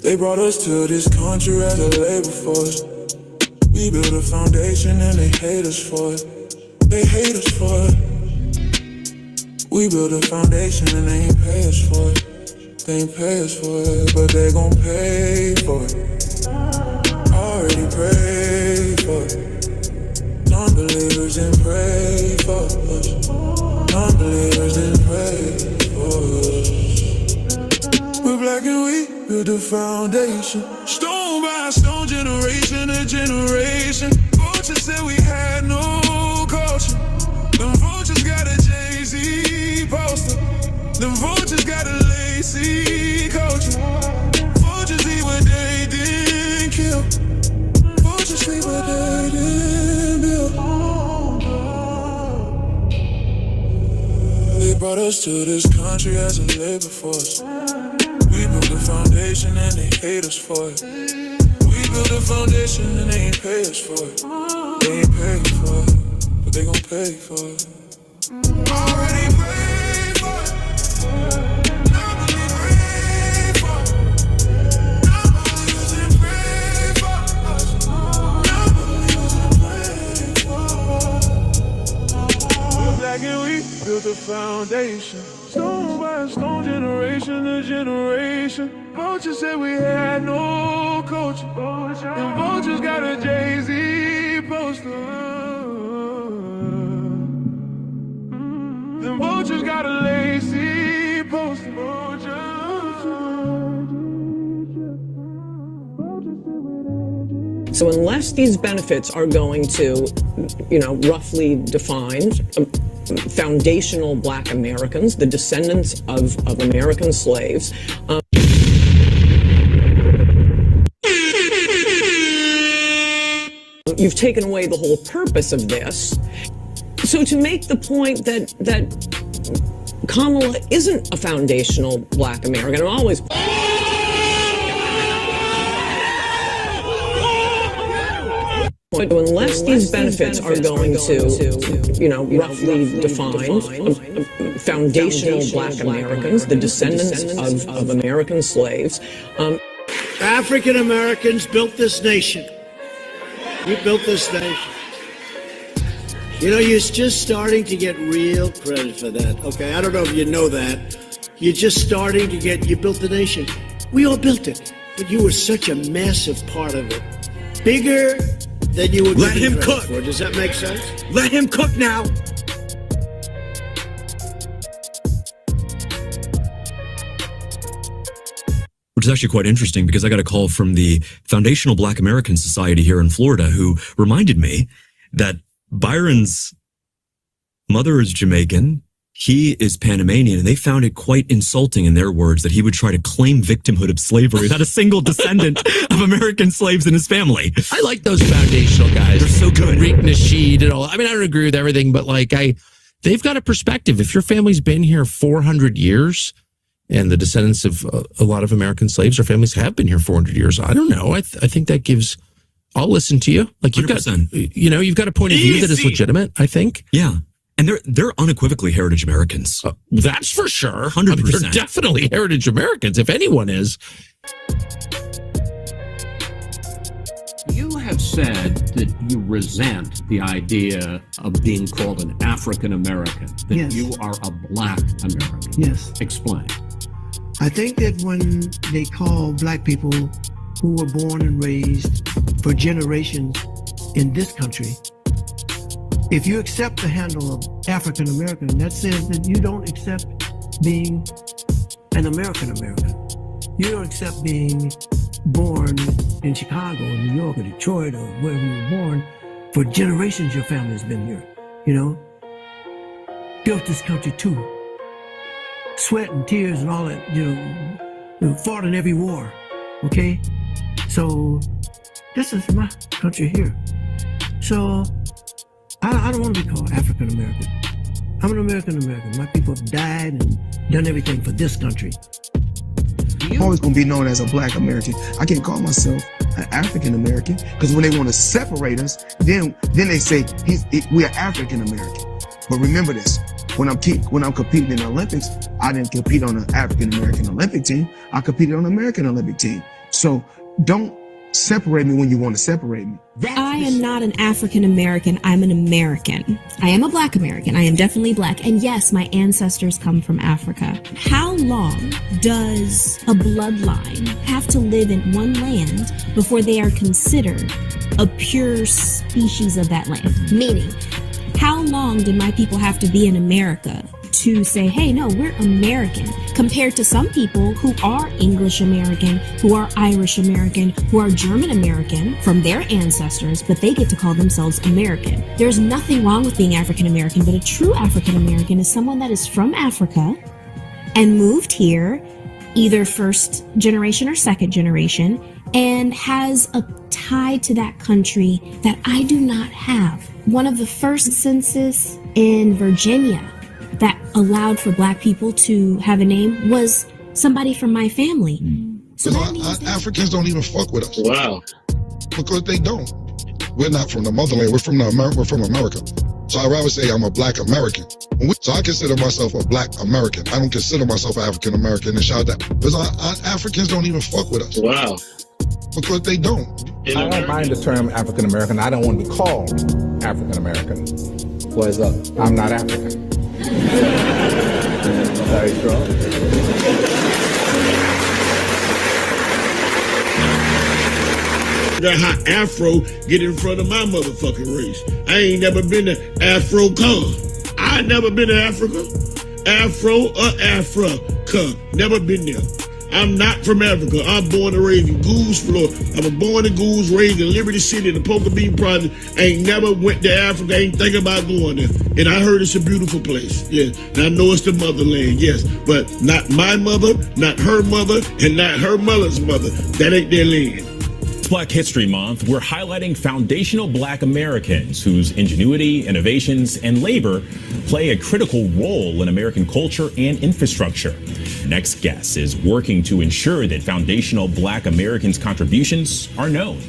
They brought us to this country as a labor force. We built a foundation and they hate us for it. They hate us for it. We built a foundation and they ain't pay us for it. They ain't pay us for it, but they gon' pay for it. Already prayed for it. Non-believers didn't pray for us. Non-believers didn't pray for us. We're black and we built a foundation. Stone by stone, generation to generation. Vultures said we had no culture. Them vultures got a Jay-Z poster. Them vultures got a lacy culture. Vultures eat what they didn't kill. Vultures sleep what they didn't build. They brought us to this country as a labor force. We built a foundation and they hate us for it. We built a foundation and they ain't pay us for it. They ain't pay for it, but they gon' pay for it. Already paid for it. Nobody prayed for it. Nobody wasn't prayed for us. Nobody wasn't prayed for us. We're black and we built a foundation. Stone by stone, generation to generation. Vultures said we had no culture. And vultures got a Jay-Z poster. Them vultures got a lacy poster. So unless these benefits are going to, roughly defined, foundational Black Americans, the descendants of American slaves, you've taken away the whole purpose of this. So to make the point that Kamala isn't a foundational Black American, I'm always... But unless these benefits are going to, roughly defined, foundational Black Americans, the descendants of American slaves. African Americans built this nation. We built this nation. You're just starting to get real credit for that, okay? I don't know if you know that. You're just starting to you built the nation. We all built it, but you were such a massive part of it. Bigger than you would. Let him cook. For. Does that make sense? Let him cook now. Which is actually quite interesting because I got a call from the Foundational Black American Society here in Florida who reminded me that Byron's mother is Jamaican, he is Panamanian, and they found it quite insulting in their words that he would try to claim victimhood of slavery without a single descendant of American slaves in his family. I like those foundational guys. They're so good. Rick Nasheed and all. I mean, I don't agree with everything, but they've got a perspective. If your family's been here 400 years and the descendants of a lot of American slaves or families have been here 400 years, I don't know. I think that gives... I'll listen to you. Like you've 100%. You've got a point of view that is legitimate, I think. Yeah. And they're unequivocally heritage Americans. That's for sure. 100%. I mean, they're definitely heritage Americans, if anyone is. You have said that you resent the idea of being called an African American, that yes. you are a Black American. Yes. Explain. I think that when they call Black people who were born and raised for generations in this country, if you accept the handle of African American, that says that you don't accept being an American American. You don't accept being born in Chicago or New York or Detroit or wherever you were born. For generations your family's been here, built this country too. Sweat and tears and all that, fought in every war, okay? So this is my country here. So I don't want to be called African American. I'm an American American. My people have died and done everything for this country. I'm always going to be known as a Black American. I can't call myself an African American because when they want to separate us, then they say we are African American. But remember this: when I'm competing in the Olympics, I didn't compete on an African American Olympic team. I competed on an American Olympic team. So don't separate me when you want to separate me. I am not an African American. I'm an American. I am a Black American. I am definitely Black. And yes, my ancestors come from Africa. How long does a bloodline have to live in one land before they are considered a pure species of that land? Meaning, how long did my people have to be in America to say, hey, no, we're American, compared to some people who are English American, who are Irish American, who are German American from their ancestors, but they get to call themselves American. There's nothing wrong with being African American, but a true African American is someone that is from Africa and moved here, either first generation or second generation, and has a tie to that country that I do not have. One of the first census in Virginia that allowed for Black people to have a name was somebody from my family. So Africans don't even fuck with us. Wow. Because they don't. We're not from the motherland. We're from America. So I'd rather say I'm a Black American. So I consider myself a Black American. I don't consider myself African American and shout that. Because Africans don't even fuck with us. Wow. Because they don't. I don't mind the term African American. I don't want to be called African American. What is up? I'm not African. Very strong. That's how Afro get in front of my motherfucking race. I ain't never been to Afro-Con. I never been to Africa. Afro or Africa. Never been there. I'm not from Africa. I'm born and raised in Goose, Florida. I was born in Goose, raised in Liberty City in the Poker Bean Project. I ain't never went to Africa. I ain't thinking about going there. And I heard it's a beautiful place. Yeah. And I know it's the motherland, yes. But not my mother, not her mother, and not her mother's mother. That ain't their land. Black History Month, we're highlighting foundational Black Americans whose ingenuity, innovations, and labor play a critical role in American culture and infrastructure. Next guest is working to ensure that foundational Black Americans' contributions are known.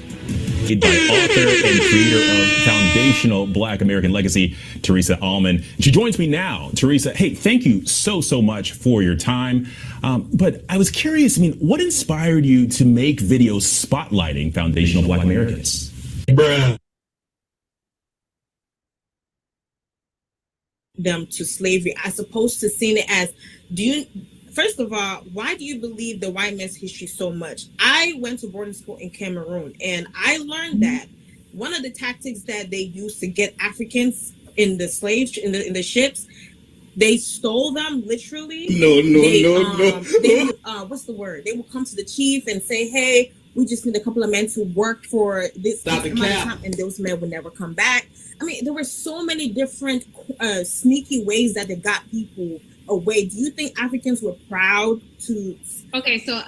By author and creator of Foundational Black American Legacy, Teresa Allman. She joins me now. Teresa, hey, thank you so much for your time. But I was curious, what inspired you to make videos spotlighting foundational Black Americans? Bruh. Them to slavery as opposed to seeing it as, first of all, why do you believe the white man's history so much? I went to boarding school in Cameroon, and I learned that one of the tactics that they used to get Africans in the slaves in the ships, they stole them literally. No. What's the word? They would come to the chief and say, "Hey, we just need a couple of men to work for this amount of time," and those men would never come back. There were so many different sneaky ways that they got people away. Do you think Africans were proud to? Okay, so I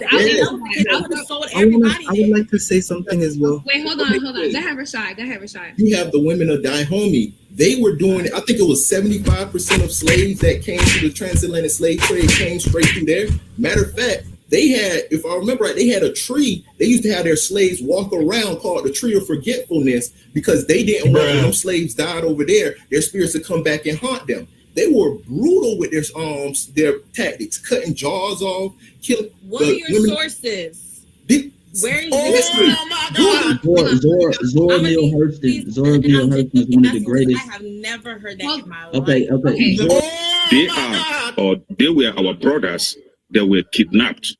would have sold everybody. I would like to say something as well. Wait, hold on. Go ahead, Rashad. You have the women of Dahomey. They were doing it. I think it was 75% of slaves that came to the transatlantic slave trade came straight through there. Matter of fact, they had, if I remember right, they had a tree. They used to have their slaves walk around called the Tree of Forgetfulness because they didn't want when them slaves died over there, their spirits to come back and haunt them. They were brutal with their tactics, cutting jaws off, killing. What are your sources? Where are you? Oh my God! Zora Neale Hurston is one of the greatest. I have never heard that in my life. Okay. They were our brothers that were kidnapped.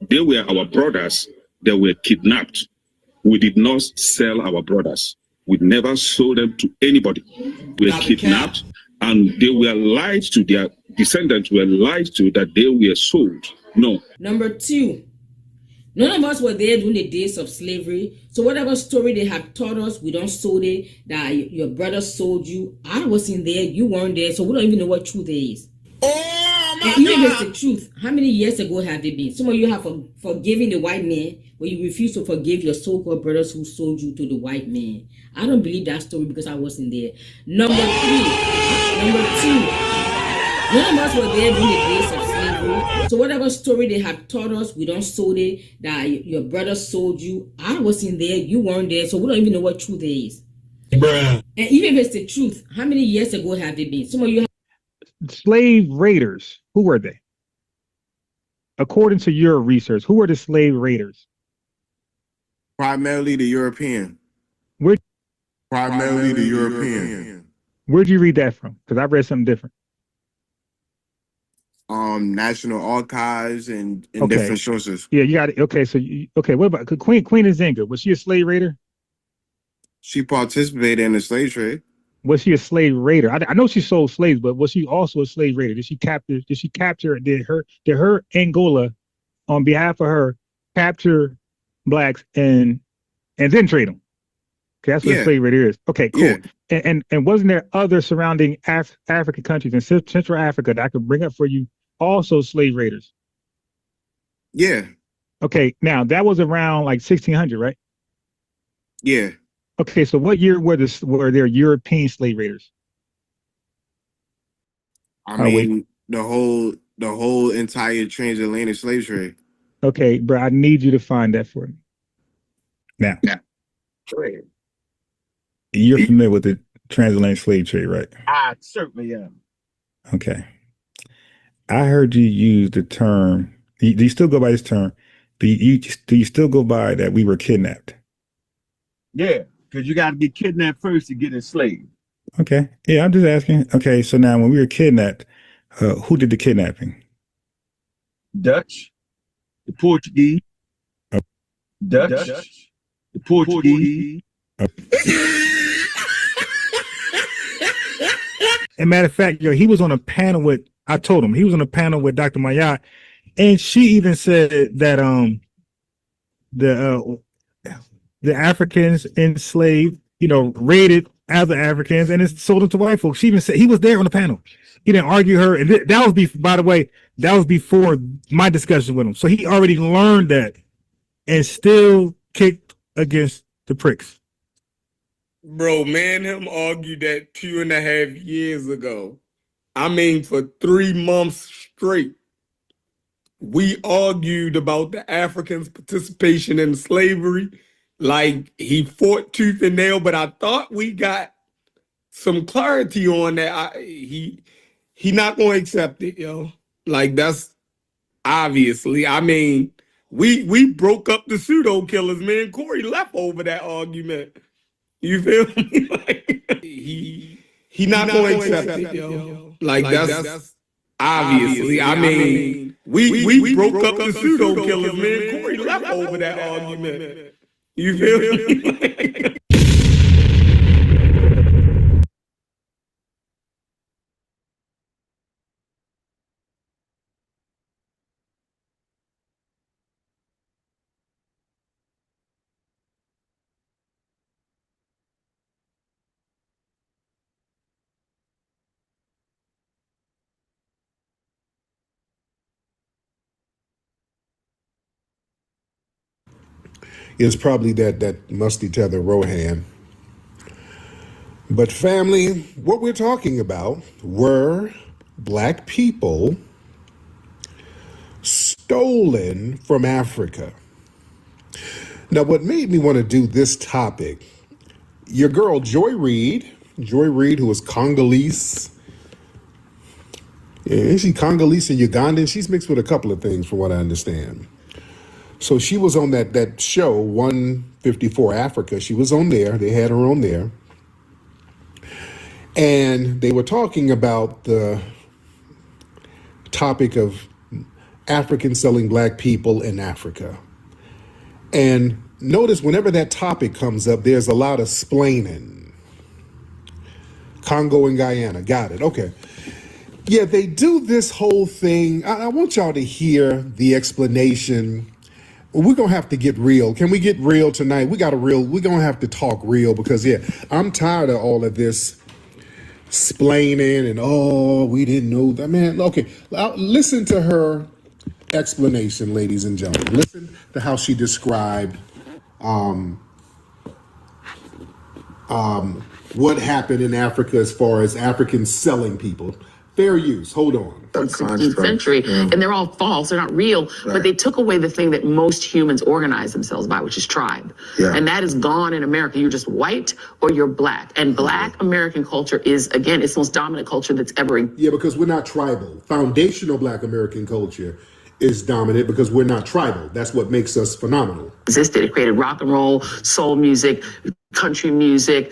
They were our brothers that were kidnapped. We did not sell our brothers. We never sold them to anybody. We were kidnapped, and they were lied to. Their descendants were lied to that they were sold. No. Number two, none of us were there during the days of slavery. So whatever story they have taught us, we don't sold it, that your brother sold you. I wasn't there, you weren't there, so we don't even know what truth there is. And even if it's the truth, how many years ago have they been? Some of you have forgiven the white man, but you refuse to forgive your so-called brothers who sold you to the white man. I don't believe that story because I wasn't there. Number two, none of us were there during the days of slavery. So whatever story they have taught us, we don't sold it, that your brother sold you. I wasn't there, you weren't there, so we don't even know what truth there is. Bruh. And even if it's the truth, how many years ago have they been? Some of you slave raiders, who were they? according to your research, who were the slave raiders? Primarily the European. Where Primarily the European. Where'd you read that from? Because I read something different. National Archives and Okay. different sources. Yeah, you got it. Okay, so what about Queen Nzinga? Was she a slave raider? She participated in the slave trade. Was she a slave raider? I know she sold slaves, but was she also a slave raider? Did she capture? Did her Angola, on behalf of her, capture blacks and then trade them? Okay, that's what a slave raider is. Okay, cool. Yeah. And wasn't there other surrounding African countries in Central Africa that I could bring up for you, also slave raiders? Yeah. Okay, now that was around like 1600, right? Yeah. Okay, so what year were there European slave raiders? I mean, the whole entire transatlantic slave trade. Okay, bro, I need you to find that for me. Now, you're familiar with the transatlantic slave trade, right? I certainly am. Okay. I heard you use the term. Do you still go by this term? Do you still go by that we were kidnapped? Yeah, because you got to get kidnapped first to get enslaved. Okay. Yeah, I'm just asking. Okay, so now when we were kidnapped, who did the kidnapping? Dutch, the Portuguese, Dutch, the Portuguese. And matter of fact, he was on a panel with, I told him, he was on a panel with Dr. Mayat, and she even said that the Africans enslaved, raided other Africans and it's sold them to white folks. She even said he was there on the panel. He didn't argue her, and that was by the way, that was before my discussion with him. So he already learned that and still kicked against the pricks. Bro, man, him argued that 2.5 years ago. I mean, for 3 months straight, we argued about the Africans' participation in slavery. Like, he fought tooth and nail, but I thought we got some clarity on that. He not gonna accept it, yo. Like, that's obviously. I mean, we broke up the pseudo killers, man. Corey left over that argument. You feel me? Like, he not gonna accept it, yo. Like, that's obviously. I mean, we broke up the pseudo killers, man. Corey left over that argument. You feel me? It's probably that musty tether Rohan. But family, what we're talking about were black people stolen from Africa. Now, what made me want to do this topic, your girl Joy Reid, who was Congolese. Is she Congolese and Ugandan? She's mixed with a couple of things from what I understand. So she was on that show, 154 Africa. She was on there. They had her on there. And they were talking about the topic of Africans selling black people in Africa. And notice whenever that topic comes up, there's a lot of splaining. Congo and Guyana. Got it. Okay. Yeah, they do this whole thing. I want y'all to hear the explanation. We're going to have to get real. Can we get real tonight? We're going to have to talk real because, I'm tired of all of this splaining and, we didn't know that. Man, okay, listen to her explanation, ladies and gentlemen. Listen to how she described what happened in Africa as far as Africans selling people. Fair use. Hold on. 16th century, and they're all false. They're not real, but they took away the thing that most humans organize themselves by, which is tribe. And that is gone in America. You're just white or you're black. And black American culture is, again, it's the most dominant culture that's ever. Yeah, because we're not tribal. Foundational black American culture is dominant because we're not tribal. That's what makes us phenomenal. Existed. It created rock and roll, soul music, country music,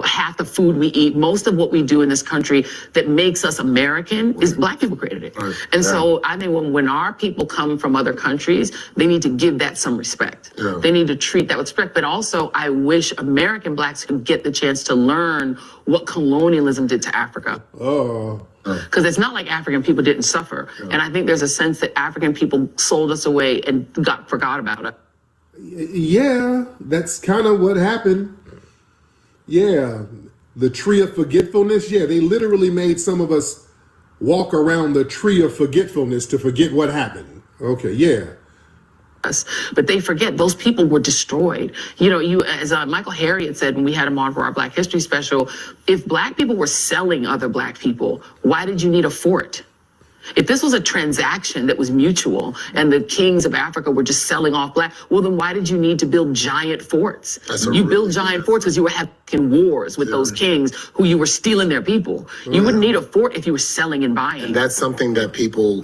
half the food we eat, most of what we do in this country that makes us American is Black people created it. Right. And so I think when our people come from other countries, they need to give that some respect. Yeah. They need to treat that with respect. But also, I wish American Blacks could get the chance to learn what colonialism did to Africa. Because it's not like African people didn't suffer. Yeah. And I think there's a sense that African people sold us away and forgot about it. Yeah, that's kind of what happened. Yeah, the tree of forgetfulness. Yeah, they literally made some of us walk around the tree of forgetfulness to forget what happened. Okay, yeah. But they forget those people were destroyed. As Michael Harriot said when we had him on for our Black History special, if Black people were selling other Black people, why did you need a fort? If this was a transaction that was mutual and the kings of Africa were just selling off Black, well, then why did you need to build giant forts? You build giant forts because you were having wars with those kings who you were stealing their people. You wouldn't need a fort if you were selling and buying. And that's something that people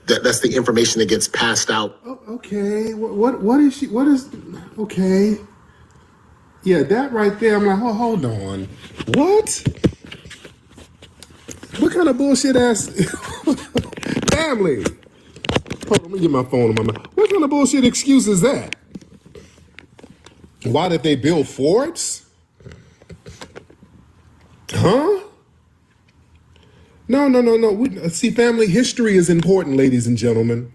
that's the information that gets passed out. Okay, what is, okay. Yeah, that right there, I'm like, hold on. What kind of bullshit ass family? Hold on, let me get my phone on my mouth. What kind of bullshit excuse is that? Why did they build forts? Huh? No. See, family history is important, ladies and gentlemen.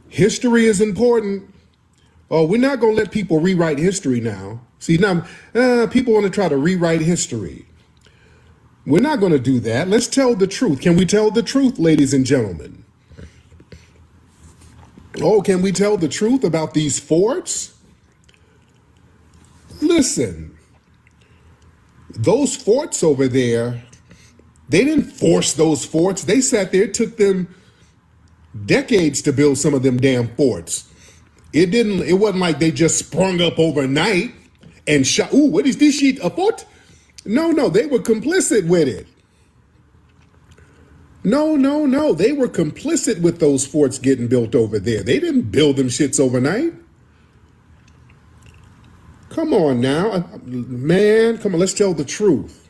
History is important. Oh, we're not going to let people rewrite history now. See, now people want to try to rewrite history. We're not going to do that. Let's tell the truth. Can we tell the truth, ladies and gentlemen? Oh, can we tell the truth about these forts? Listen, those forts over there, they didn't force those forts. They sat there, it took them decades to build some of them damn forts. It wasn't like they just sprung up overnight and shot, ooh, what is this shit, a fort? No, they were complicit with it. No, they were complicit with those forts getting built over there. They didn't build them shits overnight. Come on now, man, come on, let's tell the truth.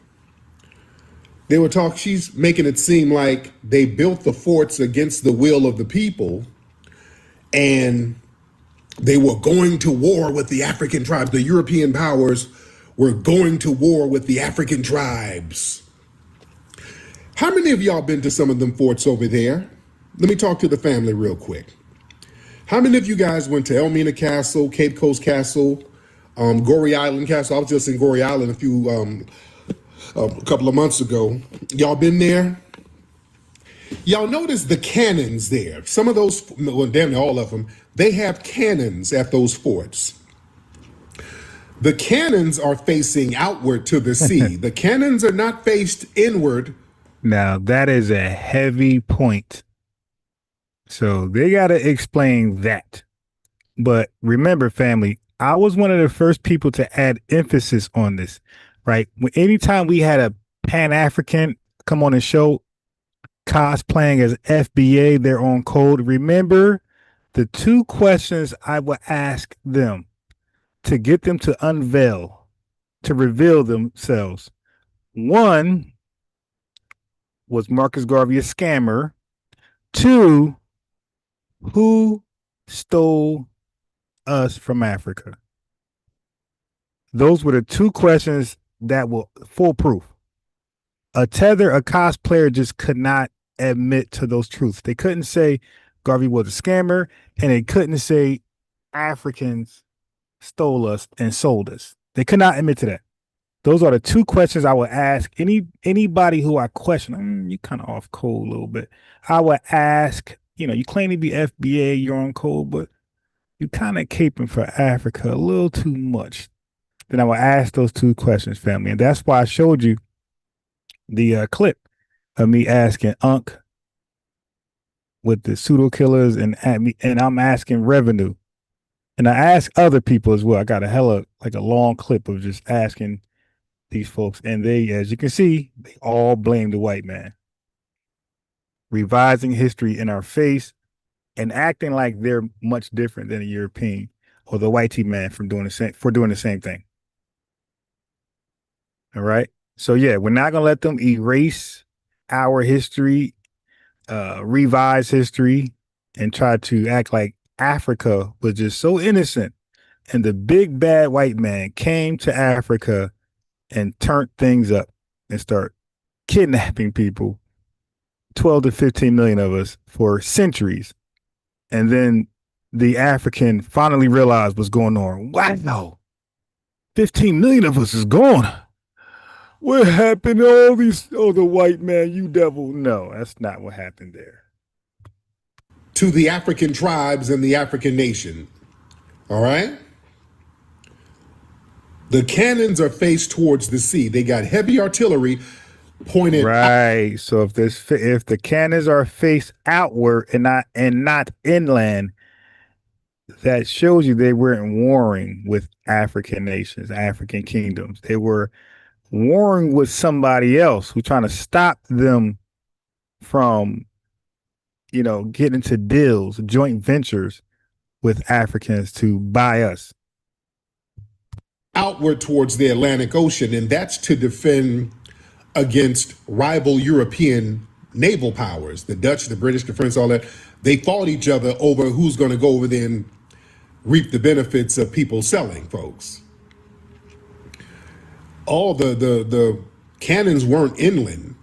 They were talking, she's making it seem like they built the forts against the will of the people and they were going to war with the African tribes. The European powers were going to war with the African tribes. How many of y'all been to some of them forts over there? Let me talk to the family real quick. How many of you guys went to Elmina Castle, Cape Coast Castle, Goree Island Castle? I was just in Goree Island a couple of months ago. Y'all been there? Y'all notice the cannons there. Some of those, well, damn near all of them, they have cannons at those forts. The cannons are facing outward to the sea. The cannons are not faced inward. Now, that is a heavy point. So they got to explain that. But remember, family, I was one of the first people to add emphasis on this, right? Anytime we had a Pan-African come on the show cosplaying as FBA, their own code, remember the two questions I would ask them to get them to unveil, to reveal themselves. One, was Marcus Garvey a scammer? Two, who stole us from Africa? Those were the two questions that were foolproof. A cosplayer just could not admit to those truths. They couldn't say Garvey was a scammer, and they couldn't say Africans stole us and sold us. They could not admit to that. Those are the two questions I would ask anybody who I question. You kind of off code a little bit. I would ask, you claim to be FBA, you're on code, but you kind of caping for Africa a little too much. Then I would ask those two questions, family. And that's why I showed you the clip of me asking Unc with the pseudo killers and I'm asking Revenue. And I ask other people as well. I got a long clip of just asking these folks. And they, as you can see, they all blame the white man. Revising history in our face. and acting like they're much different than a European or the white man from doing the same thing. All right. So yeah, we're not gonna let them erase our history, revise history, and try to act like Africa was just so innocent. And the big bad white man came to Africa and turned things up and start kidnapping people, 12 to 15 million of us for centuries. And then the African finally realized what's going on. Wow, 15 million of us is gone. What happened to all these? Oh, the white man, you devil. No, that's not what happened there. To the African tribes and the African nation. All right? The cannons are faced towards the sea. They got heavy artillery pointed. Right. So if the cannons are faced outward and not inland, that shows you they weren't warring with African nations, African kingdoms. They were warring with somebody else who's trying to stop them from, getting into deals, joint ventures with Africans to buy us. Outward towards the Atlantic Ocean, and that's to defend against rival European naval powers, the Dutch, the British, the French, all that. They fought each other over who's going to go over there and reap the benefits of people selling, folks. All the cannons weren't inland.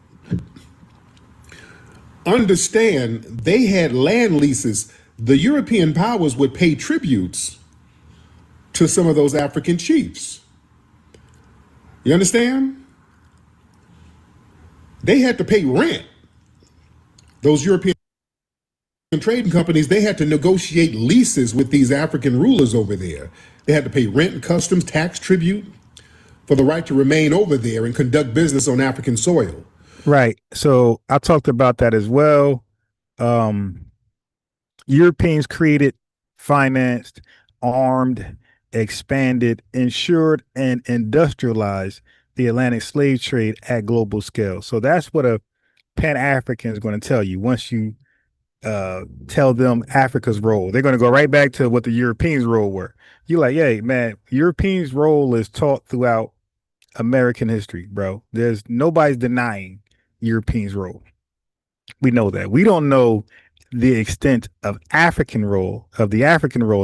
Understand, they had land leases. The European powers would pay tributes to some of those African chiefs. You understand? They had to pay rent. Those European trading companies, they had to negotiate leases with these African rulers over there. They had to pay rent, customs, tax, tribute for the right to remain over there and conduct business on African soil. Right. So I talked about that as well. Europeans created, financed, armed, expanded, insured, and industrialized the Atlantic slave trade at global scale. So that's what a Pan-African is going to tell you once you tell them Africa's role. They're going to go right back to what the Europeans' role were. You're like, hey, man, Europeans' role is taught throughout American history, bro. Nobody's denying Europeans' role. We know that. We don't know the extent of the African role.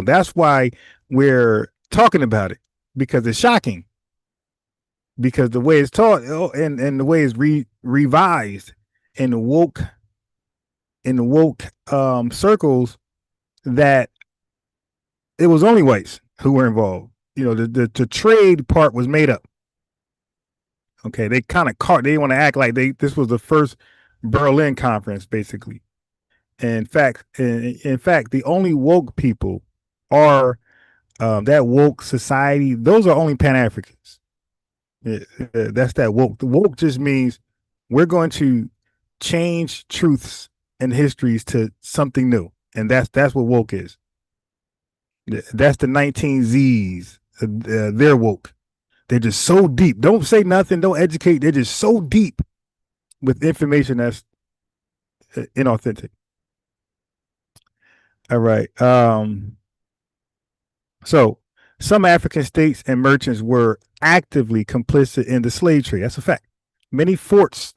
That's why we're talking about it, because it's shocking. Because the way it's taught and the way it's revised in the woke circles, that it was only whites who were involved. The trade part was made up. Okay, they kind of they want to act like this was the first Berlin conference, basically. In fact, the only woke people are that woke society. Those are only Pan-Africans. That's that woke. The woke just means we're going to change truths and histories to something new, and that's what woke is. That's the 19Zs. They're woke. They're just so deep. Don't say nothing. Don't educate. They're just so deep with information that's inauthentic. All right. So some African states and merchants were actively complicit in the slave trade. That's a fact. Many forts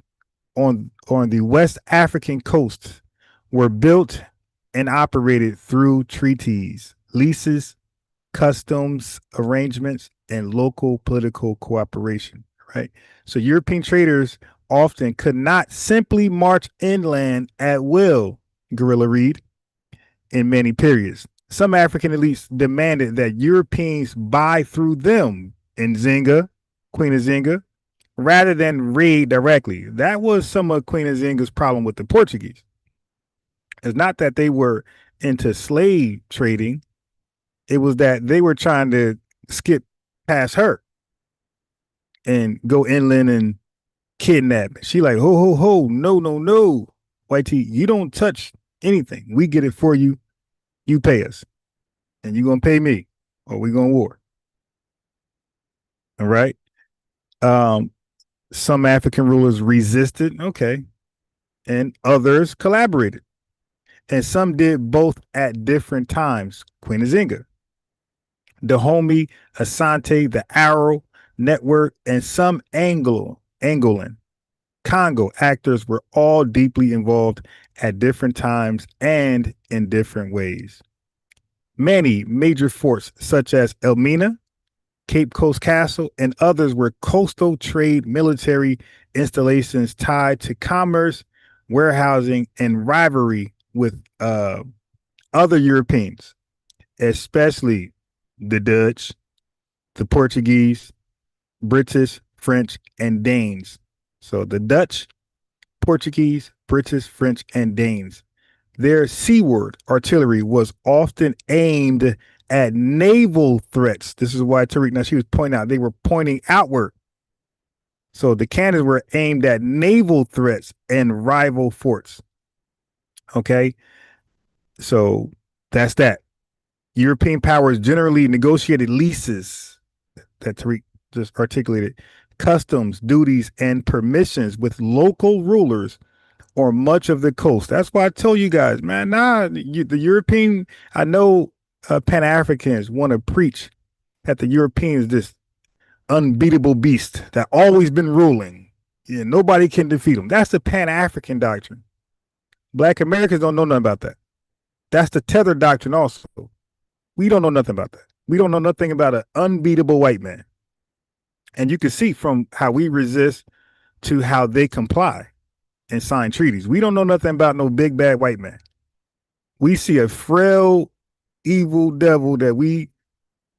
on the West African coast were built and operated through treaties, leases, customs arrangements, and local political cooperation, right? So European traders often could not simply march inland at will, Guerrilla Reid, in many periods. Some African elites demanded that Europeans buy through them, Nzinga, Queen Nzinga, rather than raid directly. That was some of Queen Nzinga's problem with the Portuguese. It's not that they were into slave trading. It was that they were trying to skip past her and go inland and kidnap. She like, ho, no. White T, you don't touch anything. We get it for you. You pay us. And you're going to pay me, or we going to war. All right. Some African rulers resisted, okay, and others collaborated. and some did both at different times. Queen Nzinga, Dahomey, Asante, the Arrow Network, and some Angolan, Congo actors were all deeply involved at different times and in different ways. Many major forts, such as Elmina, Cape Coast Castle, and others were coastal trade military installations tied to commerce, warehousing, and rivalry with other Europeans, especially the Dutch, the Portuguese, British, French, and Danes. So the Dutch, Portuguese, British, French, and Danes. Their seaward artillery was often aimed at naval threats. This is why Tariq, now she was pointing out, they were pointing outward. So the cannons were aimed at naval threats and rival forts. Okay. So that's that. European powers generally negotiated leases that Tariq just articulated, customs, duties, and permissions with local rulers or much of the coast. That's why I told you guys, man, the European, I know Pan-Africans want to preach that the Europeans, this unbeatable beast that always been ruling. Yeah, nobody can defeat them. That's the Pan-African doctrine. Black Americans don't know nothing about that. That's the tether doctrine also. We don't know nothing about that. We don't know nothing about an unbeatable white man. And you can see from how we resist to how they comply and sign treaties. We don't know nothing about no big bad white man. We see a frail, evil devil that we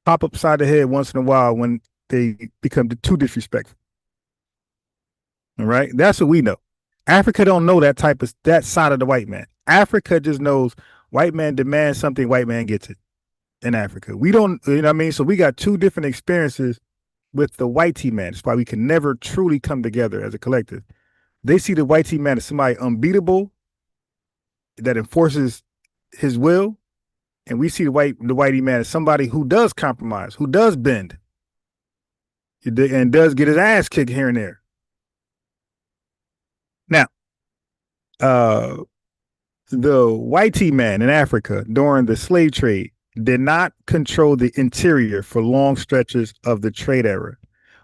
pop upside the head once in a while when they become too disrespectful. All right, that's what we know. Africa don't know that side of the white man. Africa just knows white man demands something, white man gets it. In Africa, we don't, you know what I mean? So we got two different experiences with the whitey man. That's why we can never truly come together as a collective. They see the whitey man as somebody unbeatable that enforces his will, and we see the whitey man as somebody who does compromise, who does bend, and does get his ass kicked here and there. Now, the whitey man in Africa during the slave trade did not control the interior for long stretches of the trade era.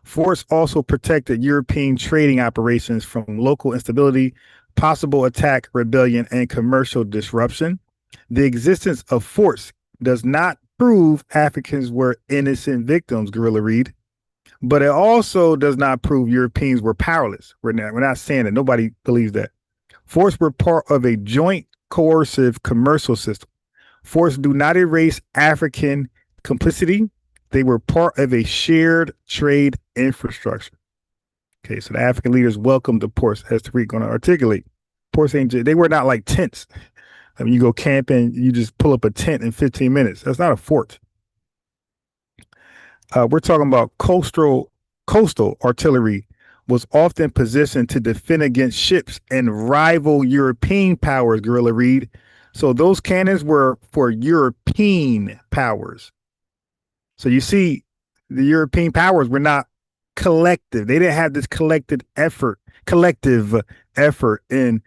Force also protected European trading operations from local instability, possible attack, rebellion, and commercial disruption. The existence of force does not prove Africans were innocent victims, Guerrilla Reid, but it also does not prove Europeans were powerless. We're not saying that. Nobody believes that. Force were part of a joint coercive commercial system. Force do not erase African complicity. They were part of a shared trade infrastructure. Okay, so the African leaders welcomed the ports, as Tariq going to articulate. Ports they were not like tents. I mean, you go camping, you just pull up a tent in 15 minutes. That's not a fort. We're talking about coastal artillery was often positioned to defend against ships and rival European powers, Guerrilla Reid. So those cannons were for European powers. So you see, the European powers were not collective. They didn't have this collective effort in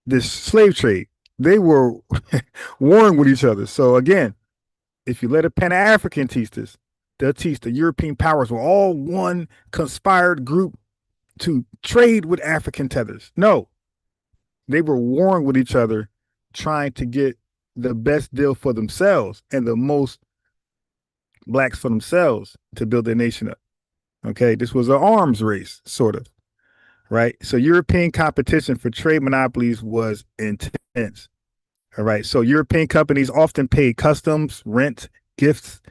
this slave trade. They were warring with each other. So again, if you let a Pan-African teach this, they'll teach the European powers were all one conspired group to trade with African tethers. No, they were warring with each other, trying to get the best deal for themselves and the most blacks for themselves to build their nation up. Okay, this was an arms race, sort of, right? So European competition for trade monopolies was intense. All right, so European companies often paid customs, rent, gifts,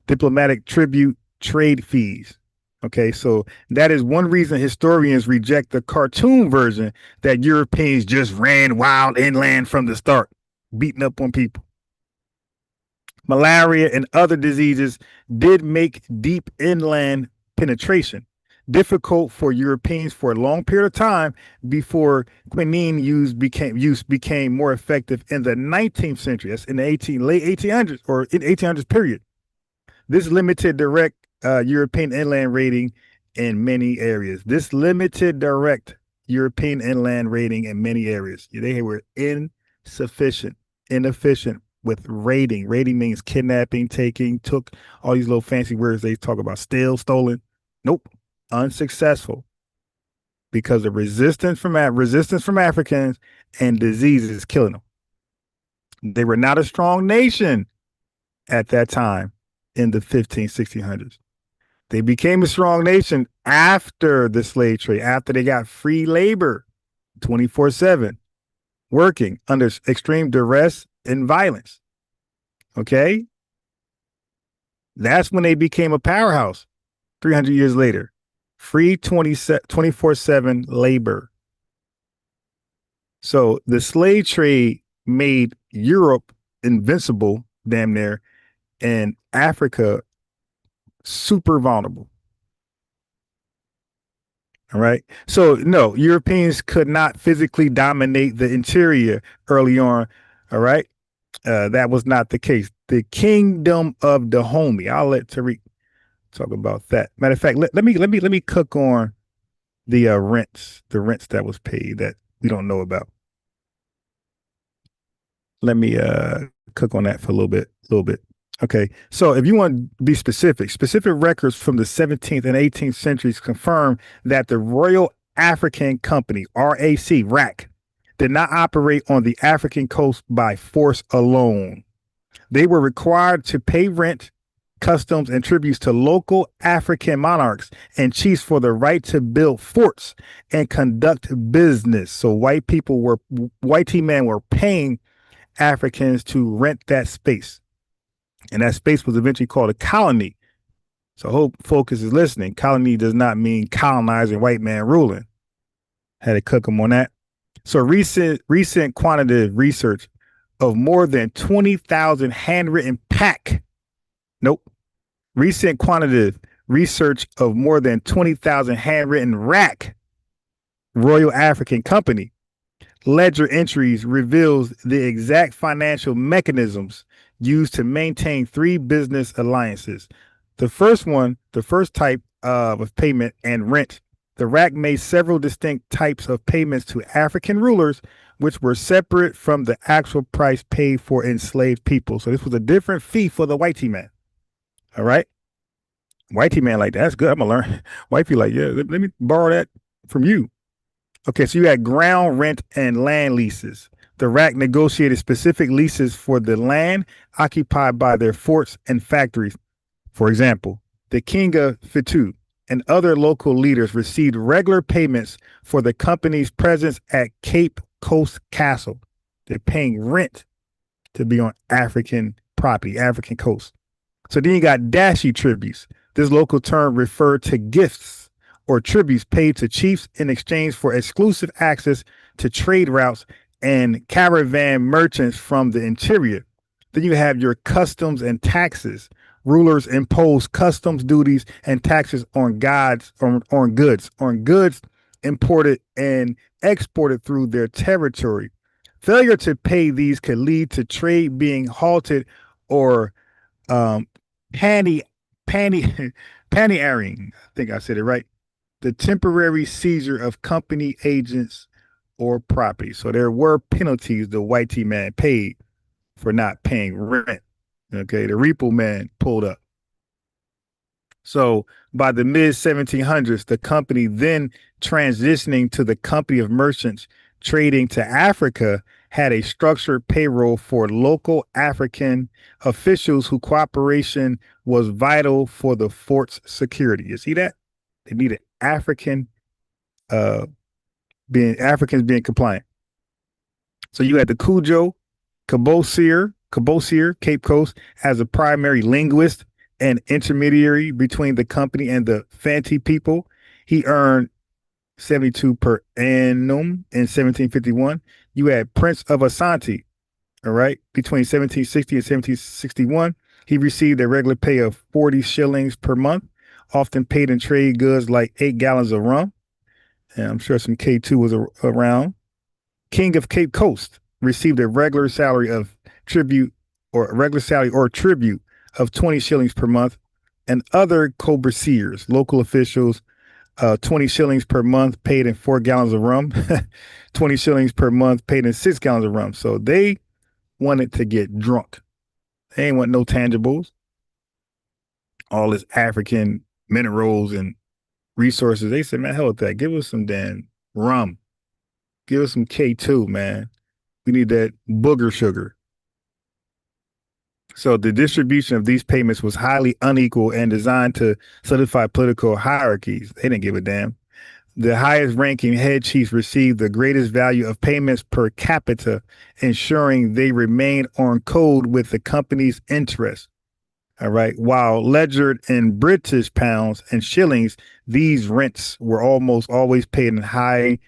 diplomatic tribute, trade fees. Okay, so that is one reason historians reject the cartoon version that Europeans just ran wild inland from the start, beating up on people. Malaria and other diseases did make deep inland penetration difficult for Europeans for a long period of time before quinine use became more effective in the 19th century. That's in the late 1800s or in 1800s period. This limited direct European inland raiding in many areas. They were in insufficient, inefficient with raiding. Raiding means kidnapping, taking, took, all these little fancy words they talk about, steal, stolen. Nope, unsuccessful because of resistance from Africans and diseases killing them. They were not a strong nation at that time in the 1600s. They became a strong nation after the slave trade, after they got free labor 24/7, working under extreme duress and violence. Okay? That's when they became a powerhouse 300 years later. Free 24/7 labor. So the slave trade made Europe invincible, damn near, and Africa super vulnerable. All right. So no, Europeans could not physically dominate the interior early on. All right. That was not the case. The kingdom of Dahomey. I'll let Tariq talk about that. Matter of fact, let me cook on the rents that was paid that we don't know about. Let me cook on that for a little bit. Okay, so if you want to be specific records from the 17th and 18th centuries confirm that the Royal African Company, RAC, did not operate on the African coast by force alone. They were required to pay rent, customs, and tributes to local African monarchs and chiefs for the right to build forts and conduct business. So white men were paying Africans to rent that space. And that space was eventually called a colony. So I hope focus is listening. Colony does not mean colonizing, white man ruling. Had to cook them on that. So recent quantitative research of more than 20,000 handwritten recent quantitative research of more than 20,000 handwritten RAC, Royal African Company, ledger entries reveals the exact financial mechanisms used to maintain three business alliances. The first type of payment and rent. The RAC made several distinct types of payments to African rulers, which were separate from the actual price paid for enslaved people. So this was a different fee for the whitey man. All right. Whitey man like, that's good. I'm gonna learn. Wifey like, yeah, let me borrow that from you. Okay, so you had ground rent and land leases. The RAC negotiated specific leases for the land occupied by their forts and factories. For example, the King of Fitu and other local leaders received regular payments for the company's presence at Cape Coast Castle. They're paying rent to be on African property, African coast. So then you got dashi tributes. This local term referred to gifts or tributes paid to chiefs in exchange for exclusive access to trade routes and caravan merchants from the interior. Then you have your customs and taxes. Rulers impose customs duties and taxes on goods imported and exported through their territory. Failure to pay these could lead to trade being halted or panny-airing. I think I said it right. The temporary seizure of company agents or property. So there were penalties the whitey man paid for not paying rent. Okay, the repo man pulled up. So by the mid 1700s, the company then transitioning to the company of merchants trading to Africa had a structured payroll for local African officials whose cooperation was vital for the fort's security. You see that? They needed Africans being compliant. So you had the Cujo, Cabosier, Cape Coast, as a primary linguist and intermediary between the company and the Fanti people. He earned 72 per annum in 1751. You had Prince of Asante, all right, between 1760 and 1761. He received a regular pay of 40 shillings per month, often paid in trade goods like 8 gallons of rum. And I'm sure some K2 was around. King of Cape Coast received a regular salary or tribute of 20 shillings per month, and other coberciers, local officials, 20 shillings per month paid in 4 gallons of rum, 20 shillings per month paid in 6 gallons of rum. So they wanted to get drunk. They ain't want no tangibles. All this African minerals and resources. They said, man, hell with that. Give us some damn rum. Give us some K2, man. We need that booger sugar. So the distribution of these payments was highly unequal and designed to solidify political hierarchies. They didn't give a damn. The highest ranking head chiefs received the greatest value of payments per capita, ensuring they remained on code with the company's interests. All right. While ledgered in British pounds and shillings, these rents were almost always paid in high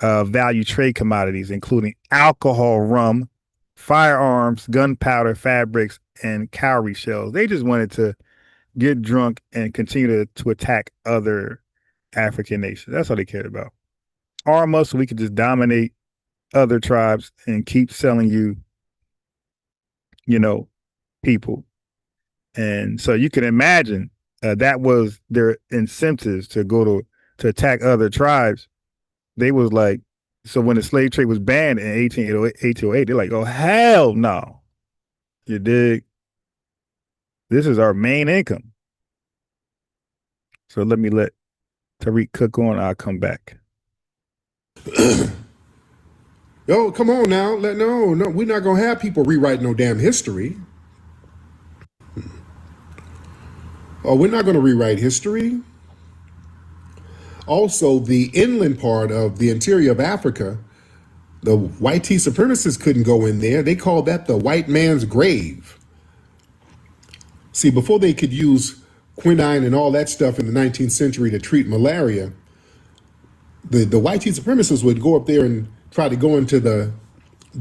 value trade commodities, including alcohol, rum, firearms, gunpowder, fabrics, and cowrie shells. They just wanted to get drunk and continue to attack other African nations. That's all they cared about. Arm us so we could just dominate other tribes and keep selling you, people. And so you can imagine that was their incentives to go to attack other tribes. They was like, so when the slave trade was banned in 1808, they're like, oh, hell no. You dig? This is our main income. So let me let Tariq cook on. I'll come back. Yo, come on now. No, we're not going to have people rewrite no damn history. Oh, we're not going to rewrite history. Also, the inland part of the interior of Africa, the white tea supremacists couldn't go in there. They called that the white man's grave. See, before they could use quinine and all that stuff in the 19th century to treat malaria, the white tea supremacists would go up there and try to go into the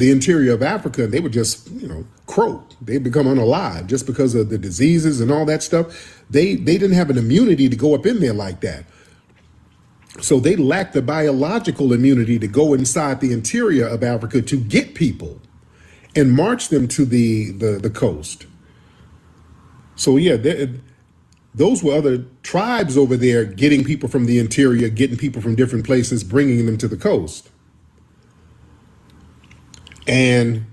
interior of Africa, and they would just, croak. They'd become unalive just because of the diseases and all that stuff. They didn't have an immunity to go up in there like that. So they lacked the biological immunity to go inside the interior of Africa to get people and march them to the coast. So yeah, those were other tribes over there getting people from the interior, getting people from different places, bringing them to the coast. And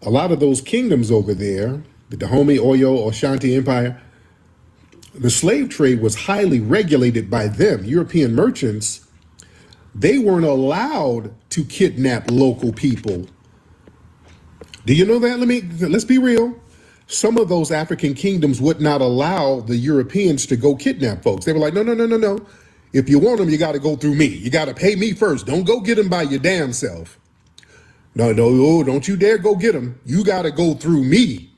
a lot of those kingdoms over there, the Dahomey, Oyo, Ashanti Empire, the slave trade was highly regulated by them. European merchants, they weren't allowed to kidnap local people. Do you know that? Let's be real. Some of those African kingdoms would not allow the Europeans to go kidnap folks. They were like, no. If you want them, you got to go through me. You got to pay me first. Don't go get them by your damn self. No, don't you dare go get them. You got to go through me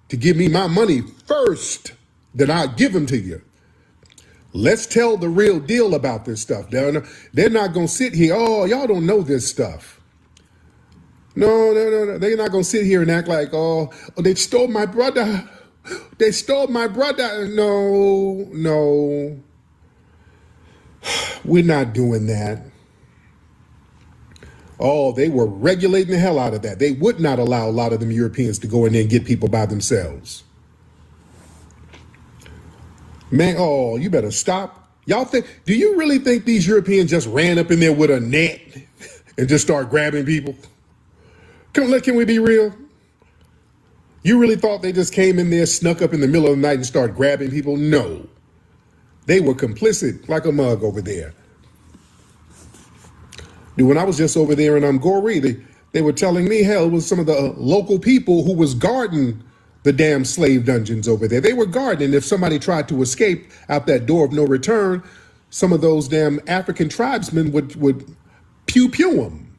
to give me my money first. Then I'll give them to you. Let's tell the real deal about this stuff. They're not going to sit here. Oh, y'all don't know this stuff. No. They're not going to sit here and act like, oh, they stole my brother. They stole my brother. No. We're not doing that. Oh, they were regulating the hell out of that. They would not allow a lot of them Europeans to go in there and get people by themselves. Man, oh, you better stop. Do you really think these Europeans just ran up in there with a net and just start grabbing people? Can we be real? You really thought they just came in there, snuck up in the middle of the night and started grabbing people? No. They were complicit like a mug over there. Dude, when I was just over there in Umgori, they were telling me, hell, it was some of the local people who was guarding the damn slave dungeons over there. They were guarding. If somebody tried to escape out that door of no return, some of those damn African tribesmen would pew them.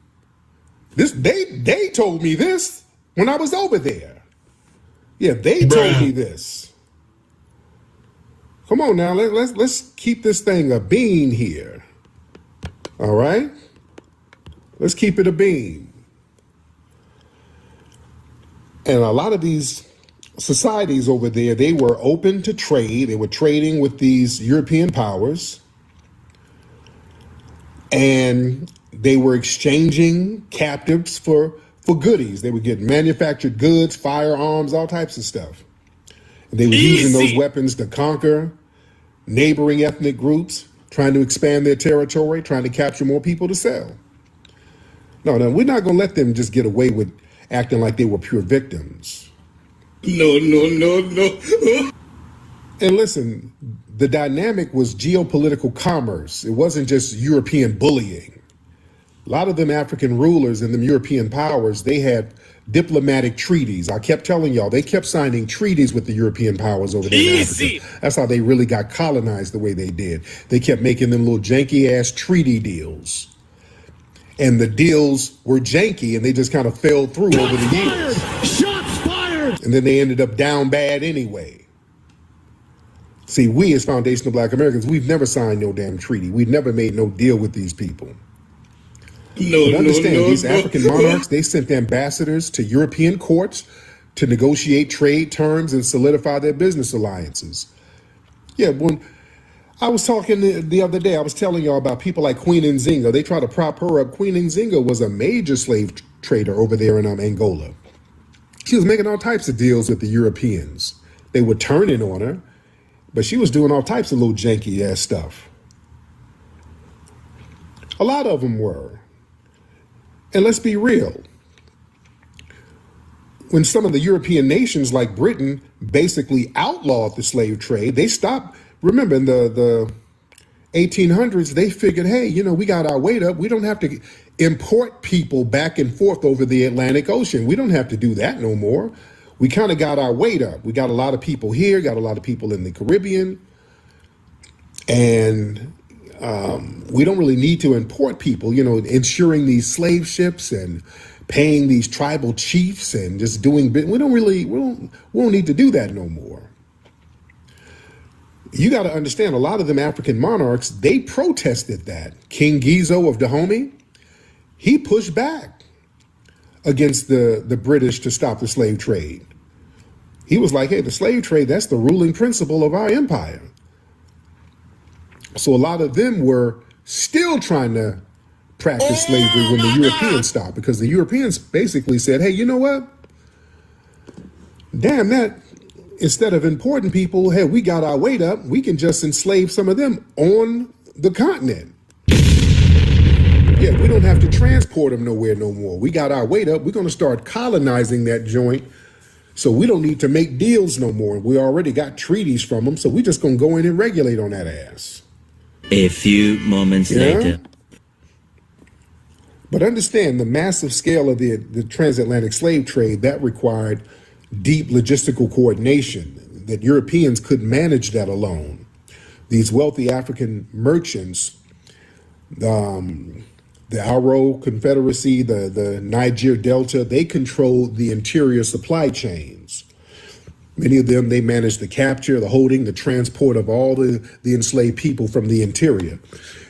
They told me this when I was over there. Yeah, they told me this. Come on now, let's keep this thing a bean here. All right? Let's keep it a bean. And a lot of these societies over there, they were open to trade. They were trading with these European powers. And they were exchanging captives for goodies. They would get manufactured goods, firearms, all types of stuff. And they were using those weapons to conquer neighboring ethnic groups. trying to expand their territory, trying to capture more people to sell. No, we're not going to let them just get away with acting like they were pure victims. No. And listen, the dynamic was geopolitical commerce. It wasn't just European bullying. A lot of them African rulers and them European powers, they had diplomatic treaties. I kept telling y'all, they kept signing treaties with the European powers over there in Africa. That's how they really got colonized the way they did. They kept making them little janky ass treaty deals. And the deals were janky and they just kind of fell through over the years. Shots fired! And then they ended up down bad anyway. See, we as foundational Black Americans, we've never signed no damn treaty. We've never made no deal with these people. But understand, these African monarchs, they sent ambassadors to European courts to negotiate trade terms and solidify their business alliances. Yeah, when I was talking the other day, I was telling y'all about people like Queen Nzinga. They try to prop her up. Queen Nzinga was a major slave trader over there in Angola. She was making all types of deals with the Europeans. They were turning on her, but she was doing all types of little janky ass stuff. A lot of them were. And let's be real. When some of the European nations like Britain basically outlawed the slave trade, they stopped. Remember, in the 1800s, they figured, hey, we got our weight up. We don't have to import people back and forth over the Atlantic Ocean. We don't have to do that no more. We kind of got our weight up. We got a lot of people here, got a lot of people in the Caribbean. And we don't really need to import people, insuring these slave ships and paying these tribal chiefs and just doing we don't need to do that no more. You got to understand, a lot of them African monarchs, they protested that. King Gizo of Dahomey, he pushed back against the British to stop the slave trade. He was like, hey, the slave trade, that's the ruling principle of our empire. So a lot of them were still trying to practice slavery when the Europeans stopped, because the Europeans basically said, hey, you know what? Damn that. Instead of importing people, hey, we got our weight up. We can just enslave some of them on the continent. Yeah, we don't have to transport them nowhere no more. We got our weight up. We're going to start colonizing that joint. So we don't need to make deals no more. We already got treaties from them. So we just going to go in and regulate on that ass. A few moments later. But understand, the massive scale of the transatlantic slave trade, that required deep logistical coordination, that Europeans couldn't manage that alone. These wealthy African merchants, the Aro Confederacy, the Niger Delta, they controlled the interior supply chains. Many of them, they managed the capture, the holding, the transport of all the enslaved people from the interior.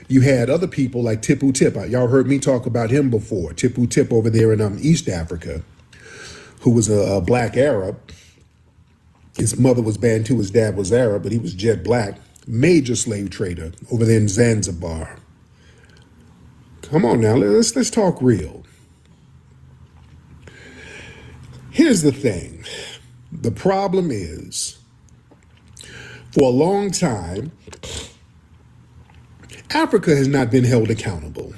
You had other people like Tippu. Y'all heard me talk about him before. Tippu over there in East Africa, who was a black Arab. His mother was Bantu, his dad was Arab, but he was jet black. Major slave trader over there in Zanzibar. Come on now, let's talk real. Here's the thing. The problem is, for a long time, Africa has not been held accountable.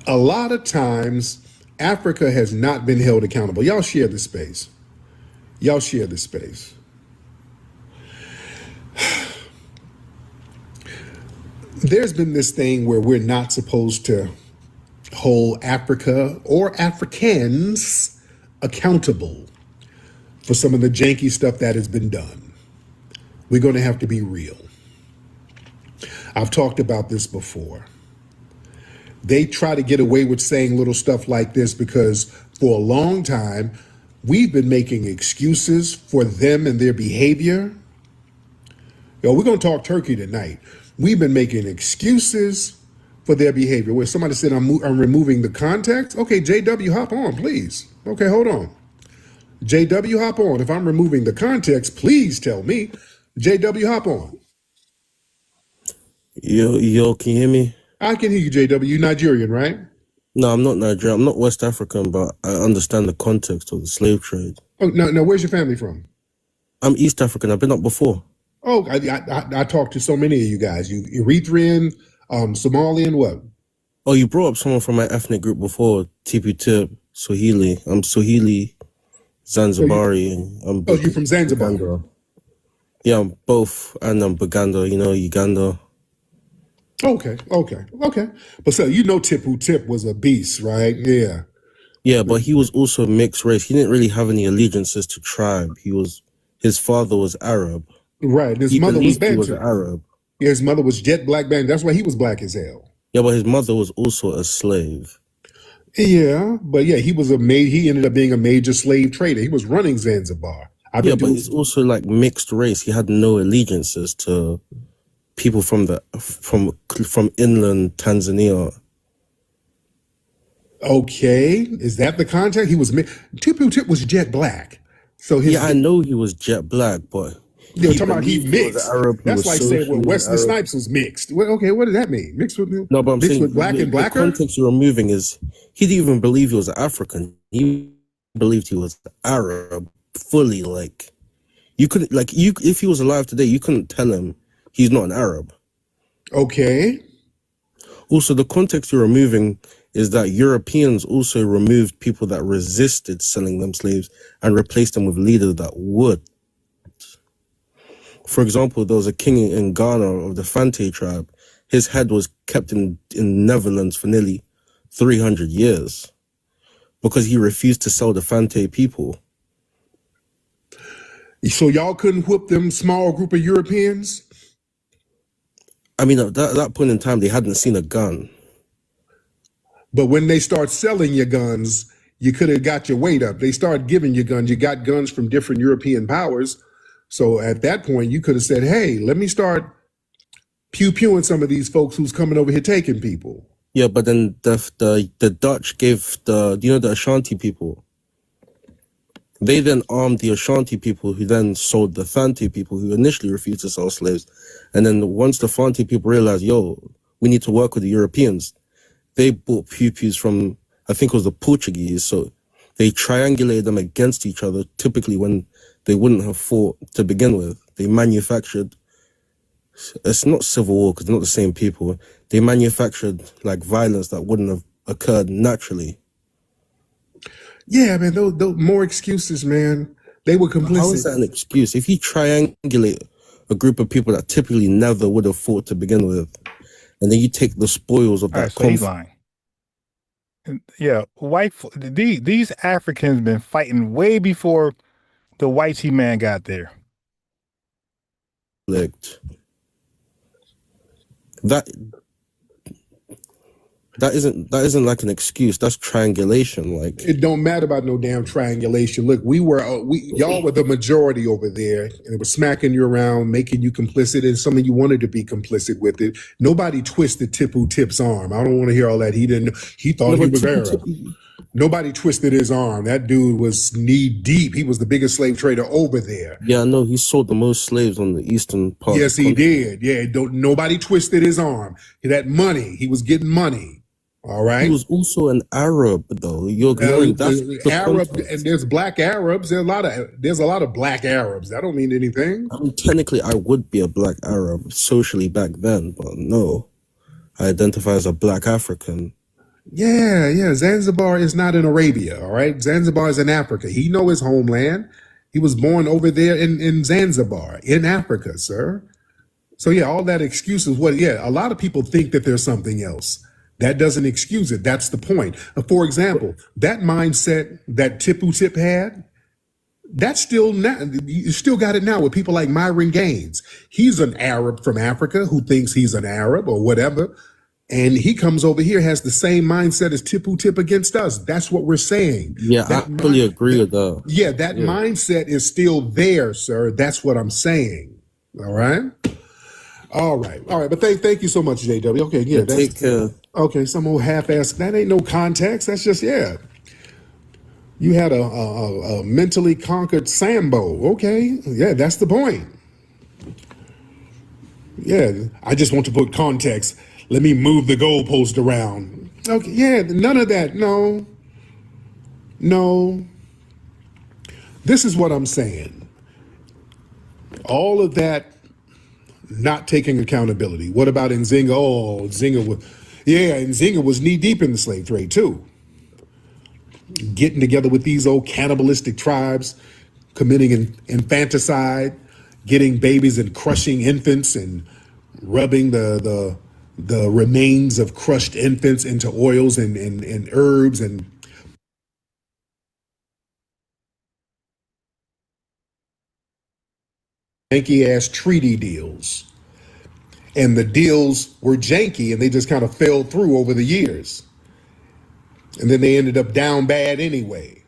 A lot of times, Africa has not been held accountable. Y'all share the space. Y'all share the space. There's been this thing where we're not supposed to hold Africa or Africans accountable for some of the janky stuff that has been done. We're going to have to be real. I've talked about this before. They try to get away with saying little stuff like this because for a long time, we've been making excuses for them and their behavior. Yo, we're going to talk turkey tonight. We've been making excuses for their behavior. Where somebody said, I'm removing the context. Okay, JW, hop on, please. Okay, hold on. JW, hop on. If I'm removing the context, please tell me. JW, hop on. Yo, can you hear me? I can hear you, JW. You're Nigerian, right? No, I'm not Nigerian. I'm not West African, but I understand the context of the slave trade. Oh, no, where's your family from? I'm East African. I've been up before. Oh, I talked to so many of you guys. You Eritrean, Somalian, what? Oh, you brought up someone from my ethnic group before, Tippu, Swahili. I'm Swahili, Zanzibari, and I'm Oh, you from Zanzibar? Baganda. Yeah, I'm both, and I'm Baganda, Uganda. Okay. But so you know Tippu was a beast, right? Yeah. Yeah, but he was also mixed race. He didn't really have any allegiances to tribe. His father was Arab. Right. His He mother was believed he was Bantu. Arab. Yeah, his mother was jet black Bantu. That's why he was black as hell. Yeah, but his mother was also a slave. Yeah, but yeah, he ended up being a major slave trader. He was running Zanzibar. But he's also like mixed race. He had no allegiances to people from inland Tanzania. Okay, is that the context? Tippu was jet black. So I know he was jet black, but you're talking about he mixed. Arab, that's like saying Wesley Snipes was mixed. Well, okay, what does that mean? Mixed with black and blacker? The context you're removing is he didn't even believe he was African. He believed he was Arab fully. Like you couldn't if he was alive today, you couldn't tell him he's not an Arab. Okay. Also, the context you're removing is that Europeans also removed people that resisted selling them slaves and replaced them with leaders that would. For example, there was a king in Ghana of the Fante tribe. His head was kept in Netherlands for nearly 300 years because he refused to sell the Fante people. So y'all couldn't whoop them small group of Europeans? I mean, at that point in time, they hadn't seen a gun. But when they start selling your guns, you could have got your weight up. They started giving you guns. You got guns from different European powers. So at that point, you could have said, hey, let me start pew-pewing some of these folks who's coming over here taking people. Yeah, but then the Dutch gave the Ashanti people. They then armed the Ashanti people who then sold the Fante people who initially refused to sell slaves. And then once the Fante people realized, we need to work with the Europeans, they bought pew-pews from, I think it was the Portuguese. So they triangulated them against each other, typically when they wouldn't have fought to begin with. They manufactured, it's not civil war because they're not the same people. They manufactured like violence that wouldn't have occurred naturally. Yeah, man, those more excuses, man. They were complicit. How is that an excuse? If you triangulate a group of people that typically never would have fought to begin with, and then you take the spoils of that conflict. Yeah, these Africans been fighting way before the white man got there. That isn't like an excuse. That's triangulation. Like it don't matter about no damn triangulation. Look, y'all were the majority over there, and it was smacking you around, making you complicit in something you wanted to be complicit with it. Nobody twisted Tip's arm. I don't want to hear all that. He thought he was Arab. Nobody twisted his arm. That dude was knee deep. He was the biggest slave trader over there. Yeah, I know. He sold the most slaves on the eastern part. Yes, he did. Yeah, nobody twisted his arm. That money, he was getting money. All right. He was also an Arab, though. You're ignoring that. Arab, and there's black Arabs. There's a lot of black Arabs. That don't mean anything. I mean, technically, I would be a black Arab socially back then, but no, I identify as a black African. Yeah. Zanzibar is not in Arabia. All right. Zanzibar is in Africa. He know his homeland. He was born over there in Zanzibar, in Africa, sir. So yeah, all that excuses. A lot of people think that there's something else. That doesn't excuse it. That's the point. For example, that mindset that Tippu had, that's still you still got it now with people like Myron Gaines. He's an Arab from Africa who thinks he's an Arab or whatever. And he comes over here, has the same mindset as Tippu against us. That's what we're saying. Yeah, I fully agree with that. Yeah, that mindset is still there, sir. That's what I'm saying. All right. But thank you so much, JW. Okay, yeah. Take care. Okay, some old half-assed. That ain't no context. That's just You had a mentally conquered Sambo. Okay, yeah, that's the point. Yeah, I just want to put context. Let me move the goalpost around. Okay, yeah, none of that. No. This is what I'm saying. All of that not taking accountability. What about Nzinga? Oh, Nzinga was knee deep in the slave trade too. Getting together with these old cannibalistic tribes, committing infanticide, getting babies and crushing infants and rubbing the remains of crushed infants into oils and herbs and janky ass treaty deals. And the deals were janky and they just kind of fell through over the years. And then they ended up down bad anyway.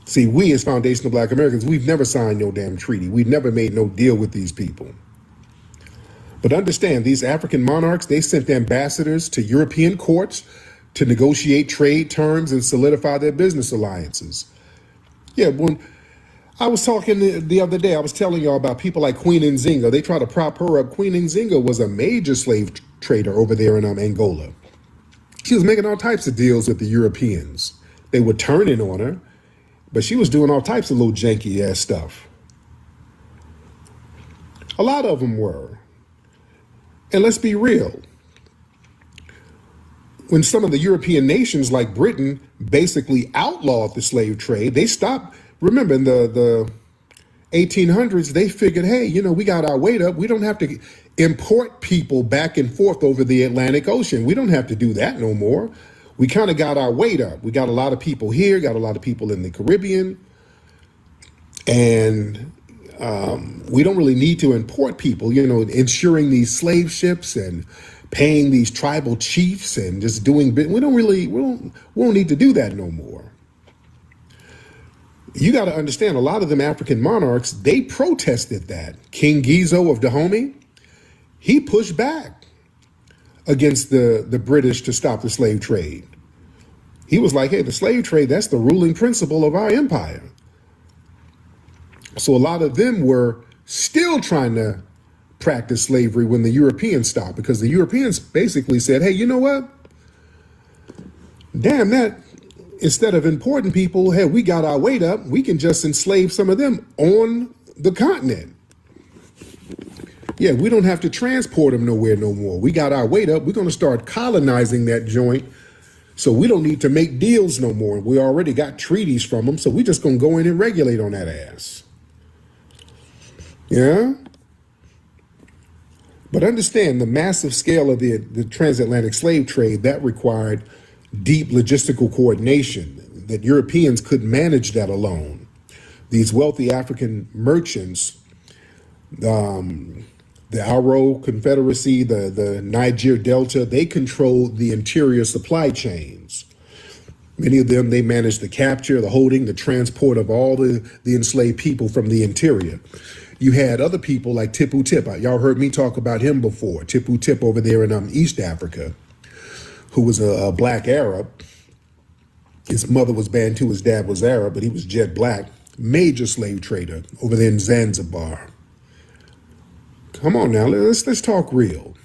See, we as foundational Black Americans, we've never signed no damn treaty. We've never made no deal with these people. But understand, these African monarchs, they sent ambassadors to European courts to negotiate trade terms and solidify their business alliances. Yeah, when I was talking the other day, I was telling y'all about people like Queen Nzinga. They try to prop her up. Queen Nzinga was a major slave trader over there in Angola. She was making all types of deals with the Europeans. They were turning on her, but she was doing all types of little janky ass stuff. A lot of them were. And let's be real. When some of the European nations like Britain basically outlawed the slave trade, they stopped. Remember, in the 1800s, they figured, hey, you know, we got our weight up. We don't have to import people back and forth over the Atlantic Ocean. We don't have to do that no more. We kind of got our weight up. We got a lot of people here, got a lot of people in the Caribbean. And we don't really need to import people, you know, insuring these slave ships and paying these tribal chiefs and just doing, we don't need to do that no more. You got to understand, a lot of them African monarchs, they protested that. King Gizo of Dahomey, he pushed back against the British to stop the slave trade. He was like, hey, the slave trade, that's the ruling principle of our empire. So a lot of them were still trying to practice slavery when the Europeans stopped, because the Europeans basically said, hey, you know what? Damn that. Instead of importing people, hey, we got our weight up. We can just enslave some of them on the continent. Yeah, we don't have to transport them nowhere no more. We got our weight up. We're going to start colonizing that joint. So we don't need to make deals no more. We already got treaties from them. So we're just going to go in and regulate on that ass. Yeah. But understand the massive scale of the transatlantic slave trade that required deep logistical coordination, that Europeans couldn't manage that alone. These wealthy African merchants, the Aro Confederacy, the Niger Delta, they controlled the interior supply chains. Many of them, they managed the capture, the holding, the transport of all the enslaved people from the interior. You had other people like Tippu. Y'all heard me talk about him before. Tippu over there in East Africa, who was a black Arab. His mother was Bantu, his dad was Arab, but he was jet black. Major slave trader over there in Zanzibar. Come on now, let's talk real.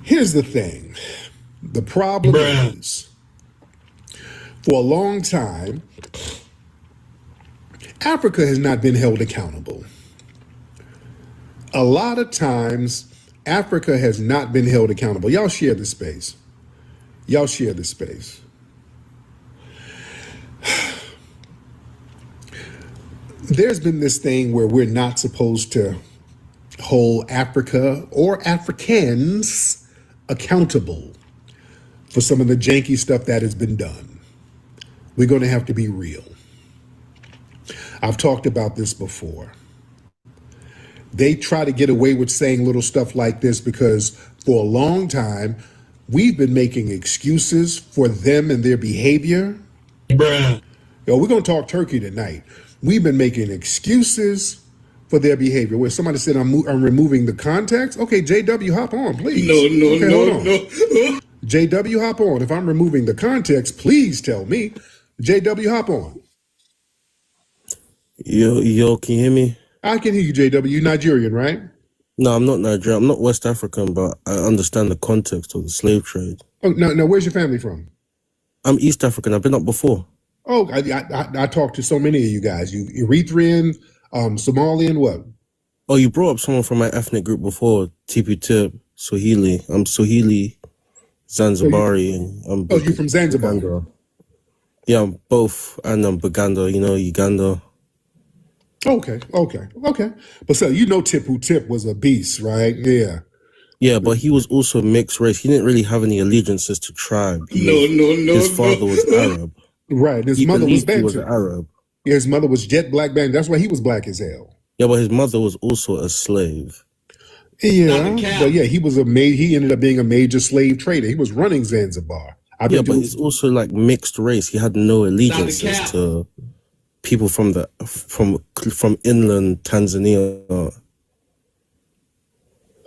Here's the thing. The problem is, for a long time, Africa has not been held accountable. A lot of times, Africa has not been held accountable. Y'all share the space. Y'all share the space. There's been this thing where we're not supposed to hold Africa or Africans accountable for some of the janky stuff that has been done. We're going to have to be real. I've talked about this before. They try to get away with saying little stuff like this because for a long time, we've been making excuses for them and their behavior. Bruh. Yo, we're going to talk turkey tonight. We've been making excuses for their behavior. Where somebody said, I'm removing the context. Okay, JW, hop on, please. No. JW, hop on. If I'm removing the context, please tell me. JW, hop on. Yo, can you hear me? I can hear you, JW. You're Nigerian, right? No, I'm not Nigerian. I'm not West African, but I understand the context of the slave trade. Oh, no, where's your family from? I'm East African. I've been up before. Oh, I talked to so many of you guys. You Eritrean, Somali and what? Oh, you brought up someone from my ethnic group before, Tippu, Swahili. I'm Swahili, Zanzibari, and I'm you from Zanzibar? Baganda. Yeah, I'm both, and I'm Baganda, Uganda. Okay. But so Tippu Tip was a beast, right? Yeah. Yeah, but he was also mixed race. He didn't really have any allegiances to tribe. His father was Arab. Right. His mother was Bantu. He was Arab. Yeah, his mother was jet black Bantu. That's why he was black as hell. Yeah, but his mother was also a slave. Yeah, but yeah, he ended up being a major slave trader. He was running Zanzibar. But he's also like mixed race. He had no allegiances to people from inland Tanzania.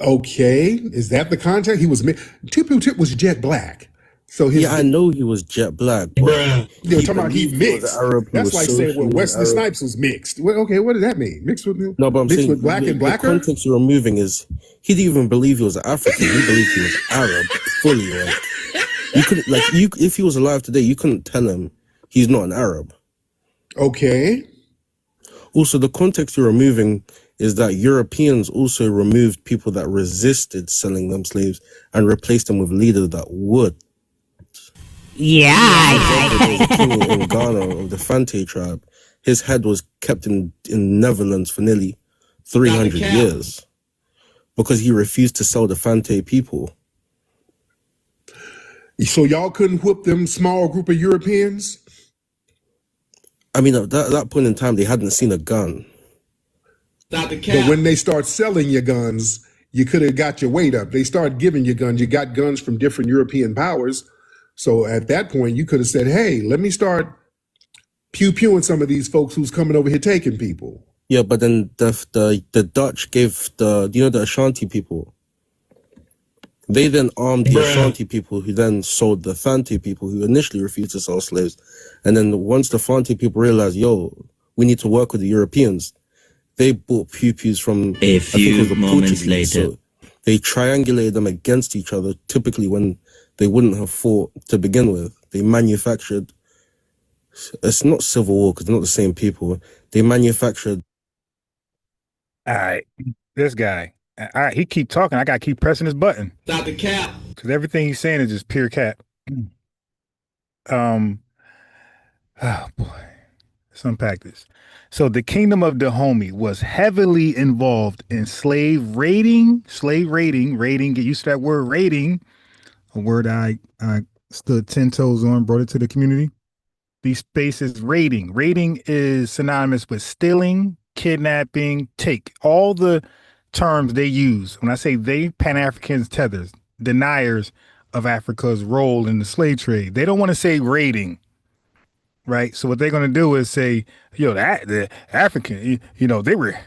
Okay, is that the context? Tippu Tip was jet black. So I know he was jet black. You're talking about he mixed. That's like saying Wesley Snipes was mixed. Well, okay, what does that mean? Mixed with no, but I'm saying with black and blacker. The context you're removing is he didn't even believe he was African. He believed he was Arab fully. Like you could if he was alive today, you couldn't tell him he's not an Arab. Okay. Also, the context you're removing is that Europeans also removed people that resisted selling them slaves and replaced them with leaders that would. Yeah. The king in Ghana of the Fante tribe, his head was kept in Netherlands for nearly 300 years because he refused to sell the Fante people. So y'all couldn't whoop them small group of Europeans? I mean, at that point in time, they hadn't seen a gun. But when they start selling your guns, you could have got your weight up. They start giving you guns. You got guns from different European powers. So at that point, you could have said, hey, let me start pew-pewing some of these folks who's coming over here taking people. Yeah, but then the Dutch gave the Ashanti people. They then armed the Ashanti people who then sold the Fante people who initially refused to sell slaves. And then once the Fante people realized, we need to work with the Europeans, they bought pew-pews from a few moments later. So they triangulated them against each other, typically when they wouldn't have fought to begin with. They manufactured, it's not civil war because they're not the same people. They manufactured. All right, this guy. All right, he keep talking. I got to keep pressing his button. Stop the cap. Because everything he's saying is just pure cap. Oh, boy. Let's unpack this. So the Kingdom of Dahomey was heavily involved in slave raiding, get used to that word raiding, a word I stood 10 toes on, brought it to the community. These spaces raiding. Raiding is synonymous with stealing, kidnapping, take. All the terms they use. When I say they, Pan-Africans, tethers, deniers of Africa's role in the slave trade. They don't want to say raiding. Right. So what they're going to do is say, the African, they were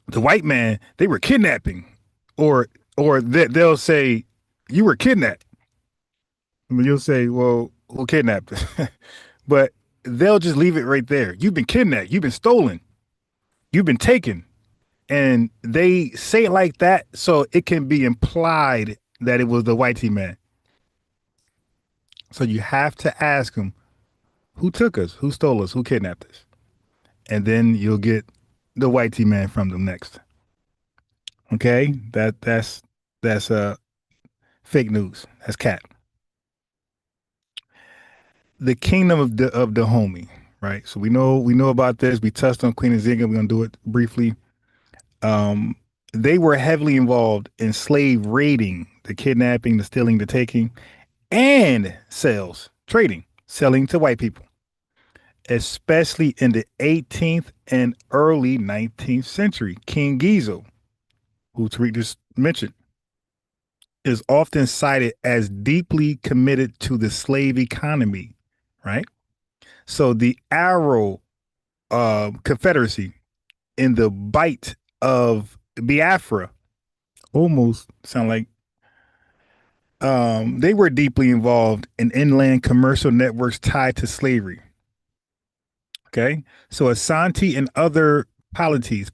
the white man, they were kidnapping or they'll say you were kidnapped. I mean, you'll say, well, who kidnapped us? But they'll just leave it right there. You've been kidnapped. You've been stolen. You've been taken. And they say it like that so it can be implied that it was the whitey man. So you have to ask them, who took us? Who stole us? Who kidnapped us? And then you'll get the whitey man from them next. Okay, that's fake news. That's cat. The Kingdom of Dahomey, right? So we know about this. We touched on Queen Nzinga. We're gonna do it briefly. They were heavily involved in slave raiding, the kidnapping, the stealing, the taking, and trading, selling to white people, especially in the 18th and early 19th century. King Gizo, who Tariq just mentioned, is often cited as deeply committed to the slave economy, right? So the Arrow Confederacy in the Bight of Biafra almost sound like they were deeply involved in inland commercial networks tied to slavery. Okay, so Asante and other polities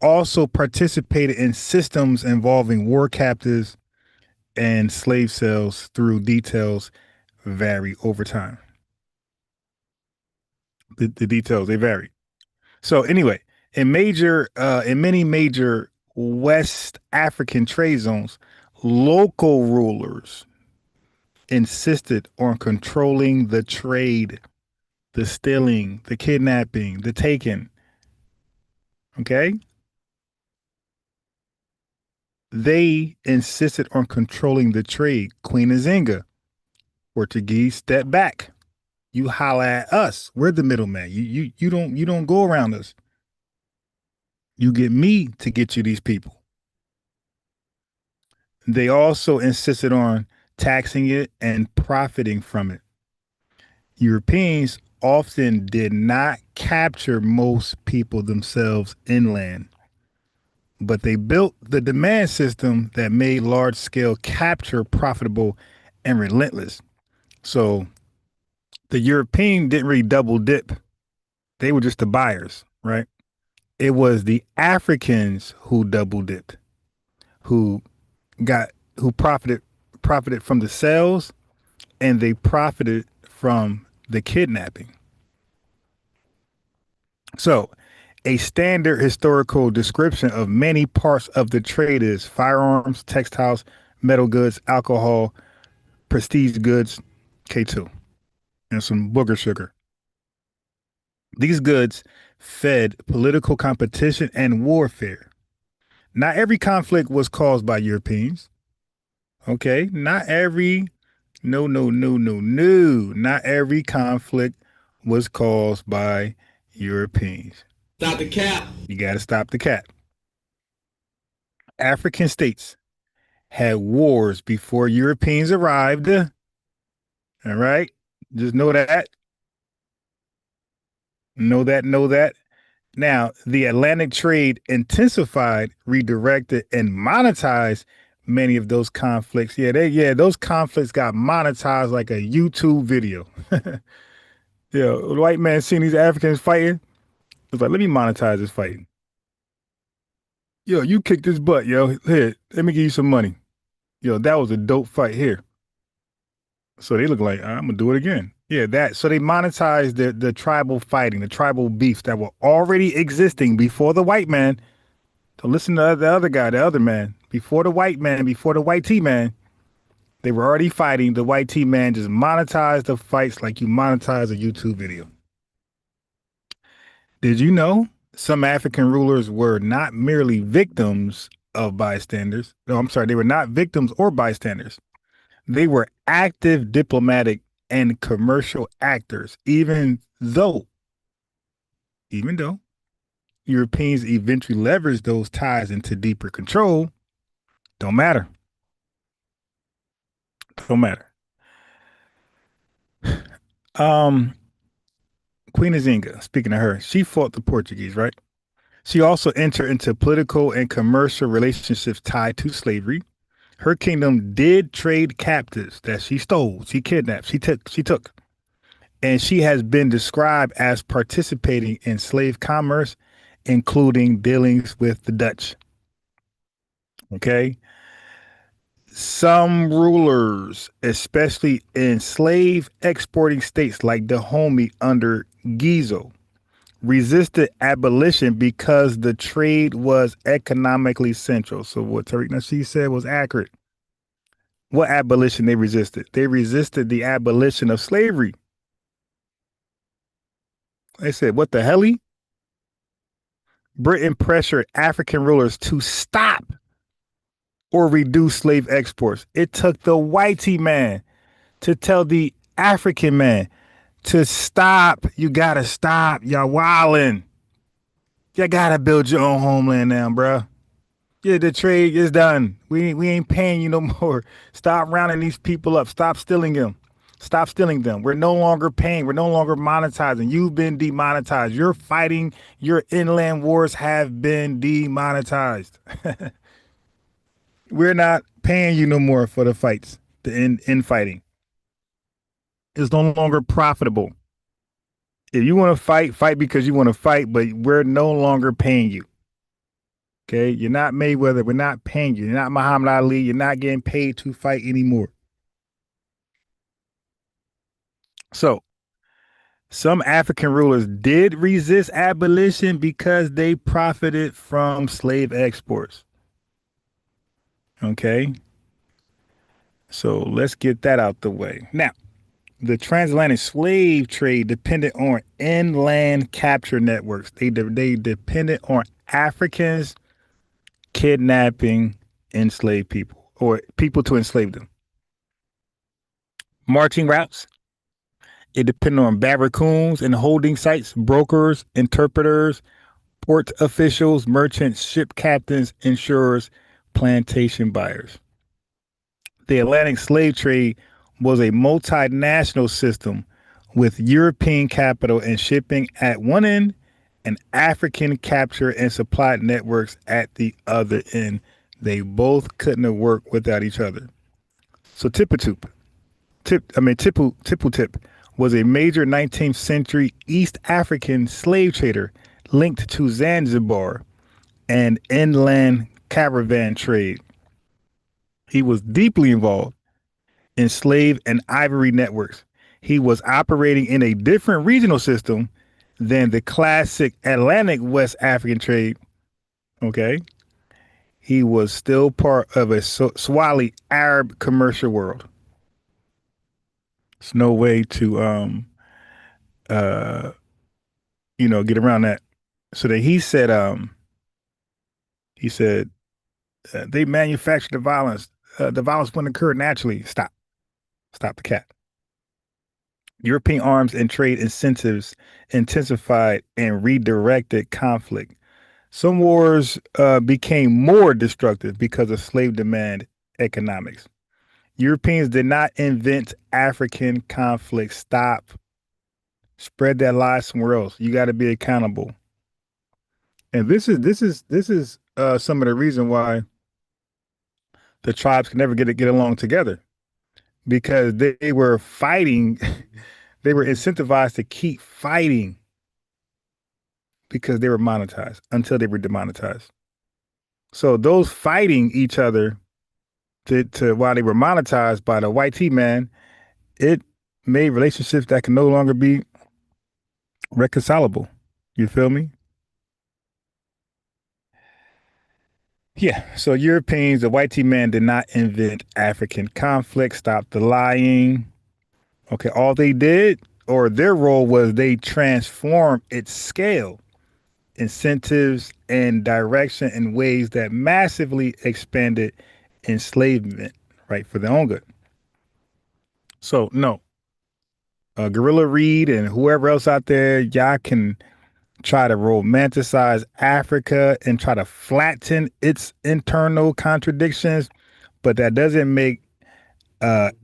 also participated in systems involving war captives and slave sales through details vary over time. The details, they vary. So anyway, in many major West African trade zones, local rulers insisted on controlling the trade, the stealing, the kidnapping, the taking. Okay? They insisted on controlling the trade. Queen Nzinga, Portuguese, step back. You holla at us. We're the middleman. You don't go around us. You get me to get you these people. They also insisted on taxing it and profiting from it. Europeans often did not capture most people themselves inland, but they built the demand system that made large-scale capture profitable and relentless. So the European didn't really double dip. They were just the buyers, right? It was the Africans who double dipped, who profited from the sales, and they profited from the kidnapping. So a standard historical description of many parts of the trade is firearms, textiles, metal goods, alcohol, prestige goods, K2, and some booger sugar. These goods fed political competition and warfare. Not every conflict was caused by Europeans. Okay, not every not every conflict was caused by Europeans. Stop the cap. You got to stop the cap. African states had wars before Europeans arrived. All right, just know that. Know that. Now, the Atlantic trade intensified, redirected, and monetized many of those conflicts. Those conflicts got monetized like a YouTube video. The white man seeing these Africans fighting, was like, let me monetize this fighting. Yo, you kicked this butt, yo. Here, let me give you some money. Yo, that was a dope fight here. So they look like, I'm gonna do it again. So they monetized the tribal fighting, the tribal beefs that were already existing before the white man. So listen to the other guy, the other man. Before the white man, before the white T-man, they were already fighting. The white T-man just monetized the fights like you monetize a YouTube video. Did you know some African rulers were not merely victims of bystanders? No, I'm sorry, they were not victims or bystanders. They were active diplomatic and commercial actors, even though Europeans eventually leveraged those ties into deeper control. Don't matter. Queen Nzinga, speaking of her, she fought the Portuguese, right? She also entered into political and commercial relationships tied to slavery. Her kingdom did trade captives that she stole, she kidnapped, she took. And she has been described as participating in slave commerce, including dealings with the Dutch. Okay. Some rulers, especially in slave exporting states like Dahomey under Gizo, resisted abolition because the trade was economically central. So what Tariq Nasheed said was accurate. What abolition they resisted? They resisted the abolition of slavery. They said, what the hell? Britain pressured African rulers to stop or reduce slave exports. It took the whitey man to tell the African man to stop. You gotta stop. Y'all wildin'. You gotta build your own homeland now, bruh. Yeah, the trade is done. We ain't paying you no more. Stop rounding these people up. Stop stealing them. We're no longer paying. We're no longer monetizing. You've been demonetized. You're fighting. Your inland wars have been demonetized. We're not paying you no more for the fights, the infighting. It's no longer profitable. If you want to fight because you want to fight, but we're no longer paying you. Okay, you're not Mayweather. We're not paying you. You're not Muhammad Ali. You're not getting paid to fight anymore. So Some African rulers did resist abolition because they profited from slave exports. Okay. So let's get that out the way. Now, the transatlantic slave trade depended on inland capture networks. They depended on Africans kidnapping enslaved people or people to enslave them. Marching routes. It depended on barracoons and holding sites, brokers, interpreters, port officials, merchants, ship captains, insurers, plantation buyers. The Atlantic slave trade was a multinational system with European capital and shipping at one end and African capture and supply networks at the other end. They both couldn't have worked without each other. So Tippu was a major 19th century East African slave trader linked to Zanzibar and inland caravan trade. He was deeply involved in slave and ivory networks. He was operating in a different regional system than the classic Atlantic West African trade. Okay. He was still part of a Swahili Arab commercial world. There's no way to, get around that. So that he said, they manufactured the violence. The violence wouldn't occur naturally. Stop the cat. European arms and trade incentives intensified and redirected conflict. Some wars became more destructive because of slave demand economics. Europeans did not invent African conflict. Stop. Spread that lie somewhere else. You got to be accountable. And this is some of the reason why the tribes can never get along together, because they were fighting. They were incentivized to keep fighting because they were monetized until they were demonetized. So those fighting each other to while they were monetized by the white tea man, it made relationships that can no longer be reconcilable. You feel me? Yeah. So Europeans, the white tea man did not invent African conflict. Stop the lying. Okay. All they did, or their role was, they transformed its scale, incentives, and direction in ways that massively expanded enslavement, right, for their own good. So no, Gorilla Reid and whoever else out there, y'all can try to romanticize Africa and try to flatten its internal contradictions, but that doesn't make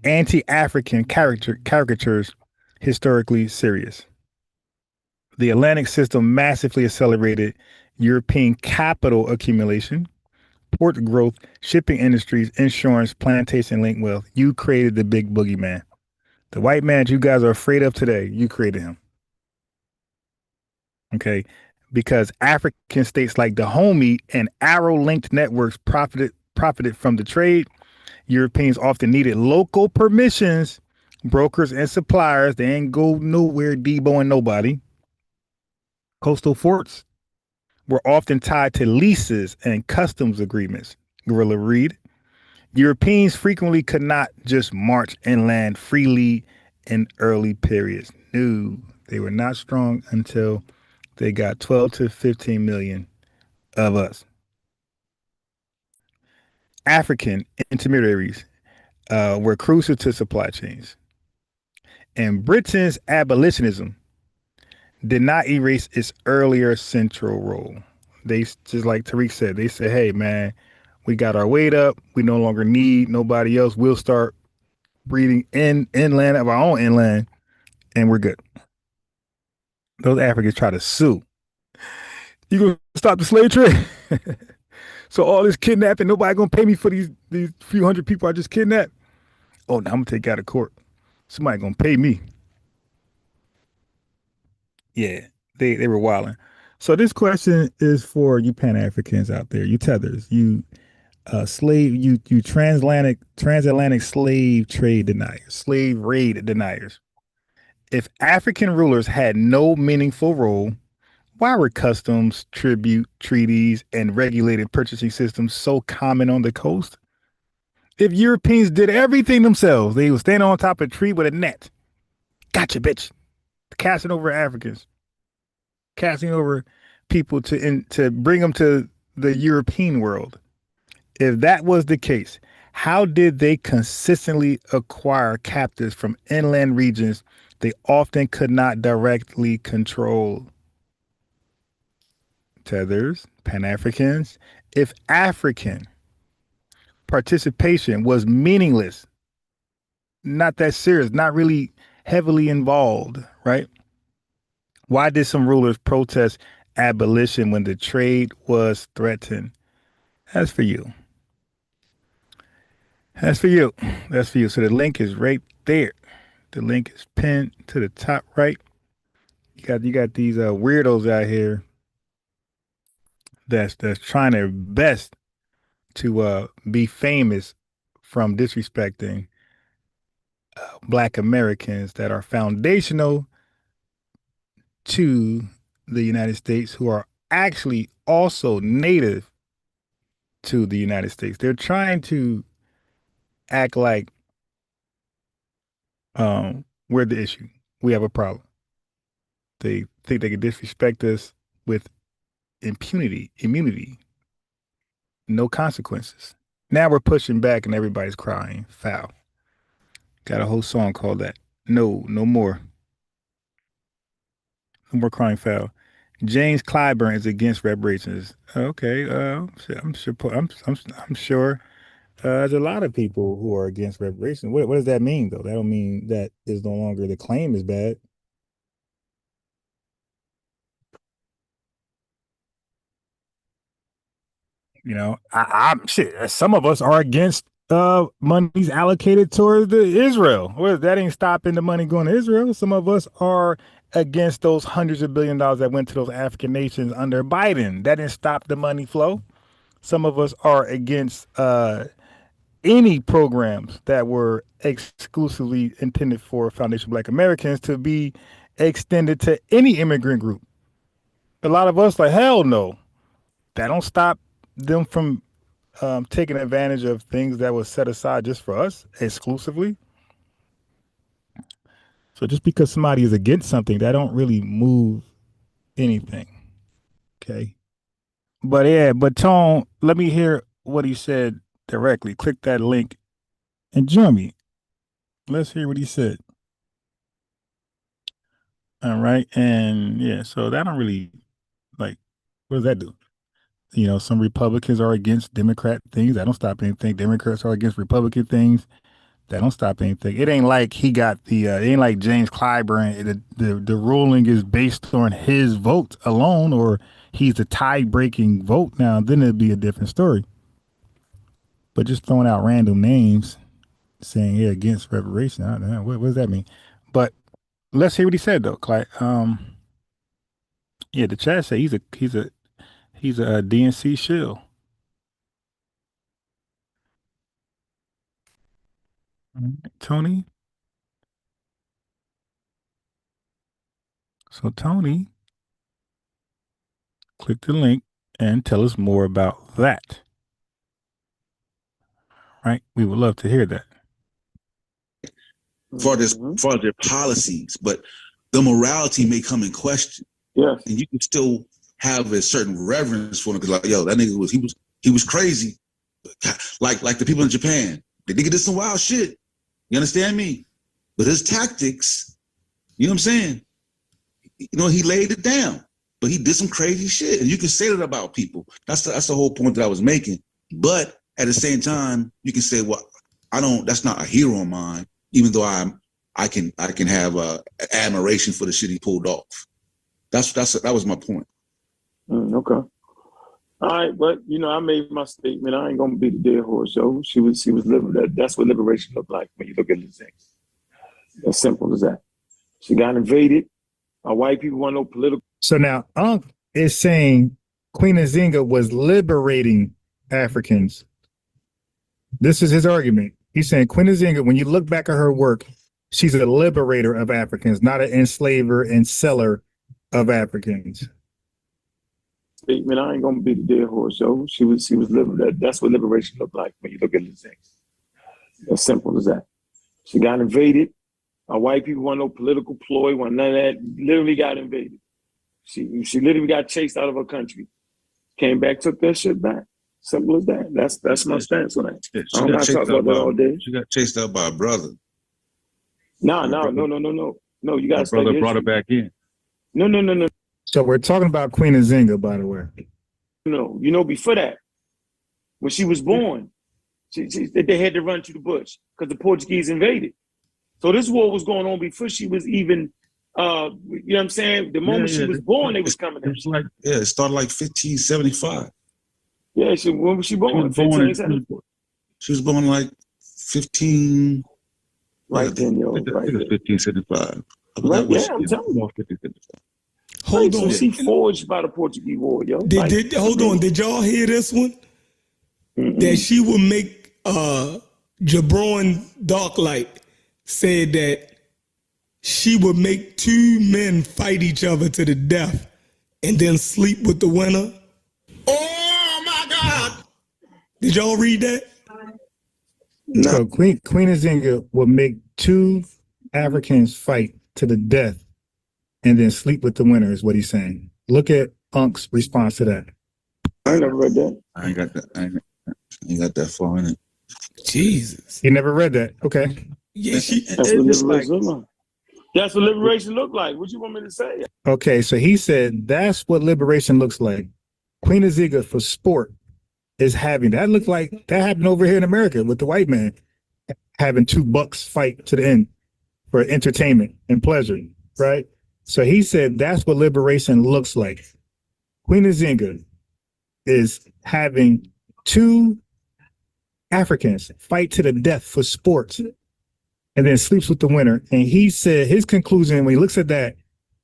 anti-African caricatures historically serious. The Atlantic system massively accelerated European capital accumulation, port growth, shipping industries, insurance, plantation linked wealth. You created the big boogeyman. The white man that you guys are afraid of today, you created him. Okay. Because African states like Dahomey and arrow-linked networks profited from the trade. Europeans often needed local permissions, brokers and suppliers. They ain't go nowhere deboing nobody. Coastal forts were often tied to leases and customs agreements. Gorilla Reid. Europeans frequently could not just march inland freely in early periods. No, they were not strong until they got 12 to 15 million of us. African intermediaries were crucial to supply chains. And Britain's abolitionism did not erase its earlier central role. They, just like Tariq said, they said, hey, man, we got our weight up. We no longer need nobody else. We'll start breeding inland of our own inland, and we're good. Those Africans try to sue. You gonna stop the slave trade? So all this kidnapping, nobody gonna pay me for these few hundred people I just kidnapped? Oh, now I'm gonna take you out of court. Somebody gonna pay me. Yeah, they were wilding. So this question is for you Pan-Africans out there, you tethers, you transatlantic slave trade deniers, slave raid deniers. If African rulers had no meaningful role, why were customs, tribute, treaties, and regulated purchasing systems so common on the coast? If Europeans did everything themselves, they would stand on top of a tree with a net. Gotcha, bitch. Casting over Africans, casting over people to bring them to the European world. If that was the case, how did they consistently acquire captives from inland regions they often could not directly control? Tethers, Pan-Africans. If African participation was meaningless, not that serious, not really heavily involved, right? Why did some rulers protest abolition when the trade was threatened? That's for you. That's for you. That's for you. So the link is right there. The link is pinned to the top right. You got these weirdos out here that's trying their best to be famous from disrespecting Black Americans that are foundational to the United States, who are actually also native to the United States. They're trying to act like we're the issue. We have a problem. They think they can disrespect us with immunity, no consequences. Now we're pushing back and everybody's crying foul. Got a whole song called that. No more. No more crying foul. James Clyburn is against reparations. Okay, I'm sure there's a lot of people who are against reparations. What does that mean, though? That don't mean that is no longer the claim is bad. You know, I'm shit. Some of us are against monies allocated towards the Israel. Well, that ain't stopping the money going to Israel. Some of us are against those hundreds of billions of dollars that went to those African nations under Biden. That didn't stop the money flow. Some of us are against any programs that were exclusively intended for foundational Black Americans to be extended to any immigrant group. A lot of us like, hell no. That don't stop them from taking advantage of things that was set aside just for us exclusively. So just because somebody is against something, that don't really move anything. Okay. But yeah, but Tone, let me hear what he said directly. Click that link and join me. Let's hear what he said. All right. And yeah, so that don't really, like, what does that do? You know, some Republicans are against Democrat things. That don't stop anything. Democrats are against Republican things. That don't stop anything. It ain't like he got the, it ain't like James Clyburn. The ruling is based on his vote alone, or he's a tie-breaking vote. Now, then it'd be a different story. But just throwing out random names, saying yeah against reparation, I don't know, what does that mean? But let's hear what he said though. Yeah, the chat said he's a DNC shill. Tony. So Tony, click the link and tell us more about that. Right? We would love to hear that. For their policies, but the morality may come in question. Yeah. And you can still have a certain reverence for him because, like, yo, that nigga was crazy. Like the people in Japan, the nigga did some wild shit. You understand me? But his tactics, you know what I'm saying? You know, he laid it down, but he did some crazy shit. And you can say that about people. That's the whole point that I was making. But at the same time, you can say, well, that's not a hero of mine, even though I can have admiration for the shit he pulled off. That was my point. Okay. All right, but you know, I made my statement. I ain't gonna beat the dead horse, yo. She was living that's what liberation looked like when you look at these things. As simple as that. She got invaded. White people want no political. So now Unc is saying Queen Nzinga was liberating Africans. This is his argument. He's saying Queen Nzinga, when you look back at her work, she's a liberator of Africans, not an enslaver and seller of Africans. Statement. I ain't gonna be the dead horse, yo. She was living that's what liberation looked like when you look at the things. As simple as that. She got invaded. White people want no political ploy, want none of that. Literally got invaded. She literally got chased out of her country. Came back, took that shit back. Simple as that. That's my stance on that. I don't gotta talk about that all day. She got chased out by a brother. No. You gotta brother brought her back in. No. So we're talking about Queen Nzinga, by the way. No, before that, when she was born, they had to run to the bush because the Portuguese invaded. So this war was going on before she was even, you know what I'm saying? The moment she was born, they was coming in. It started like 1575. Yeah, when was she born? She was born like 15. Right then, yo. Right. 1575. Right, yeah, I'm telling you. Hold on. She forged by the Portuguese war, yo. Hold on. Did y'all hear this one? That she would make Jabron Darklight said that she would make two men fight each other to the death and then sleep with the winner. Oh my God! Did y'all read that? No. So Queen Nzinga would make two Africans fight to the death and then sleep with the winner, is what he's saying. Look at Unk's response to that. I ain't never read that. I ain't got that. I ain't got that far in it. Jesus. You never read that? Okay. Yeah, that's what liberation look like. That's what liberation look like. What you want me to say? Okay, so he said that's what liberation looks like. Queen Nzinga for sport is having that. Look like that happened over here in America with the white man having $2 fight to the end for entertainment and pleasure, right? So he said that's what liberation looks like. Queen Nzinga is having two Africans fight to the death for sports and then sleeps with the winner. And he said his conclusion when he looks at that,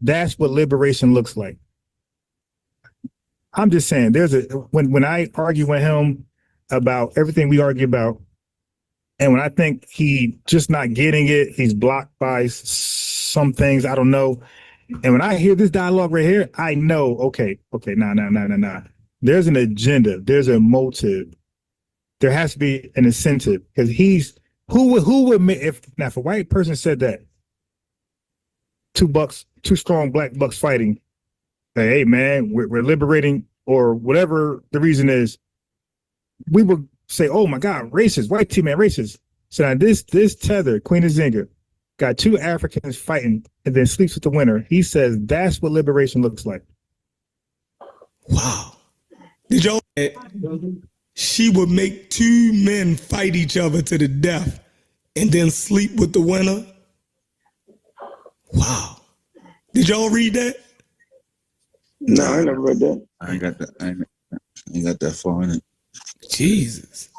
that's what liberation looks like. I'm just saying when I argue with him about everything we argue about, and when I think he just not getting it, he's blocked by some things, I don't know. And when I hear this dialogue right here, I know, okay, nah. There's an agenda, there's a motive. There has to be an incentive because who would if a white person said that two strong black bucks fighting, hey man, we're liberating or whatever the reason is, we would say, oh my God, racist, white team man, racist. So now this tether, Queen Nzinga, got two Africans fighting and then sleeps with the winner. He says that's what liberation looks like. Wow. Did y'all? She would make two men fight each other to the death and then sleep with the winner. Wow. Did y'all read that? No, I never read that. I ain't got that. I ain't got that far in it. Jesus.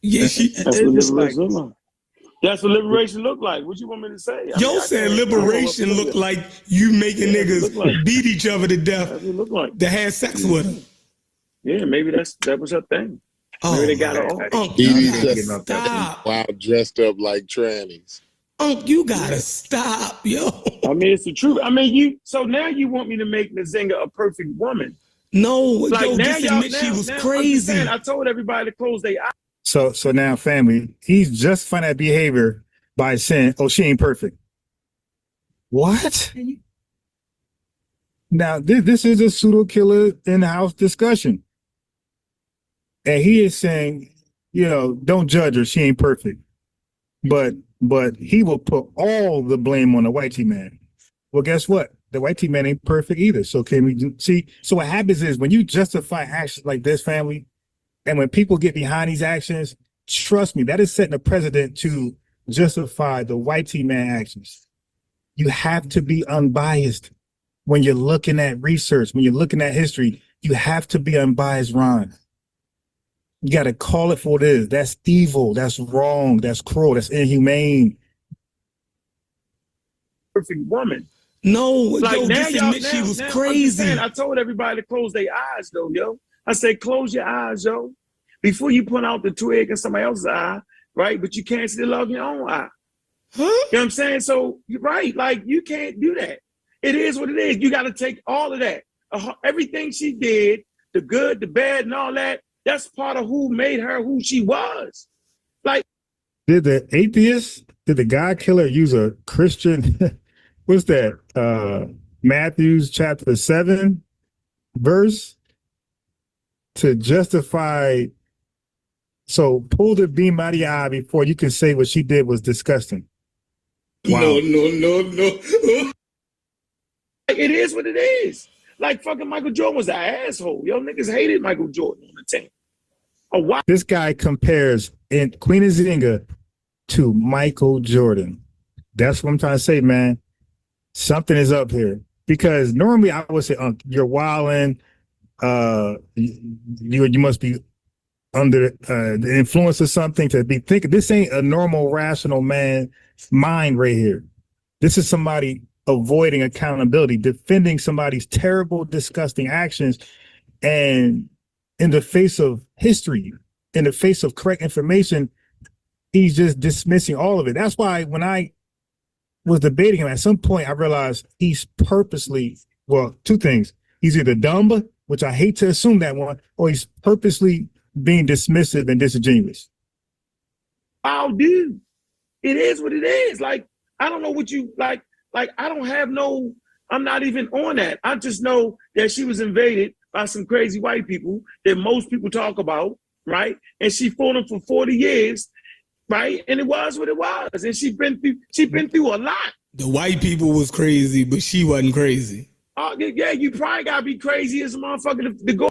Yeah, that's what liberation look like. That's what liberation look like. What you want me to say? Yo said liberation look like you making niggas beat each other to death to have sex with them. Yeah, maybe that was her thing. Maybe they got her off. Stop. Wow, dressed up like trannies. You gotta stop, yo. I mean, it's the truth. I mean, so now you want me to make Nzinga a perfect woman? No, like yo, now just admit she was crazy. I told everybody to close their eyes. So now, family, he's justifying that behavior by saying, "Oh, she ain't perfect." What? Now, this is a pseudo killer in-house discussion, and he is saying, don't judge her; she ain't perfect. But he will put all the blame on the white man. Well, guess what? The white man ain't perfect either. So can we see? So what happens is when you justify actions like this, family, and when people get behind these actions, trust me, that is setting a precedent to justify the white man actions. You have to be unbiased when you're looking at research, when you're looking at history. You have to be unbiased, Ron. You got to call it for what it is. That's evil. That's wrong. That's cruel. That's inhumane. Perfect woman. No, like yo, now, just admit she was crazy. I told everybody to close their eyes, though, yo. I said, close your eyes, yo. Before you point out the twig in somebody else's eye, right? But you can't see the love in your own eye. You know what I'm saying? So you're right. Like, you can't do that. It is what it is. You got to take all of that. Everything she did, the good, the bad, and all that, that's part of who made her who she was. Like, did the God killer use a Christian, what's that? Matthew chapter 7 verse to justify, so pull the beam out of your eye before you can say what she did was disgusting. Wow. No. It is what it is. Like, fucking Michael Jordan was an asshole. Yo, niggas hated Michael Jordan on the team. This guy compares Queen Nzinga to Michael Jordan. That's what I'm trying to say, man. Something is up here. Because normally I would say, you're wilding. You must be under the influence of something to be thinking. This ain't a normal, rational man mind right here. This is somebody avoiding accountability, defending somebody's terrible, disgusting actions, and in the face of history, in the face of correct information, he's just dismissing all of it. That's why when I was debating him, at some point I realized he's purposely, well, two things. He's either dumb, which I hate to assume that one, or he's purposely being dismissive and disingenuous. Oh, dude, it is what it is. Like, I don't know what you like. Like, I don't have no, I'm not even on that. I just know that she was invaded by some crazy white people that most people talk about, right? And she fought them for 40 years, right? And it was what it was. And she been through a lot. The white people was crazy, but she wasn't crazy. Oh, yeah, you probably gotta be crazy as a motherfucker to go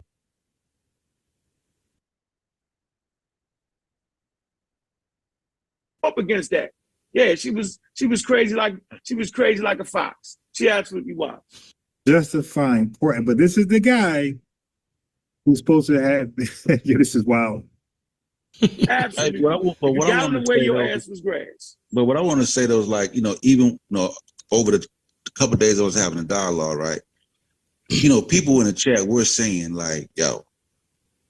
up against that. Yeah, she was crazy like a fox. She absolutely was. Justifying important, but this is the guy who's supposed to have. Yeah, this is wild. Absolutely. But what I want to say, your ass was grass. But what I want to say though is, like, even over the couple of days I was having a dialogue, right? People in the chat were saying like, "Yo,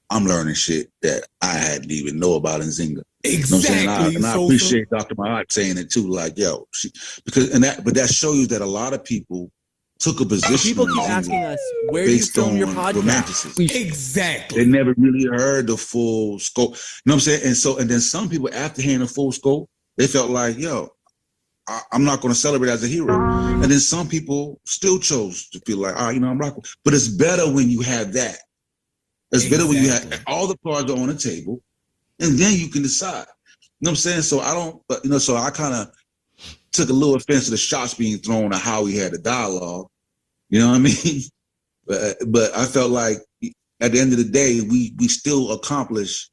I'm learning shit that I hadn't even know about Nzinga." Exactly. You know what I'm saying? And I appreciate Dr. Mahat saying it too. Like, yo, but that shows you that a lot of people took a position. People keep asking us, where do you film your podcast? Romanticism. Exactly. They never really heard the full scope. You know what I'm saying? And then some people, after hearing the full scope, they felt like, yo, I'm not going to celebrate as a hero. And then some people still chose to feel like, I'm rocking. But it's better when you have that. It's better when you have all the cards are on the table, and then you can decide. You know what I'm saying? So so I kind of took a little offense to the shots being thrown at how we had the dialogue. You know what I mean? But I felt like at the end of the day, we still accomplished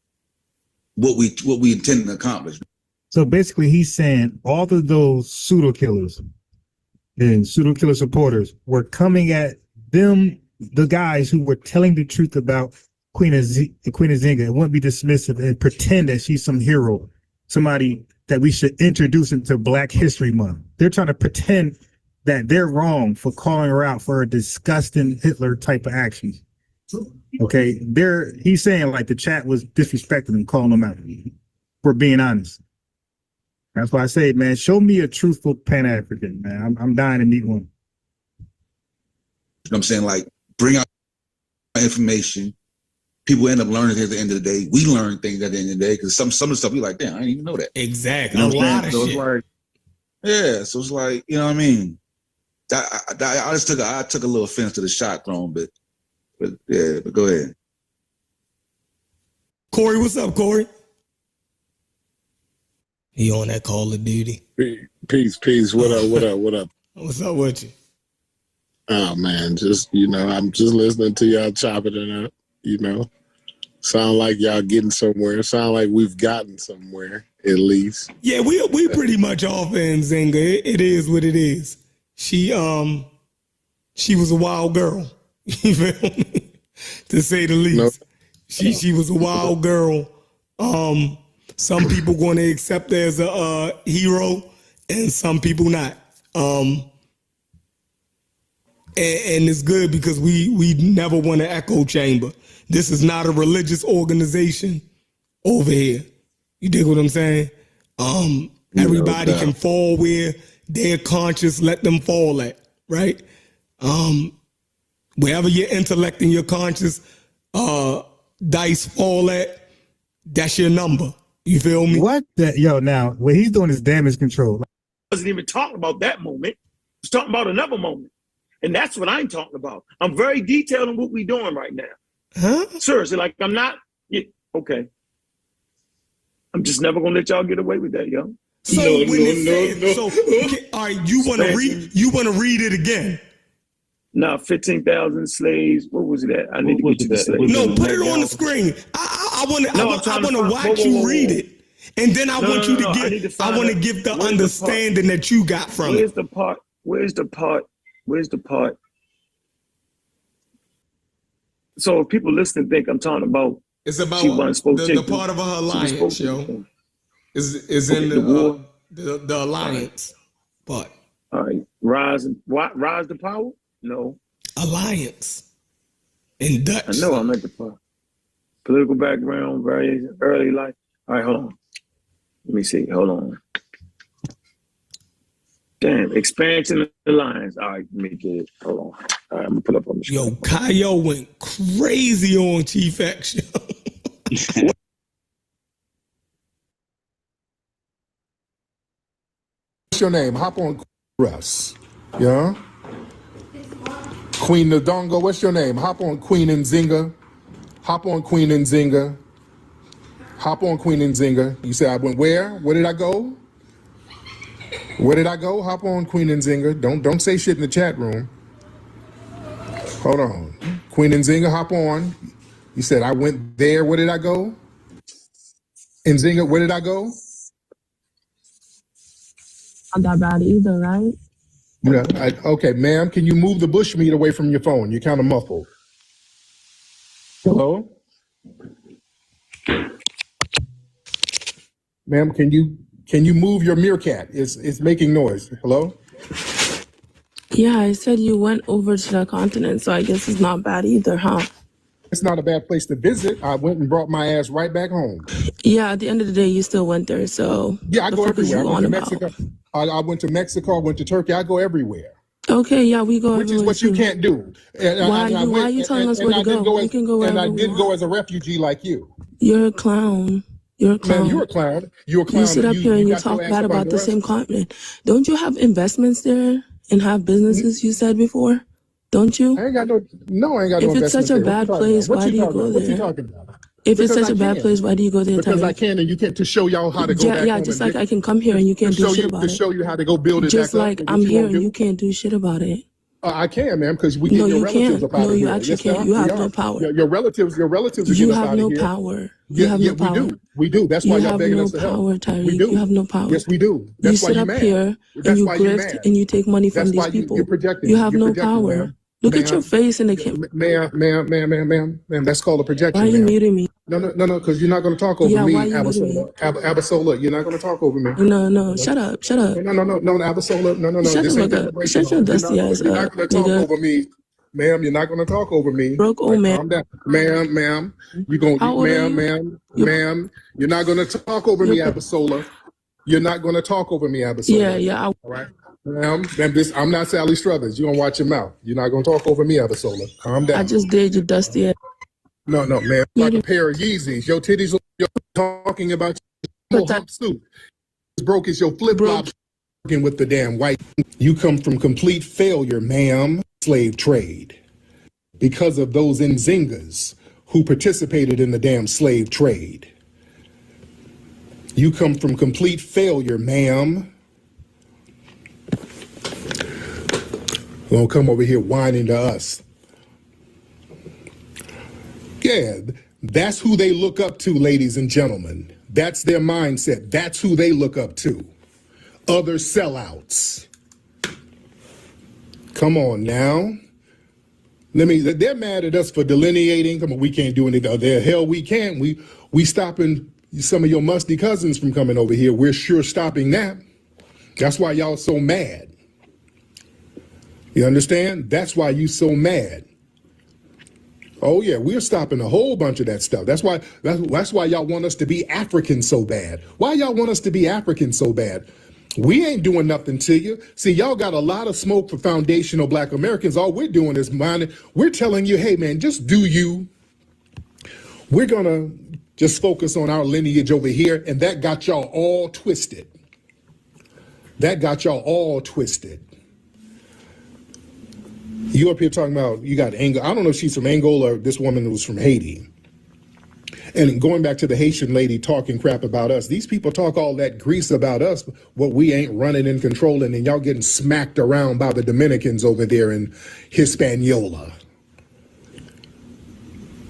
what we intended to accomplish. So basically, he's saying all of those pseudo killers and pseudo killer supporters were coming at them, the guys who were telling the truth about Queen Nzinga, and wouldn't be dismissive and pretend that she's some hero, somebody that we should introduce into Black History Month. They're trying to pretend that they're wrong for calling her out for a disgusting Hitler type of actions. Okay, he's saying like the chat was disrespecting him, calling them out for being honest. That's why I say, man, show me a truthful Pan-African, man. I'm dying to meet one. You know what I'm saying? Like, bring out information. People end up learning things at the end of the day. We learn things at the end of the day because some of the stuff we like, damn, I didn't even know that. Exactly. You know a lot of so shit. It's like, yeah, so it's like, you know what I mean? I took a little offense to the shot thrown, but go ahead. Corey, what's up, Corey? He on that Call of Duty. Peace. What up? What's up with you? Oh man, I'm just listening to y'all chopping it up, Sound like y'all getting somewhere. Sound like we've gotten somewhere, at least. Yeah, we pretty much off Nzinga. It is what it is. She was a wild girl. You feel me? To say the least. No. She was a wild girl. Some people going to accept her as a hero, and some people not. And it's good because we never want an echo chamber. This is not a religious organization over here. You dig what I'm saying? Everybody can fall where their conscience let them fall at, right? Wherever your intellect and your conscience dice fall at, that's your number. You feel me? What? Now, what he's doing is damage control. Wasn't even talking about that moment. He's talking about another moment. And that's what I'm talking about. I'm very detailed on what we're doing right now. Huh? Seriously, like I'm not, okay. I'm just never gonna let y'all get away with that, yo. So all right, you want to read it again? No, 15,000 slaves. What was it at? I need to get you the slaves. No, put it on the screen. I want to watch you read it, and then I want you to give. I want to give the understanding that you got from it. Where's the part? So if people listening think I'm talking about, it's about the part of her alliance, yo. Is in the alliance part. All right, rise to power. No. Alliance. In Dutch. I know I'm at the part. Political background, very early life. All right, hold on. Let me see. Hold on. Damn, expansion of the lines. All right, let me get it. Hold on. All right, I'm gonna put up on the screen. Yo, Kayo went crazy on Chief X. What's your name? Hop on Russ. Yeah? Queen Ndongo, what's your name? Hop on Queen Nzinga. Hop on Queen Nzinga. Hop on Queen Nzinga. You say I went where? Where did I go? Where did I go? Hop on Queen Nzinga. Don't say shit in the chat room. Hold on. Queen Nzinga, hop on. You said I went there. Where did I go? Nzinga, where did I go? Not that bad either, right? Yeah. Okay, ma'am, can you move the bush meat away from your phone? You're kind of muffled. Hello? Ma'am, can you move your meerkat? It's making noise. Hello? Yeah, I said you went over to the continent, so I guess it's not bad either, huh? It's not a bad place to visit. I went and brought my ass right back home. Yeah, at the end of the day, you still went there, so yeah, I go everywhere. I went to Mexico. I went to Mexico. I went to Turkey. I go everywhere. Okay, yeah, we go. Which is what you can't do. Why are you telling us where to go? We can go wherever I we didn't go want. as a refugee like you. You're a clown. You're a clown. Man, you're a clown. You're a clown. You sit up here and you talk bad about the same continent. Don't you have investments there and have businesses? You said before, don't you? I ain't got no. I ain't got no. If it's such a bad place, why do you go there? What you talking about? If it's such a bad place, why do you go there? Because I can, and you can't to show y'all how to go back. Yeah, just like I can come here and you can't do shit about it. To show you how to go build it. Just like I'm here and you can't do shit about it. I can, ma'am, because we get your relatives up out of here. No, you actually can't. You have no power. Your relatives are You have no power. You have no power. We do. That's why y'all begging us to help. You have no power, Tyreek. You have no power. Yes, we do. You sit up here and you grift and you take money from these people. You have no power. Look at your face in the camera. Ma'am, that's called a projection. Why are you muting me? No, because you're not going to talk over me, Abasola. Abasola, you're not going to talk over me. No, shut up. No, Abasola, no. Shut your dusty ass up, You're not going to talk over me. Ma'am, you're not going to talk over me. Broke old man. Calm down. Ma'am, you're going to, ma'am, you're not going to talk over me, Abasola. You're not going to talk over me, Abasola. Yeah. All right. Ma'am, I'm not Sally Struthers. You're going to watch your mouth. You're not going to talk over me, Abasola. Calm down. I just did, you dusty ass. No, man. Like a pair of Yeezys. Your titties are talking about your hump suit. As broke as your flip-flops working with the damn white. You come from complete failure, ma'am. Slave trade. Because of those Nzingas who participated in the damn slave trade. You come from complete failure, ma'am. Don't come over here whining to us. Yeah, that's who they look up to, ladies and gentlemen. That's their mindset. That's who they look up to. Other sellouts. Come on now. They're mad at us for delineating. Come on, we can't do anything. The hell we can. We stopping some of your musty cousins from coming over here. We're sure stopping that. That's why y'all so mad. You understand? That's why you so mad. Oh yeah, we're stopping a whole bunch of that stuff. That's why y'all want us to be African so bad. Why y'all want us to be African so bad? We ain't doing nothing to you. See, y'all got a lot of smoke for foundational Black Americans. All we're doing is minding. We're telling you, hey man, just do you. We're gonna just focus on our lineage over here, and that got y'all all twisted. That got y'all all twisted. You up here talking about you got Angola. I don't know if she's from Angola or this woman was from Haiti. And going back to the Haitian lady talking crap about us, these people talk all that grease about us, what we ain't running and controlling, and y'all getting smacked around by the Dominicans over there in Hispaniola.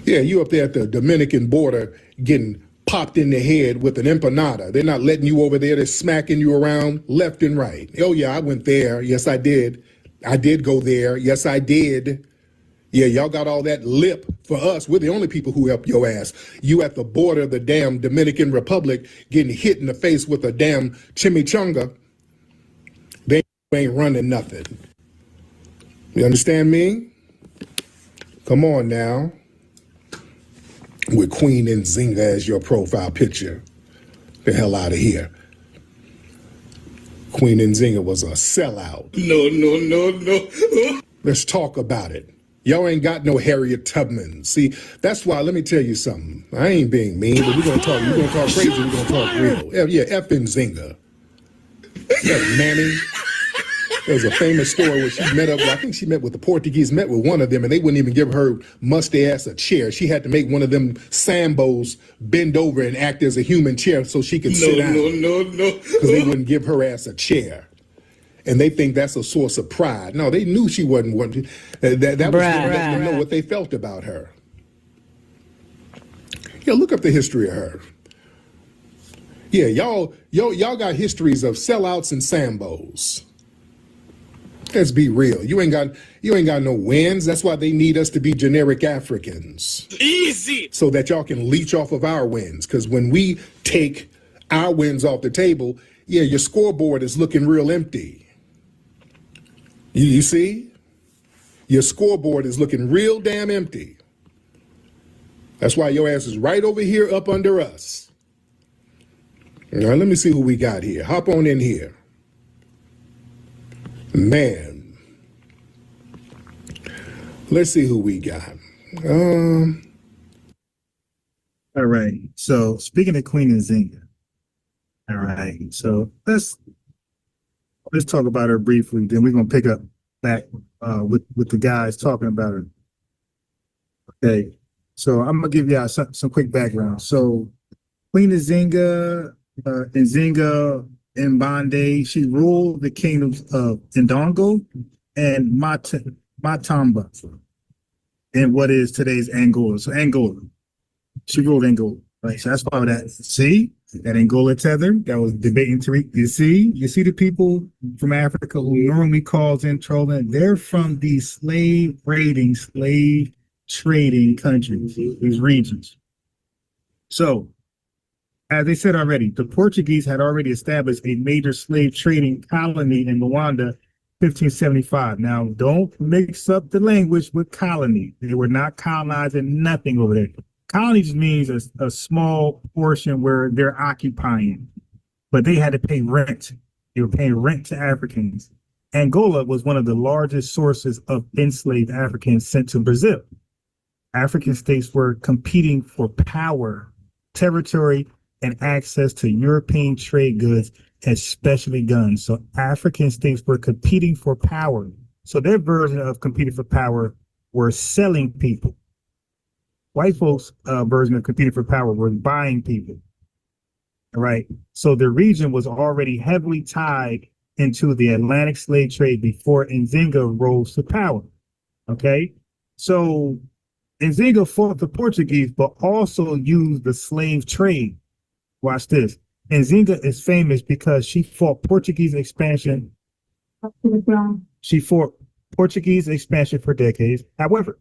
Yeah, you up there at the Dominican border getting popped in the head with an empanada. They're not letting you over there. They're smacking you around left and right. Oh yeah, I went there. Yes, I did. I did go there. Yes, I did. Yeah, y'all got all that lip for us. We're the only people who help your ass. You at the border of the damn Dominican Republic getting hit in the face with a damn chimichanga. They ain't running nothing. You understand me? Come on now. With Queen Nzinga as your profile picture. The hell out of here. Queen Nzinga was a sellout. No. Let's talk about it. Y'all ain't got no Harriet Tubman. See, that's why, let me tell you something. I ain't being mean, but we're gonna talk crazy, we're gonna talk real. Yeah, F Nzinga. Yeah, Mammy. There was a famous story where she met up, I think she met with the Portuguese, met with one of them, and they wouldn't even give her musty ass a chair. She had to make one of them Sambos bend over and act as a human chair so she could sit down. No. Because they wouldn't give her ass a chair. And they think that's a source of pride. No, they knew she wasn't one. That was to let them know what they felt about her. Yeah, look up the history of her. Yeah, y'all got histories of sellouts and Sambos. Let's be real. You ain't got no wins. That's why they need us to be generic Africans. Easy. So that y'all can leech off of our wins. Because when we take our wins off the table, yeah, your scoreboard is looking real empty. You see? Your scoreboard is looking real damn empty. That's why your ass is right over here up under us. Now, let me see who we got here. Hop on in here. Man. Let's see who we got. All right. So speaking of Queen Nzinga. All right. So let's talk about her briefly. Then we're gonna pick up back with the guys talking about her. Okay. So I'm gonna give y'all some quick background. So Queen Nzinga, Nzinga Mbande, she ruled the kingdoms of Ndongo and Matamba in what is today's Angola. So Angola, she ruled Angola, right? So that's why that. See that Angola tether that was debating Tariq. You see the people from Africa who normally calls in trolling. They're from these slave raiding, slave trading countries, these regions. So, as they said already, the Portuguese had already established a major slave trading colony in Luanda, 1575. Now, don't mix up the language with colony. They were not colonizing nothing over there. Colony just means a small portion where they're occupying, but they had to pay rent. They were paying rent to Africans. Angola was one of the largest sources of enslaved Africans sent to Brazil. African states were competing for power, territory, and access to European trade goods, especially guns. So African states were competing for power. So their version of competing for power were selling people. White folks' version of competing for power was buying people. All right. So the region was already heavily tied into the Atlantic slave trade before Nzinga rose to power. Okay. So Nzinga fought the Portuguese, but also used the slave trade. Watch this. Nzinga is famous because she fought Portuguese expansion. She fought Portuguese expansion for decades. However,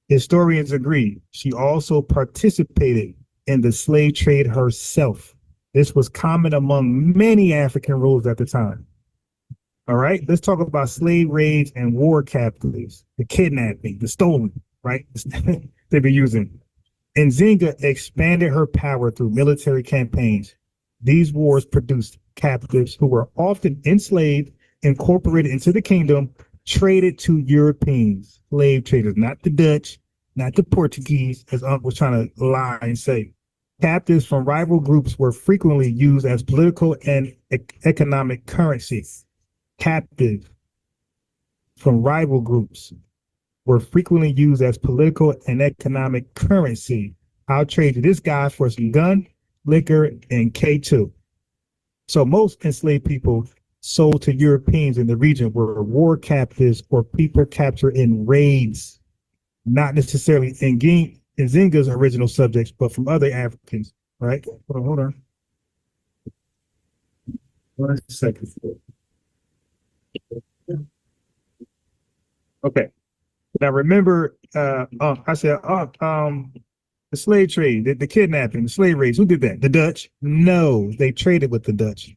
historians agree she also participated in the slave trade herself. This was common among many African rulers at the time. All right, let's talk about slave raids and war captives, the kidnapping, the stolen. right? They've been using. Nzinga expanded her power through military campaigns. These wars produced captives who were often enslaved, incorporated into the kingdom, traded to Europeans, slave traders, not the Dutch, not the Portuguese, as Unc was trying to lie and say. Captives from rival groups were frequently used as political and economic currency. Captives from rival groups were frequently used as political and economic currency. I'll trade you this guy for some gun, liquor, and K2. So most enslaved people sold to Europeans in the region were war captives or people captured in raids, not necessarily Nzinga's original subjects, but from other Africans, right? Hold on. 1 second. Okay. Now remember, I said, the slave trade, the kidnapping, the slave raids. Who did that? The Dutch? No, they traded with the Dutch.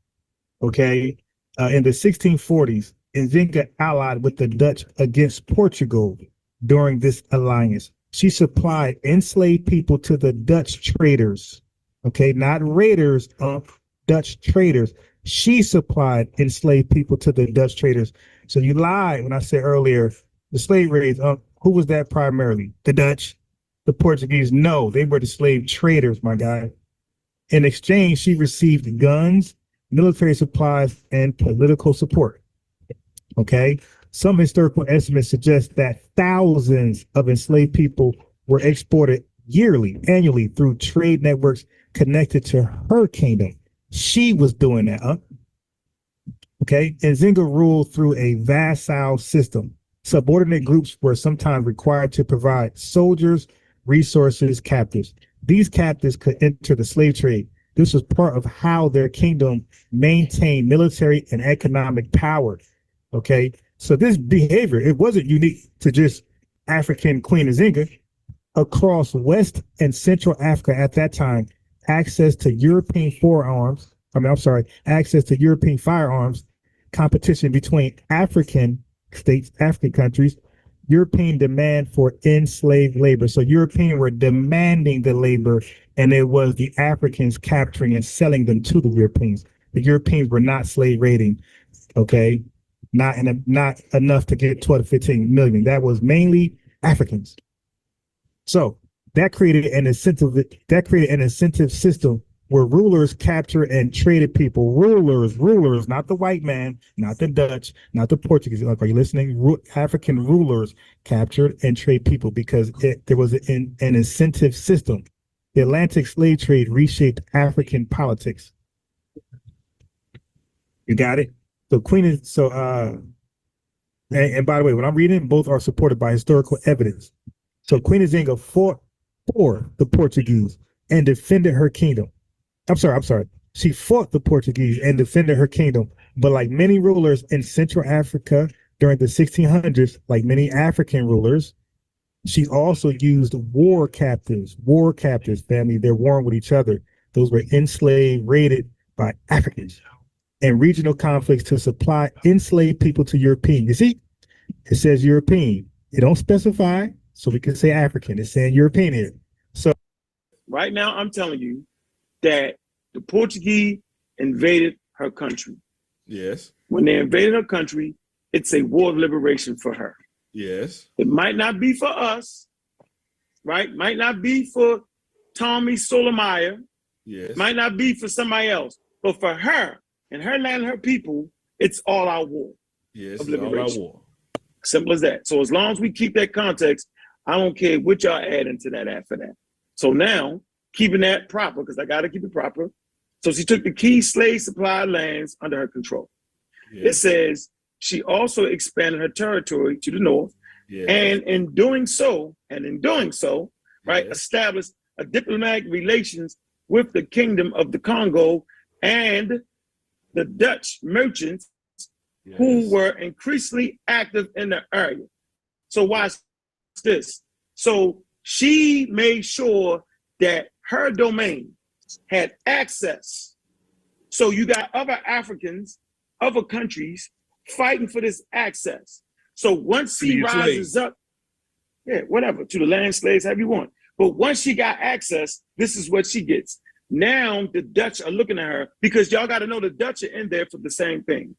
Okay. In the 1640s, Nzinga allied with the Dutch against Portugal during this alliance. She supplied enslaved people to the Dutch traders. Okay, not raiders, Dutch traders. She supplied enslaved people to the Dutch traders. So you lied when I said earlier, the slave raids, who was that primarily? The Dutch, the Portuguese? No, they were the slave traders, my guy. In exchange, she received guns, military supplies, and political support. Okay. Some historical estimates suggest that thousands of enslaved people were exported annually through trade networks connected to her kingdom. She was doing that. Okay. Nzinga ruled through a vassal system. Subordinate groups were sometimes required to provide soldiers, resources, captives. These captives could enter the slave trade. This was part of how their kingdom maintained military and economic power. Okay. So this behavior, it wasn't unique to just African Queen Nzinga. Across West and Central Africa at that time, access to European firearms, competition between African states, African countries, European demand for enslaved labor. So Europeans were demanding the labor, and it was the Africans capturing and selling them to the Europeans. The Europeans were not slave raiding, okay? Not enough to get 12 to 15 million. That was mainly Africans. So that created an incentive system where rulers captured and traded people. Rulers, not the white man, not the Dutch, not the Portuguese. Are you listening? African rulers captured and trade people because there was an incentive system. The Atlantic slave trade reshaped African politics. You got it? So and by the way, when I'm reading, both are supported by historical evidence. So Queen Nzinga fought for the Portuguese and defended her kingdom. I'm sorry. She fought the Portuguese and defended her kingdom. But like many rulers in Central Africa during the 1600s, like many African rulers, she also used war captives, family. They're warring with each other. Those were enslaved, raided by Africans, and regional conflicts to supply enslaved people to European. You see, it says European. It don't specify, so we can say African. It's saying European here. So right now, I'm telling you that the Portuguese invaded her country. Yes. When they invaded her country, it's a war of liberation for her. Yes. It might not be for us, right? Might not be for Tommy Sotomayor. Yes. Might not be for somebody else. But for her and her land and her people, it's all our war. Yes, of liberation. all our war. Simple as that. So as long as we keep that context, I don't care what y'all add into that after that. So now, keeping that proper, because I got to keep it proper. So she took the key slave supply lands under her control. Yes. It says she also expanded her territory to the north, yes. and in doing so, right, yes. established a diplomatic relations with the Kingdom of the Congo and the Dutch merchants, yes. who were increasingly active in the area. So watch this. So she made sure that her domain had access. So you got other Africans, other countries fighting for this access. So once she rises up, Yeah, whatever, to the land slaves, however you want. But once she got access, this is what she gets. Now the Dutch are looking at her because y'all got to know the Dutch are in there for the same things.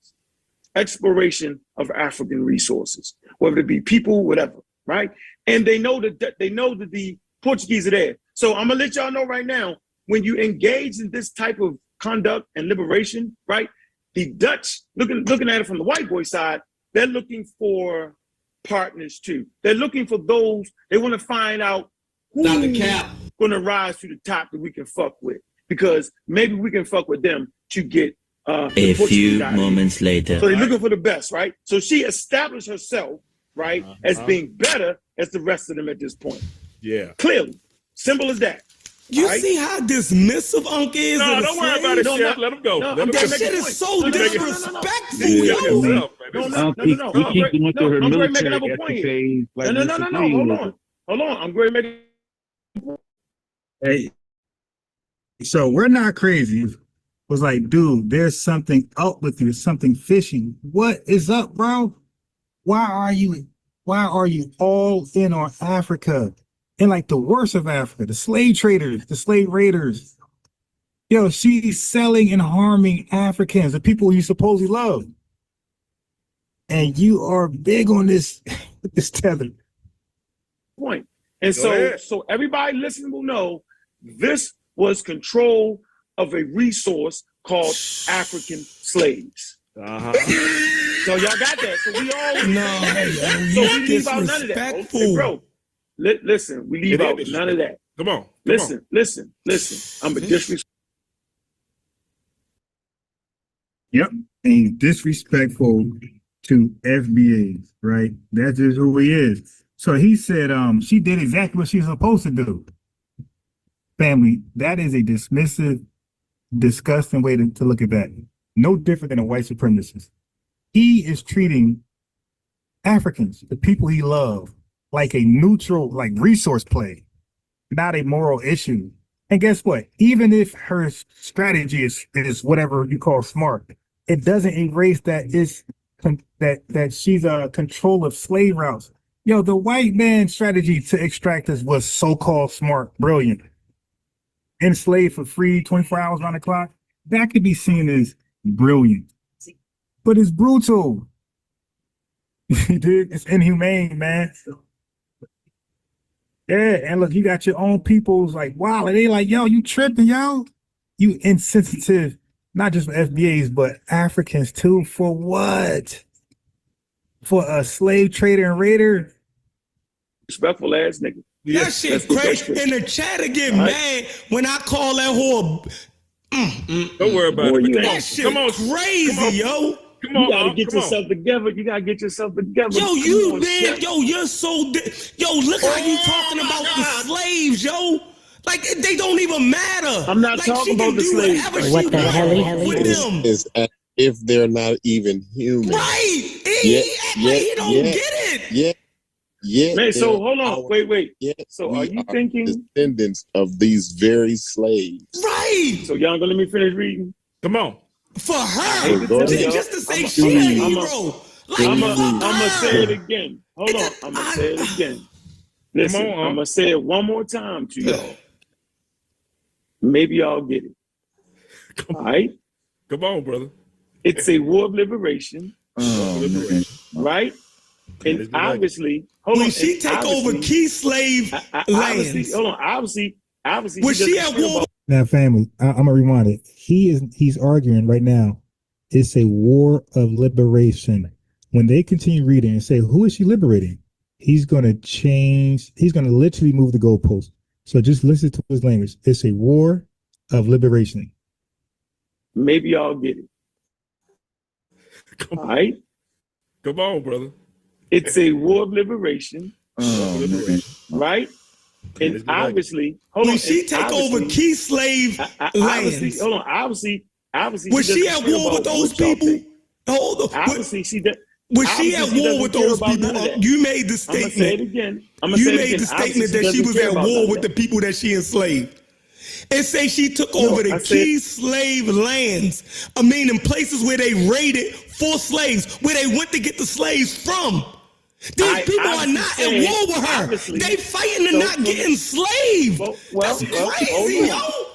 Exploration of African resources, whether it be people, whatever, right? And they know that the Portuguese are there. So I'm gonna let y'all know right now, when you engage in this type of conduct and liberation, right? The Dutch, looking at it from the white boy side, they're looking for partners too. They're looking for those, they want to find out who's gonna rise to the top that we can fuck with. Because maybe we can fuck with them to get a few moments later. So they're looking for the best, right? So she established herself, right, as being better as the rest of them at this point. Yeah. Clearly. Simple as that. You see how dismissive Unc is? No, don't worry about it, Chef. Let him go. No, Let him that go. shit is so disrespectful, No, I'm going to make another point here. No. Hold on. I'm going to make Hey, so we're not crazy. It was like, dude, there's something up with you, something fishy. What is up, bro? Why are you all in on Africa? And like the worst of Africa, the slave traders, the slave raiders. Yo, she's selling and harming Africans, the people you supposedly love. And you are big on this, this tether. point. And so everybody listening will know this was control of a resource called African slaves. So y'all got that. So we all so we leave out none of that. Okay, bro. Listen, we leave out none of that. Come on. Listen. I'm a disrespect. Yep. And disrespectful to FBAs, right? That's just who he is. So he said she did exactly what she's supposed to do. Family, that is a dismissive, disgusting way to look at that. No different than a white supremacist. He is treating Africans, the people he loves, like a neutral, like resource play, not a moral issue. And guess what? Even if her strategy is whatever you call smart, it doesn't erase that that she's a control of slave routes. Yo, the white man's strategy to extract us was so-called smart, brilliant. Enslaved for free, 24 hours around the clock. That could be seen as brilliant. But it's brutal. Dude, it's inhumane, man. Yeah, and look, you got your own peoples like, wow, and they like, yo, you tripping, yo? You insensitive, not just for FBAs, but Africans too. For what? For a slave trader and raider? Respectful ass nigga. That shit crazy. In the chat to get mad when I call that whore. Don't worry about it. That shit crazy, yo. You gotta get yourself together. You gotta get yourself together. Yo, you man, yo, you're so yo, look how you talking about the slaves, yo. Like they don't even matter. I'm not talking about the slaves. What the hell with them? Is as if they're not even human. Right. He don't get it. Yeah. Man, so hold on. Wait. So are you thinking descendants of these very slaves? Right. So y'all gonna let me finish reading? Come on. For her, just to say she a hero. I'm gonna say it again. Hold on, I'm gonna say it again. Listen, I'm gonna say it one more time to y'all. Maybe y'all get it. All right? Come on, brother. It's a war of liberation, right? And obviously, when she take over key slave lands, hold on. Obviously, was she at war? Now, family, I'm gonna rewind it. He's arguing right now. It's a war of liberation. When they continue reading and say, "Who is she liberating?" He's gonna change. He's gonna literally move the goalpost. So just listen to his language. It's a war of liberation. Maybe y'all get it. All right. Come on, brother. It's a war of liberation, right? And obviously, when she take over key slave lands, hold on. Obviously, was she at war with those people? Hold on. Obviously, she did. Was she at war with those people? You made the statement. I'm gonna say it again. You made the statement that she was at war with the people that she enslaved. It say she took over the key slave lands. Meaning places where they raided for slaves, where they went to get the slaves from. These people are not at war with her. They fighting to not get enslaved. That's crazy,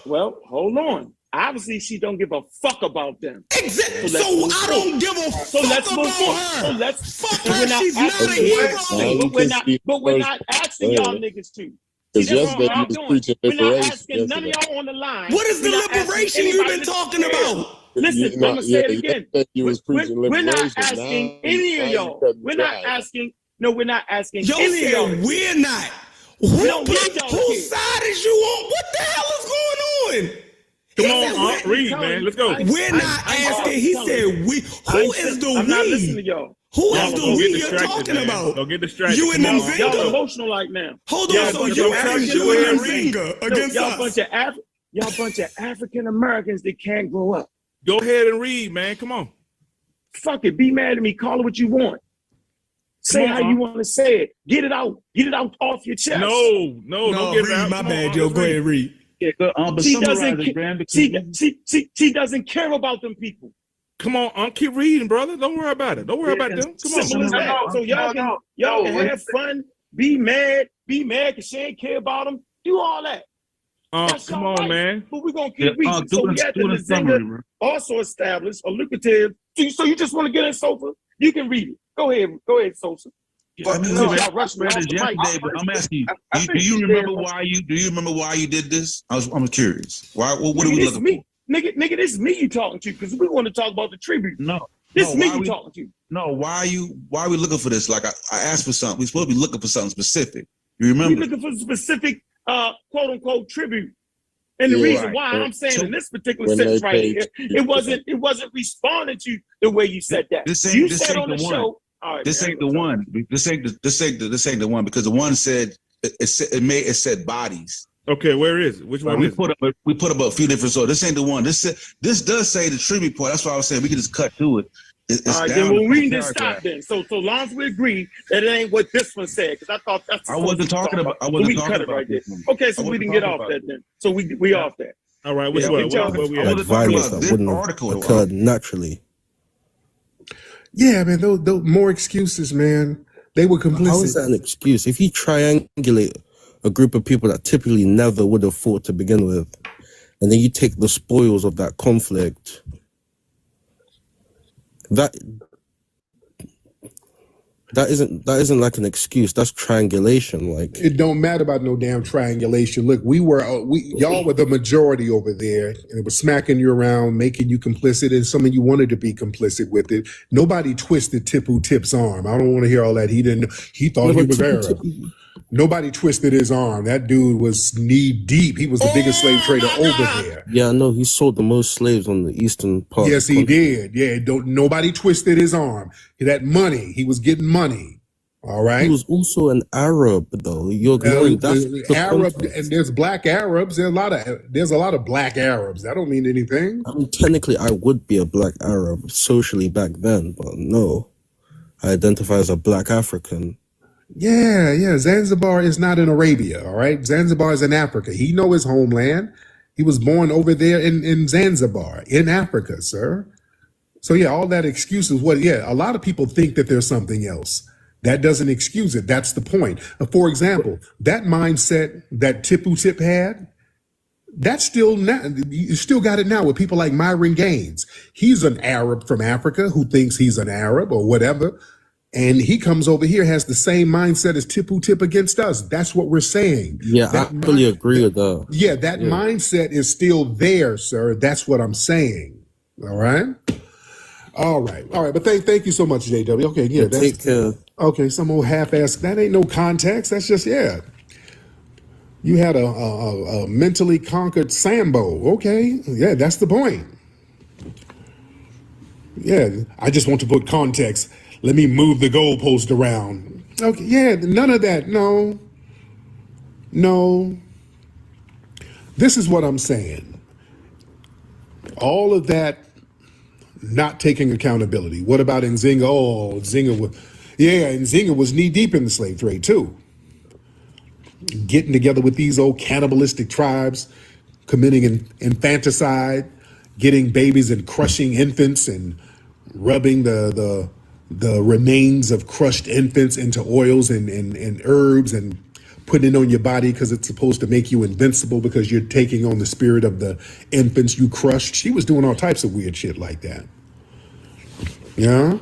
Well, hold on. Obviously, she don't give a fuck about them. Exactly. So I don't give a fuck about her. Fuck her. She's not a hero. But we're not asking y'all niggas to. It's just that you was preaching We're not liberation. asking none of y'all on the line. What is the liberation you've been talking about? Listen, I'm gonna say it again. We're not asking any of y'all. We're not asking. No, we're not asking any of y'all. We're not. Whose side is you on? What the hell is going on? Come on, Reid, man. Let's go. We're not asking. He said we. Who is the we? I'm not listening to y'all. Who is the we you're talking about? Don't get distracted. You and Nzinga. Y'all emotional right now. Hold on. So you're asking you and Nzinga against us. Y'all bunch of African Americans that can't grow up. Go ahead and read, man. Come on. Fuck it. Be mad at me. Call it what you want. Say how you want to say it. Get it out. Get it out off your chest. No, don't get it out. My bad, Joe. Go ahead, Reid. Yeah, she doesn't care about them people. Come on, keep reading, brother. Don't worry about it. Don't worry about them. Come Simple as that. So y'all can have fun, be mad because she ain't care about them. Do all that. Come on, man. But we're gonna keep reading. So we had the Nzinga also established a lucrative. So you just want to get in Sofa? You can read it. Go ahead, Sosa. I mean, yesterday, but I'm asking you, do you remember why you did this? I'm curious. Why? What are we looking for? Nigga, this is me you talking to because we want to talk about the tribute. This is me you talking to. No, why are we looking for this? Like I asked for something. We're supposed to be looking for something specific. You remember? We're looking for specific quote unquote tribute. And the reason why I'm saying in this particular sentence right here, it wasn't responding to the way you said that. You said on the show. Right, this ain't the one. This ain't the one because the one said it said bodies. Okay, where is it? Which one? We put up a few different. So this ain't the one. This does say the tribute part. That's why I was saying we can just cut to it. All right, then we'll read this stop then. So long as we agree that it ain't what this one said, because I thought that's. I wasn't talking about. This. Okay, so we can get off that then. So we off that. All right, which one? Like violence that wouldn't occur naturally. Yeah, man, those more excuses, man. They were complicit. How is that an excuse? If you triangulate a group of people that typically never would have fought to begin with, and then you take the spoils of that conflict, that isn't like an excuse. That's triangulation. Like, it don't matter about no damn triangulation. Look, y'all were the majority over there, and it was smacking you around, making you complicit, and some of you wanted to be complicit with it. Nobody twisted Tippu Tip's arm. I don't want to hear all that. He thought he was Arab. Nobody twisted his arm. That dude was knee deep. He was the biggest slave trader over there. Yeah, no, he sold the most slaves on the eastern part. Yes, he did. Yeah, nobody twisted his arm. That money, he was getting money. All right. He was also an Arab, though. You're ignoring Arab, and there's black Arabs. There's a lot of black Arabs. That don't mean anything. I mean, technically, I would be a black Arab socially back then, but no, I identify as a black African. Yeah. Zanzibar is not in Arabia, all right? Zanzibar is in Africa. He know his homeland. He was born over there in Zanzibar, in Africa, sir. So yeah, all that excuse is a lot of people think that there's something else. That doesn't excuse it. That's the point. For example, that mindset that Tippu Tip had, that's still now, you still got it now with people like Myron Gaines. He's an Arab from Africa who thinks he's an Arab or whatever. And he comes over here, has the same mindset as Tippu Tip against us. That's what we're saying. Yeah, I fully agree with that. Yeah, that mindset is still there, sir. That's what I'm saying. All right. But thank you so much, JW. Okay, yeah. Take care. Okay, some old half-ass. That ain't no context. That's just You had a mentally conquered Sambo. Okay, yeah, that's the point. Yeah, I just want to put context. Let me move the goalpost around. Okay, yeah, none of that. No. This is what I'm saying. All of that not taking accountability. What about Nzinga? Oh, Nzinga was knee deep in the slave trade too. Getting together with these old cannibalistic tribes, committing infanticide, getting babies and crushing infants and rubbing the the remains of crushed infants into oils and herbs and putting it on your body because it's supposed to make you invincible because you're taking on the spirit of the infants you crushed. She was doing all types of weird shit like that. Yeah?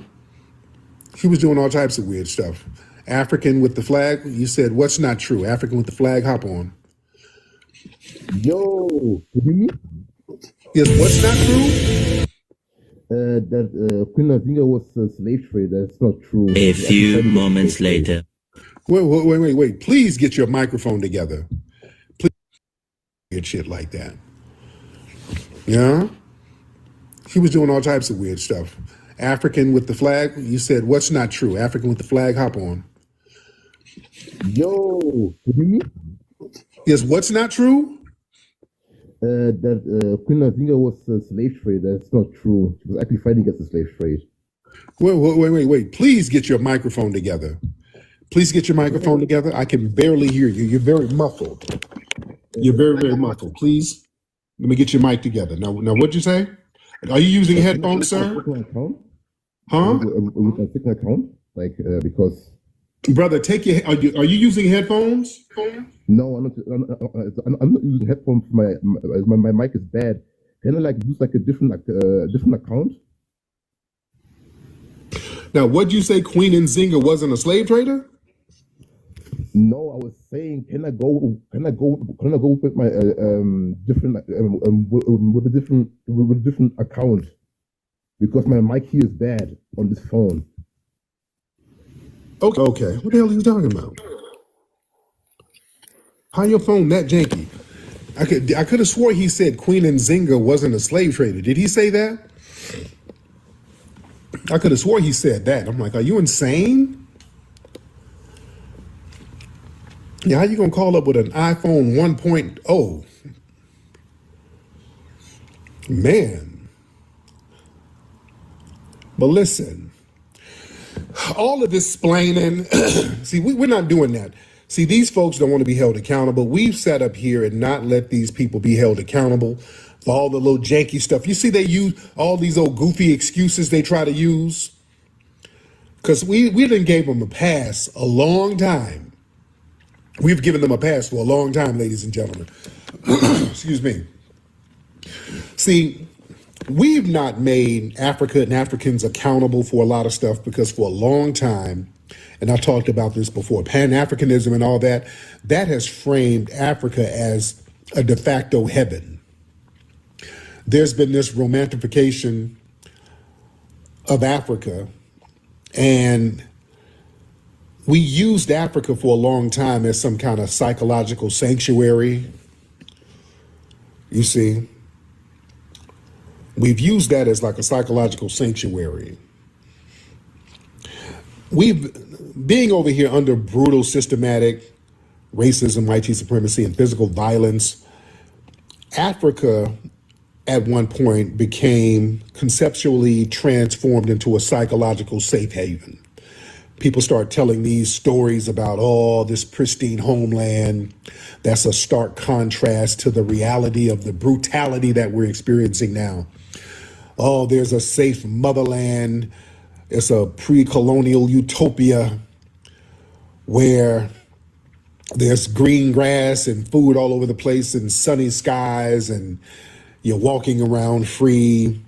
She was doing all types of weird stuff. African with the flag, you said, what's not true? African with the flag, hop on. Yo, you hear me? Yes, what's not true? That Queen Nzinga was a slave trader. That's not true. A few moments later. Wait. Please get your microphone together. Please weird shit like that. Yeah? She was doing all types of weird stuff. African with the flag, you said, what's not true? African with the flag, hop on. Yo, you hear me? Yes, what's not true? That Queen Nzinga was a slave trader. That's not true. She was actually fighting against the slave trade. Wait. Please get your microphone together. Please get your microphone together. I can barely hear you. You're very muffled. You're very, very muffled. Please, let me get your mic together. Now, what'd you say? Are you using headphones, sir? Huh? With a second account? Like, because... Brother, are you using headphones? No, I'm not using headphones. My mic is bad. Can I like use like a different account? Now, what'd you say? Queen Nzinga wasn't a slave trader? No, I was saying, can I go with my different with a different account because my mic here is bad on this phone. Okay. What the hell are you talking about? How your phone that janky? I could have swore he said Queen Nzinga wasn't a slave trader. Did he say that? I could have swore he said that. I'm like, are you insane? Yeah, how you gonna call up with an iPhone 1.0? Man. But listen, all of this splaining, see, we're not doing that. See, these folks don't want to be held accountable. We've sat up here and not let these people be held accountable for all the little janky stuff. You see, they use all these old goofy excuses they try to use. Because we done gave them a pass a long time. We've given them a pass for a long time, ladies and gentlemen. Excuse me. See, we've not made Africa and Africans accountable for a lot of stuff because for a long time, and I talked about this before, Pan-Africanism and all that, that has framed Africa as a de facto heaven. There's been this romantification of Africa, and we used Africa for a long time as some kind of psychological sanctuary. You see, we've used that as like a psychological sanctuary. Being over here under brutal, systematic racism, white supremacy, and physical violence, Africa at one point became conceptually transformed into a psychological safe haven. People start telling these stories about, oh, this pristine homeland. That's a stark contrast to the reality of the brutality that we're experiencing now. Oh, there's a safe motherland. It's a pre-colonial utopia where there's green grass and food all over the place and sunny skies and you're walking around free.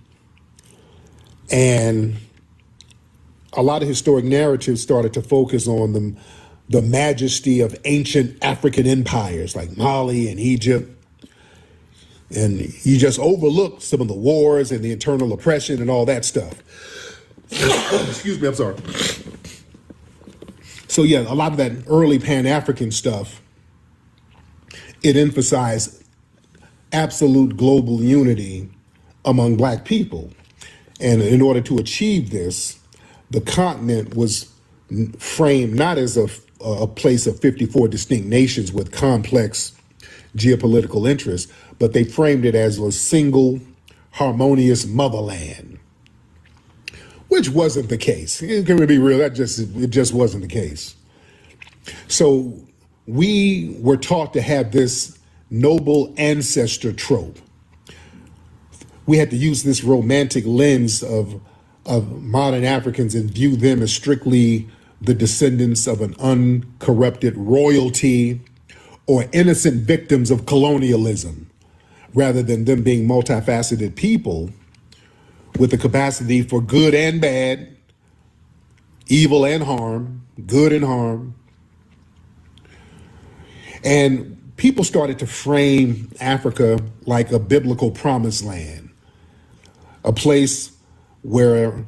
And a lot of historic narratives started to focus on the majesty of ancient African empires like Mali and Egypt. And you just overlooked some of the wars and the internal oppression and all that stuff. Excuse me, I'm sorry. So yeah, a lot of that early Pan-African stuff, it emphasized absolute global unity among Black people. And in order to achieve this, the continent was framed not as a place of 54 distinct nations with complex geopolitical interests, but they framed it as a single harmonious motherland, which wasn't the case. It can be real, it just wasn't the case. So we were taught to have this noble ancestor trope. We had to use this romantic lens of of modern Africans and view them as strictly the descendants of an uncorrupted royalty or innocent victims of colonialism, rather than them being multifaceted people with the capacity for good and bad, evil and harm, good and harm. And people started to frame Africa like a biblical promised land, a place where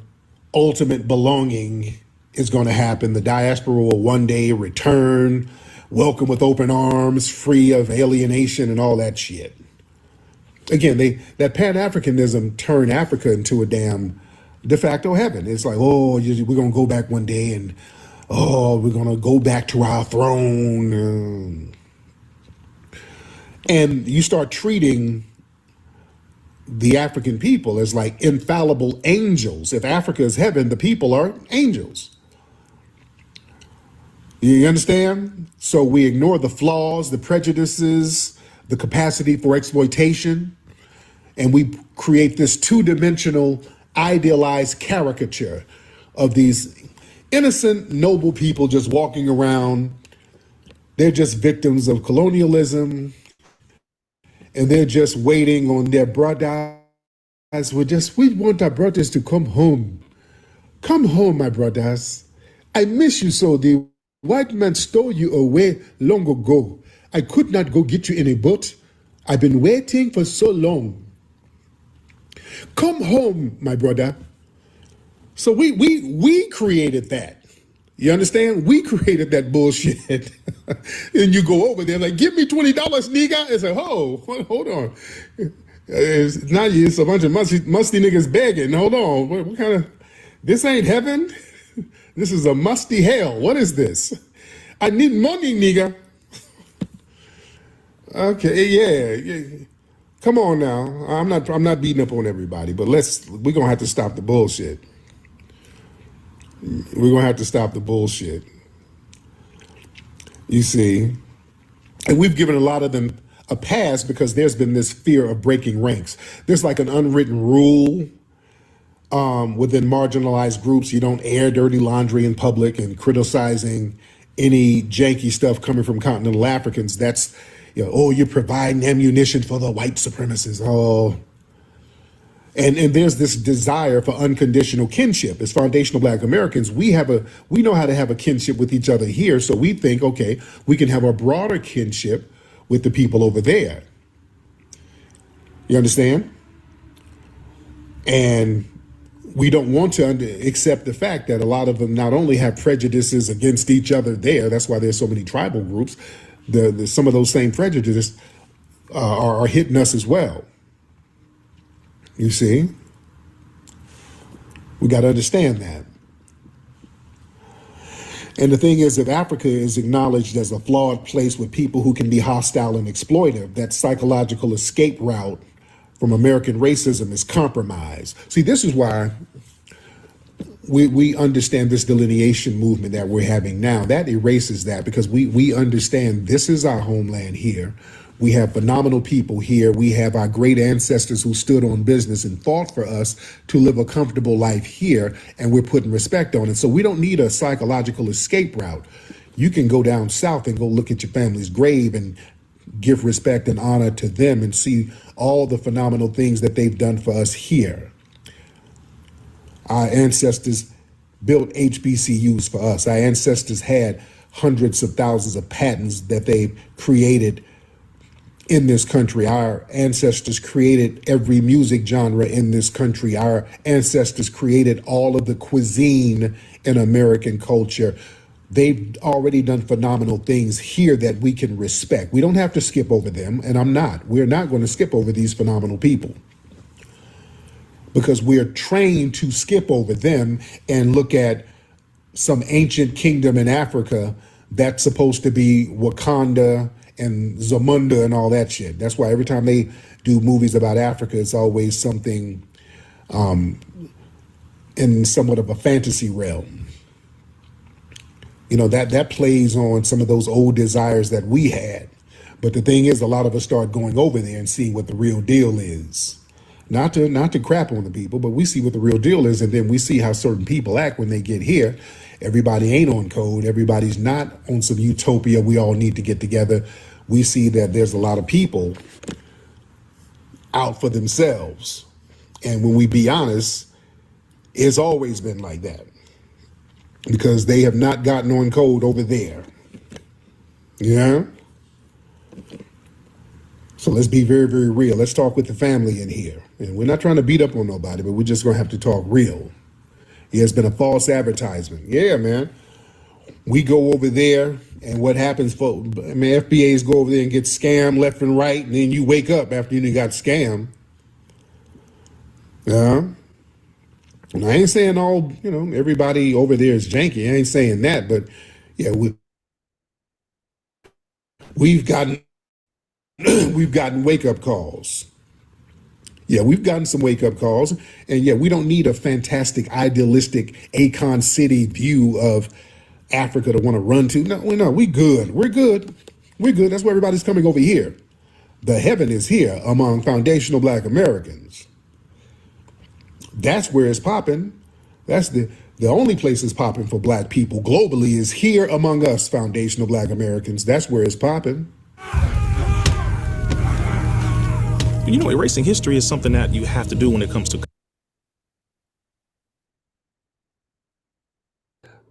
ultimate belonging is going to happen. The diaspora will one day return, welcome with open arms, free of alienation and all that shit. Again, that Pan-Africanism turned Africa into a damn de facto heaven. It's like, oh, we're going to go back one day and, oh, we're going to go back to our throne. And you start treating the African people as like infallible angels. If Africa is heaven, the people are angels. You understand? So we ignore the flaws, the prejudices, the capacity for exploitation, and we create this two-dimensional idealized caricature of these innocent, noble people just walking around. They're just victims of colonialism, and they're just waiting on their brothers. We want our brothers to come home. Come home, my brothers. I miss you so. The white man stole you away long ago. I could not go get you in a boat. I've been waiting for so long. Come home, my brother. So we created that. You understand? We created that bullshit. And you go over there like, give me $20, nigga. It's like, oh, hold on. Now it's a bunch of musty niggas begging. Hold on. What kind of, this ain't heaven? This is a musty hell. What is this? I need money, nigga. Okay, yeah. Come on now. I'm not beating up on everybody, but we're gonna have to stop the bullshit. We're gonna have to stop the bullshit. You see, and we've given a lot of them a pass because there's been this fear of breaking ranks. There's like an unwritten rule within marginalized groups. You don't air dirty laundry in public, and criticizing any janky stuff coming from continental Africans. That's, oh, you're providing ammunition for the white supremacists. Oh. And there's this desire for unconditional kinship. As foundational Black Americans, we know how to have a kinship with each other here. So we think, okay, we can have a broader kinship with the people over there. You understand? And we don't want to accept the fact that a lot of them not only have prejudices against each other there, that's why there's so many tribal groups, some of those same prejudices are hitting us as well. You see? We got to understand that. And the thing is, if Africa is acknowledged as a flawed place with people who can be hostile and exploitive, that psychological escape route from American racism is compromised. See, this is why we understand this delineation movement that we're having now. That erases that, because we understand this is our homeland here. We have phenomenal people here. We have our great ancestors who stood on business and fought for us to live a comfortable life here, and we're putting respect on it. So we don't need a psychological escape route. You can go down south and go look at your family's grave and give respect and honor to them and see all the phenomenal things that they've done for us here. Our ancestors built HBCUs for us. Our ancestors had hundreds of thousands of patents that they created in this country. Our ancestors created every music genre in this country. Our ancestors created all of the cuisine in American culture. They've already done phenomenal things here that we can respect. We don't have to skip over them, and we're not going to skip over these phenomenal people, because we're trained to skip over them and look at some ancient kingdom in Africa that's supposed to be Wakanda and Zamunda and all that shit. That's why every time they do movies about Africa, it's always something in somewhat of a fantasy realm. That plays on some of those old desires that we had. But the thing is, a lot of us start going over there and seeing what the real deal is. not to crap on the people, but we see what the real deal is, and then we see how certain people act when they get here. Everybody ain't on code. Everybody's not on some utopia. We all need to get together. We see that there's a lot of people out for themselves. And when we be honest, it's always been like that because they have not gotten on code over there. Yeah. So let's be very, very real. Let's talk with the family in here. And we're not trying to beat up on nobody, but we're just going to have to talk real. It has been a false advertisement. Yeah, man. We go over there and what happens FBAs go over there and get scammed left and right. And then you wake up after you got scammed. Yeah. And I ain't saying all, everybody over there is janky. I ain't saying that, but yeah, we've gotten wake-up calls. Yeah, we've gotten some wake-up calls. And yeah, we don't need a fantastic, idealistic Akon City view of Africa to want to run to. No, we good. We're good. We're good. That's why everybody's coming over here. The heaven is here among foundational Black Americans. That's where it's popping. That's the only place it's popping for Black people globally is here among us, foundational Black Americans. That's where it's popping. Erasing history is something that you have to do when it comes to.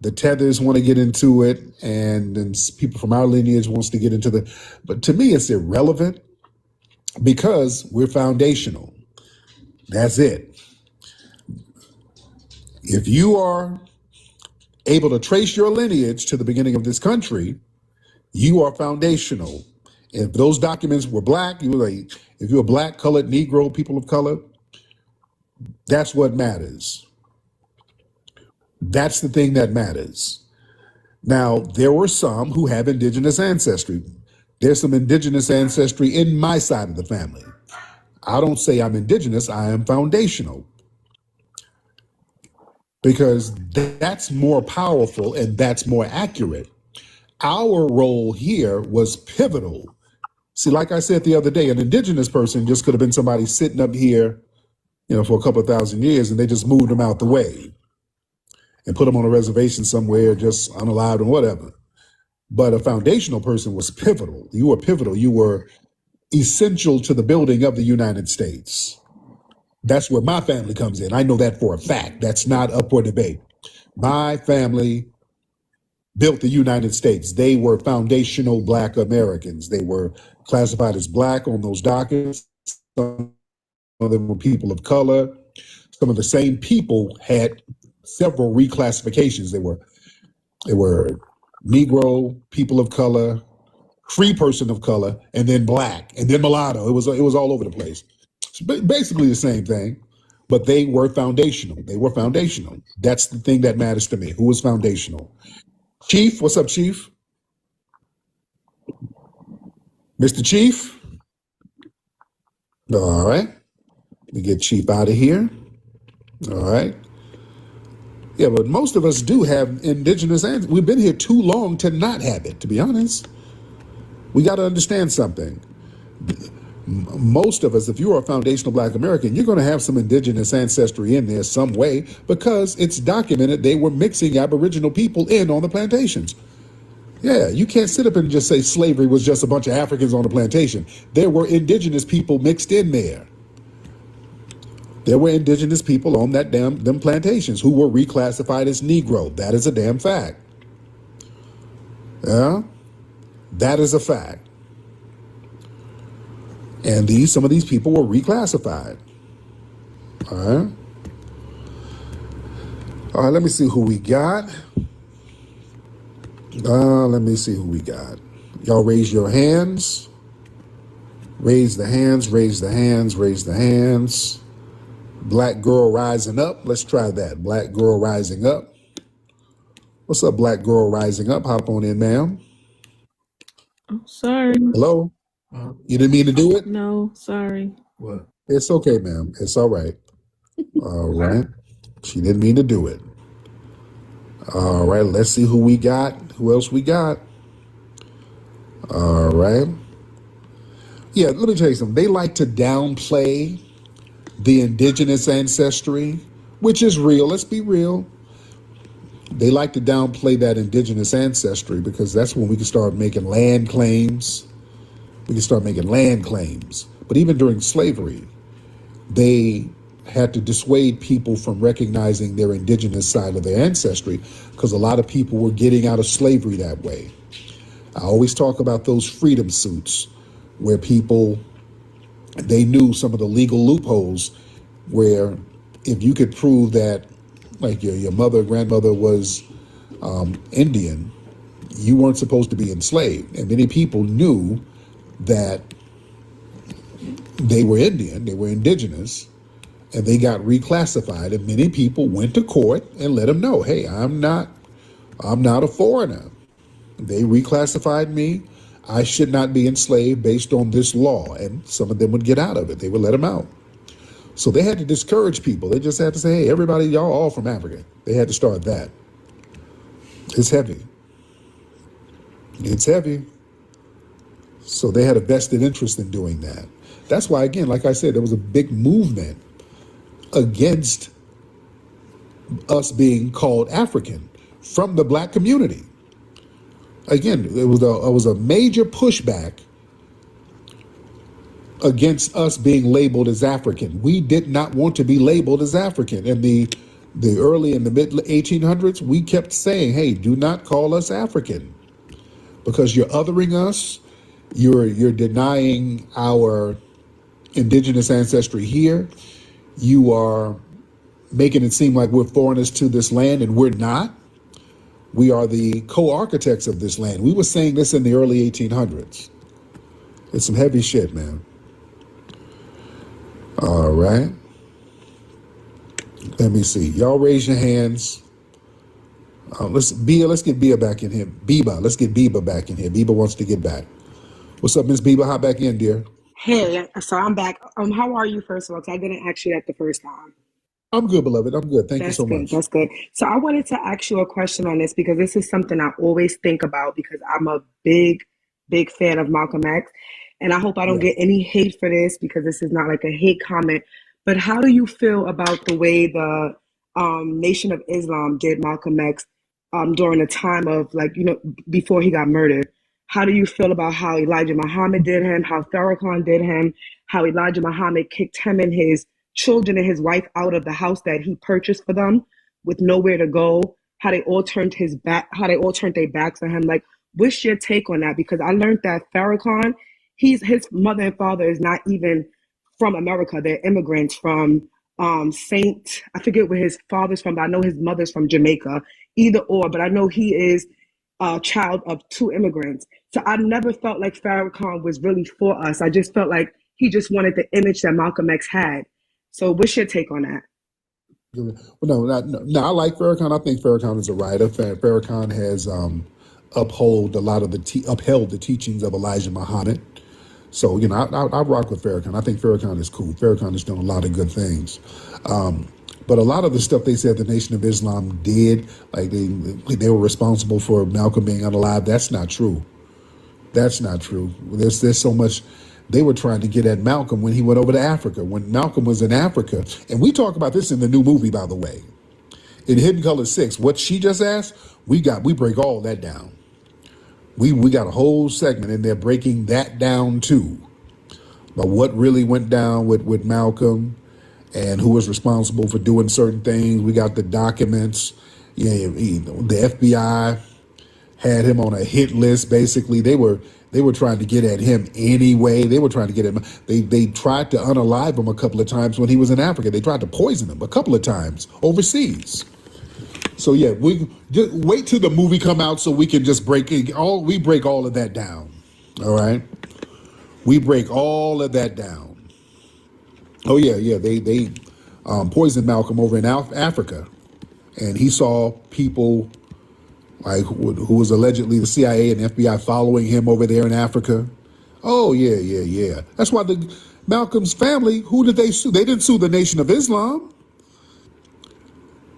The Tethers want to get into it, and then people from our lineage wants to get into but to me, it's irrelevant because we're foundational. That's it. If you are able to trace your lineage to the beginning of this country, you are foundational. If those documents were Black, if you're a Black, colored, Negro, people of color, that's what matters. That's the thing that matters. Now, there were some who have indigenous ancestry. There's some indigenous ancestry in my side of the family. I don't say I'm indigenous, I am foundational. Because that's more powerful and that's more accurate. Our role here was pivotal. See, like I said the other day, an indigenous person just could have been somebody sitting up here, for a couple of thousand years, and they just moved them out the way and put them on a reservation somewhere, just unalived and whatever. But a foundational person was pivotal. You were pivotal. You were essential to the building of the United States. That's where my family comes in. I know that for a fact. That's not up for debate. My family built the United States. They were foundational Black Americans. They were classified as Black on those documents. Some of them were people of color. Some of the same people had several reclassifications. They were Negro, people of color, free person of color, and then Black, and then mulatto. It was all over the place. Basically the same thing, but they were foundational. They were foundational. That's the thing that matters to me. Who was foundational? Chief, what's up, Chief? Mr. Chief? All right. We get Chief out of here. All right. Yeah, but most of us do have indigenous ancestry. We've been here too long to not have it, to be honest. We got to understand something. Most of us, if you are a foundational Black American, you're going to have some indigenous ancestry in there some way because it's documented they were mixing Aboriginal people in on the plantations. Yeah, you can't sit up and just say slavery was just a bunch of Africans on the plantation. There were indigenous people mixed in there. There were indigenous people on them plantations who were reclassified as Negro. That is a damn fact. Yeah, that is a fact. And some of these people were reclassified. All right. All right, let me see who we got. Let me see who we got. Y'all raise your hands. Raise the hands, raise the hands, raise the hands. Black girl rising up. Let's try that. Black girl rising up. What's up, black girl rising up? Hop on in, ma'am. Oh, sorry. Hello? You didn't mean to do it? No, sorry. What? It's okay, ma'am. It's all right. All right. She didn't mean to do it. All right. Let's see who we got. Who else we got? All right. Yeah, let me tell you something. They like to downplay the indigenous ancestry, which is real. Let's be real. They like to downplay that indigenous ancestry because that's when we can start making land claims. We can start making land claims. But even during slavery, they had to dissuade people from recognizing their indigenous side of their ancestry because a lot of people were getting out of slavery that way. I always talk about those freedom suits where people, they knew some of the legal loopholes where if you could prove that like your mother, grandmother was Indian, you weren't supposed to be enslaved. And many people knew that they were Indian, they were indigenous, and they got reclassified. And many people went to court and let them know, hey, I'm not a foreigner. They reclassified me. I should not be enslaved based on this law. And some of them would get out of it. They would let them out. So they had to discourage people. They just had to say, hey, everybody, y'all all from Africa. They had to start that. It's heavy. It's heavy. So they had a vested interest in doing that. That's why, again, like I said, there was a big movement against us being called African from the black community. Again, it was a major pushback against us being labeled as African. We did not want to be labeled as African. In the early and the mid 1800s, we kept saying, hey, do not call us African because you're othering us. You're denying our indigenous ancestry here. You are making it seem like we're foreigners to this land, and we're not. We are the co-architects of this land. We were saying this in the early 1800s. It's some heavy shit, man. All right. Let me see. Y'all raise your hands. Let's get Bia back in here. Let's get Biba back in here. Biba wants to get back. What's up, Miss Biba? Hop back in, dear. Hey, so I'm back. How are you, first of all? Because I didn't ask you that the first time. I'm good, beloved. I'm good. Thank you so much. That's good. So I wanted to ask you a question on this because this is something I always think about because I'm a big fan of Malcolm X. And I hope I don't get any hate for this because this is not like a hate comment. But how do you feel about the way the Nation of Islam did Malcolm X during the time of, like, you know, before he got murdered? How do you feel about how Elijah Muhammad did him, how Farrakhan did him, how Elijah Muhammad kicked him and his children and his wife out of the house that he purchased for them with nowhere to go, how they all turned their backs on him? Like, what's your take on that? Because I learned that Farrakhan, his mother and father is not even from America. They're immigrants from I forget where his father's from, but I know his mother's from Jamaica. Either or, but I know he is a child of two immigrants. So I never felt like Farrakhan was really for us. I just felt like he just wanted the image that Malcolm X had. So what's your take on that? Well, no, I like Farrakhan. I think Farrakhan is a writer. Farrakhan has upheld the teachings of Elijah Muhammad. So, you know, I rock with Farrakhan. I think Farrakhan is cool. Farrakhan has done a lot of good things. But a lot of the stuff they said the Nation of Islam did, like they were responsible for Malcolm being unalive, that's not true. That's not true. There's so much. They were trying to get at Malcolm when he went over to Africa, when Malcolm was in Africa. And we talk about this in the new movie, by the way. In Hidden Color 6, what she just asked, we break all that down. We got a whole segment in there breaking that down too. But what really went down with Malcolm and who was responsible for doing certain things. We got the documents. Yeah, the FBI had him on a hit list. Basically, they were trying to get at him anyway. They were trying to get at him. They tried to unalive him a couple of times when he was in Africa. They tried to poison him a couple of times overseas. So yeah, we just wait till the movie come out so we can just break all of that down. All right, we break all of that down. Oh yeah, they poisoned Malcolm over in Africa, and he saw people like who was allegedly the CIA and FBI following him over there in Africa. Oh yeah. That's why Malcolm's family, who did they sue? They didn't sue the Nation of Islam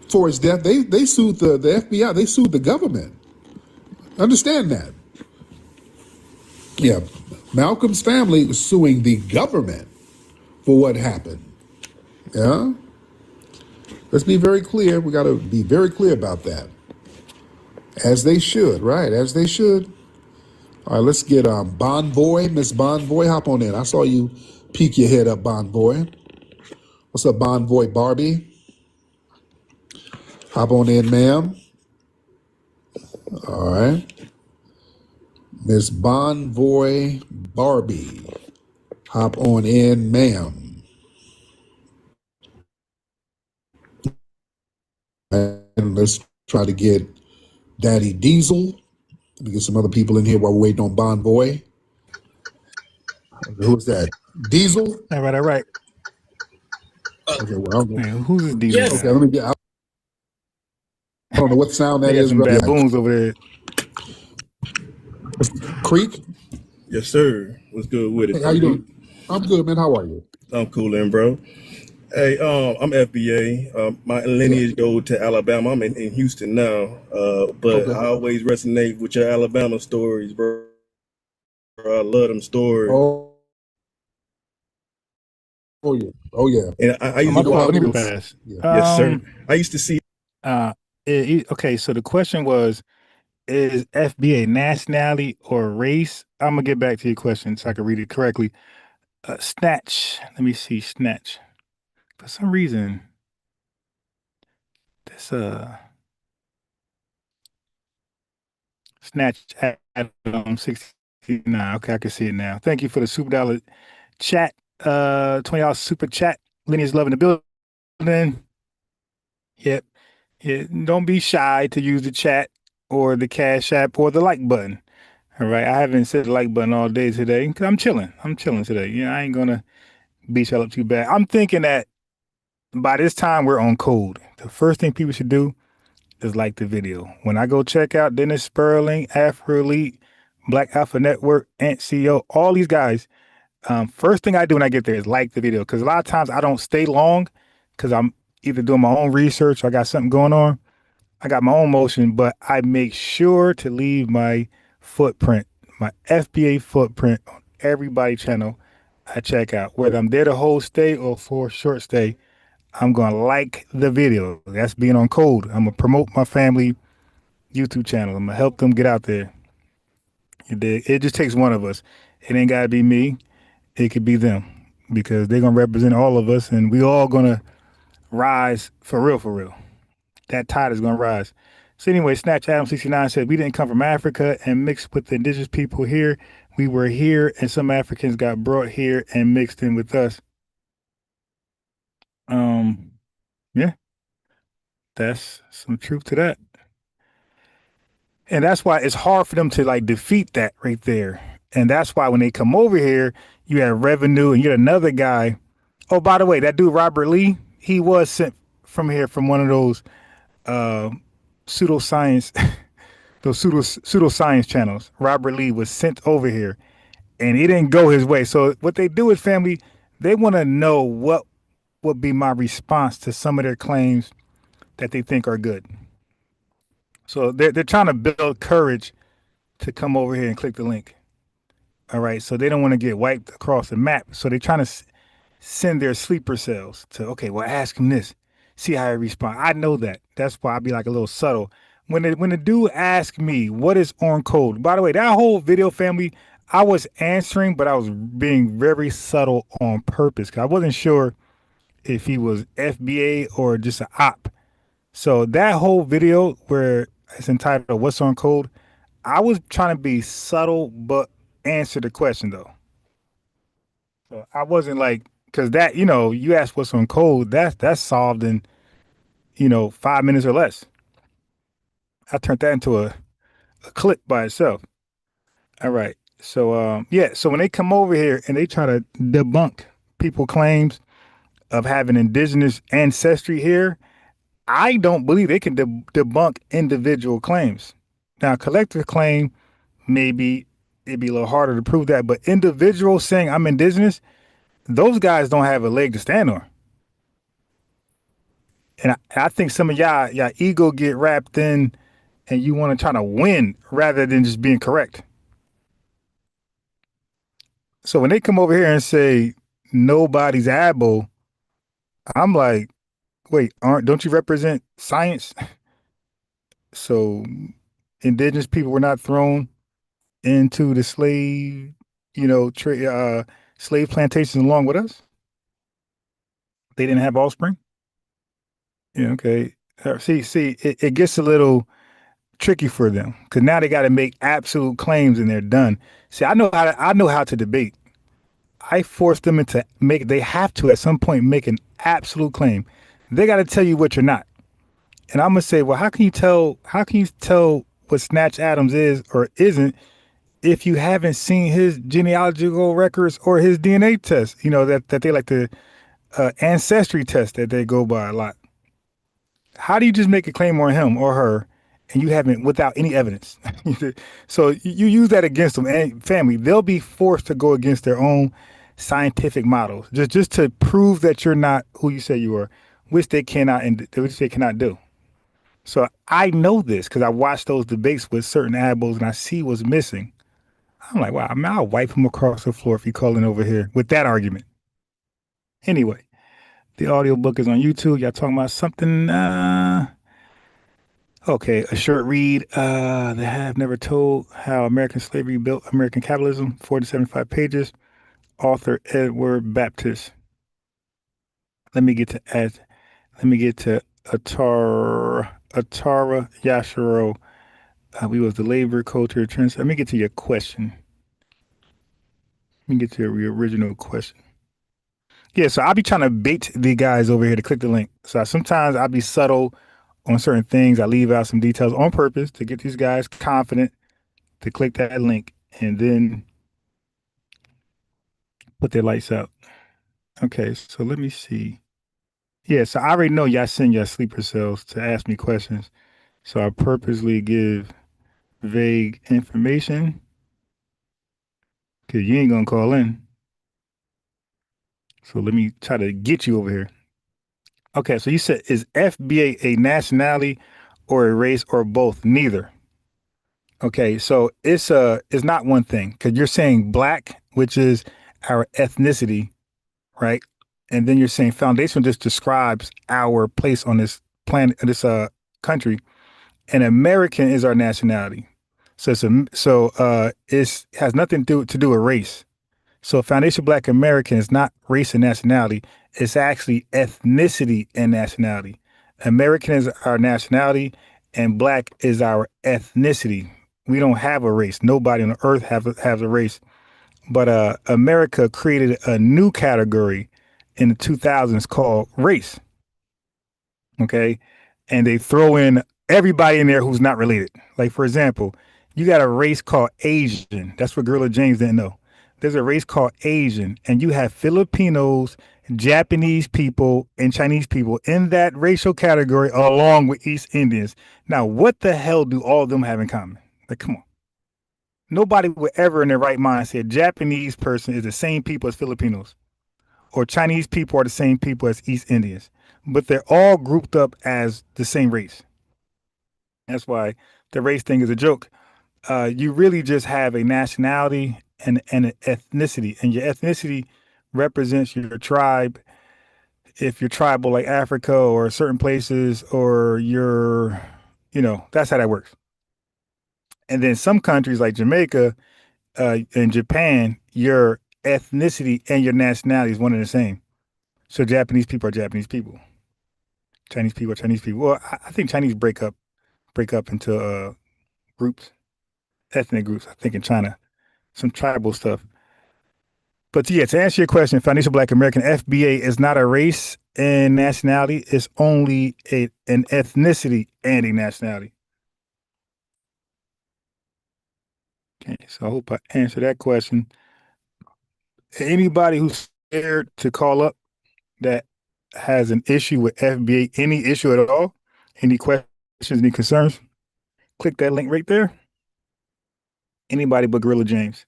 for his death. They sued the FBI. They sued the government. Understand that. Yeah, Malcolm's family was suing the government for what happened. Yeah. Let's be very clear. We got to be very clear about that. As they should, right? As they should. All right, let's get Bond Boy, Miss Bond Boy, hop on in. I saw you peek your head up, Bond Boy. What's up, Bond Boy Barbie? Hop on in, ma'am. All right. Miss Bond Boy Barbie. Hop on in, ma'am. And let's try to get Daddy Diesel. Let me get some other people in here while we're waiting on Bond Boy. Who's that? Diesel? All right. Okay, well, Man, who's this Diesel? Okay, let me get. I don't know what sound that They got is. some baboons over there. Creek? Yes, sir. What's good with it? Hey, how you doing? I'm good, man. How are you? I'm coolin', bro. Hey, I'm FBA. My lineage go to Alabama. I'm in Houston now, but I always resonate with your Alabama stories, bro. I love them stories. Oh yeah. And I used to Let me go pass. Yes, sir. I used to see. Okay, so the question was, is FBA nationality or race? I'm gonna get back to your question so I can read it correctly. Snatch. Let me see. Snatch. For some reason, this Snatch Adam 69. Okay, I can see it now. Thank you for the super dollar chat. $20 super chat. Lineage love in the building. Yep. Yeah, don't be shy to use the chat or the Cash App or the like button. All right. I haven't said the like button all day today because I'm chilling. I'm chilling today. Yeah, I ain't gonna beat y'all up too bad. I'm thinking that by this time we're on code. The first thing people should do is like the video. When I go check out Dennis Sperling, Afro Elite, Black Alpha Network, Ant CEO, all these guys, first thing I do when I get there is like the video. Because a lot of times I don't stay long because I'm either doing my own research or I got something going on. I got my own motion, but I make sure to leave my footprint, my FBA footprint on everybody's channel I check out. Whether I'm there the whole stay or for a short stay, I'm going to like the video. That's being on code. I'm going to promote my family YouTube channel. I'm going to help them get out there. You dig? It just takes one of us. It ain't got to be me. It could be them because they're going to represent all of us and we all going to rise for real, for real. That tide is going to rise. So anyway, Snatch Adam 69 said, we didn't come from Africa and mixed with the indigenous people here. We were here and some Africans got brought here and mixed in with us. Yeah, that's some truth to that. And that's why it's hard for them to like defeat that right there. And that's why when they come over here, you have revenue and you're another guy. Oh, by the way, that dude, Robert Lee, he was sent from here from one of those pseudoscience, those pseudoscience channels. Robert Lee was sent over here and he didn't go his way. So what they do is family, they want to know what would be my response to some of their claims that they think are good. So they're trying to build courage to come over here and click the link. All right. So they don't want to get wiped across the map. So they're trying to send their sleeper cells to, okay, well, ask him this, see how he responds. I know that. That's why I be like a little subtle. When the dude asked me what is on code, by the way, that whole video family, I was answering, but I was being very subtle on purpose because I wasn't sure if he was FBA or just an op. So that whole video where it's entitled What's on Code, I was trying to be subtle but answer the question though. So I wasn't like, because that, you ask what's on code, that's solved in, 5 minutes or less. I turned that into a clip by itself. All right. So so when they come over here and they try to debunk people claims of having indigenous ancestry here, I don't believe they can debunk individual claims. Now, collective claim, maybe it'd be a little harder to prove that, but individuals saying I'm indigenous, those guys don't have a leg to stand on. And I think some of y'all ego get wrapped in and you want to try to win rather than just being correct. So when they come over here and say nobody's able I'm like, wait, don't you represent science? So indigenous people were not thrown into the slave, slave plantations along with us. They didn't have offspring. Yeah, okay. See, it gets a little tricky for them because now they got to make absolute claims and they're done. See, I know how to debate. I force them into they have to at some point make an absolute claim. They got to tell you what you're not. And I'm gonna say, well, how can you tell what Snatch Adams is or isn't if you haven't seen his genealogical records or his DNA test? You know that they like the ancestry test that they go by a lot. How do you just make a claim on him or her and you haven't without any evidence? So you use that against them and family. They'll be forced to go against their own scientific models just to prove that you're not who you say you are, which they cannot do. So I know this because I watched those debates with certain admins and I see what's missing. I'm like, wow, I'll wipe him across the floor if he calling over here with that argument. Anyway, the audiobook is on YouTube. Y'all talking about something? Okay, a short read. They have never told how American slavery built American capitalism. 475 pages. Author Edward Baptist. Let me get to Atara Yashiro. We was the labor culture trends. Let me get to your question. Let me get to your original question. Yeah, so I'll be trying to bait the guys over here to click the link. So sometimes I'll be subtle on certain things. I leave out some details on purpose to get these guys confident to click that link and then put their lights out. Okay, so let me see. Yeah, so I already know y'all send your sleeper cells to ask me questions. So I purposely give vague information because you ain't gonna call in. So let me try to get you over here. Okay, so you said, is FBA a nationality or a race or both? Neither. Okay, so it's not one thing because you're saying black, which is our ethnicity, right? And then you're saying foundation just describes our place on this planet, this country, and American is our nationality. So it has nothing to do with race. So foundation Black American is not race and nationality. It's actually ethnicity and nationality. American is our nationality and Black is our ethnicity. We don't have a race. Nobody on earth has a race. But America created a new category in the 2000s called race. Okay. And they throw in everybody in there who's not related. Like, for example, you got a race called Asian. That's what Gorilla James didn't know. There's a race called Asian, and you have Filipinos, Japanese people, and Chinese people in that racial category along with East Indians. Now, what the hell do all of them have in common? Like, come on. Nobody would ever in their right mind say a Japanese person is the same people as Filipinos or Chinese people are the same people as East Indians, but they're all grouped up as the same race. That's why the race thing is a joke. You really just have a nationality and an ethnicity, and your ethnicity represents your tribe. If you're tribal like Africa or certain places, or that's how that works. And then some countries like Jamaica and Japan, your ethnicity and your nationality is one and the same. So Japanese people are Japanese people. Chinese people are Chinese people. Well, I think Chinese break up into groups, ethnic groups. I think in China, some tribal stuff. But yeah, to answer your question, Foundation Black American, FBA is not a race and nationality. It's only an ethnicity and a nationality. Okay, so I hope I answered that question. Anybody who's scared to call up that has an issue with FBA, any issue at all, any questions, any concerns, click that link right there. Anybody but Gorilla James.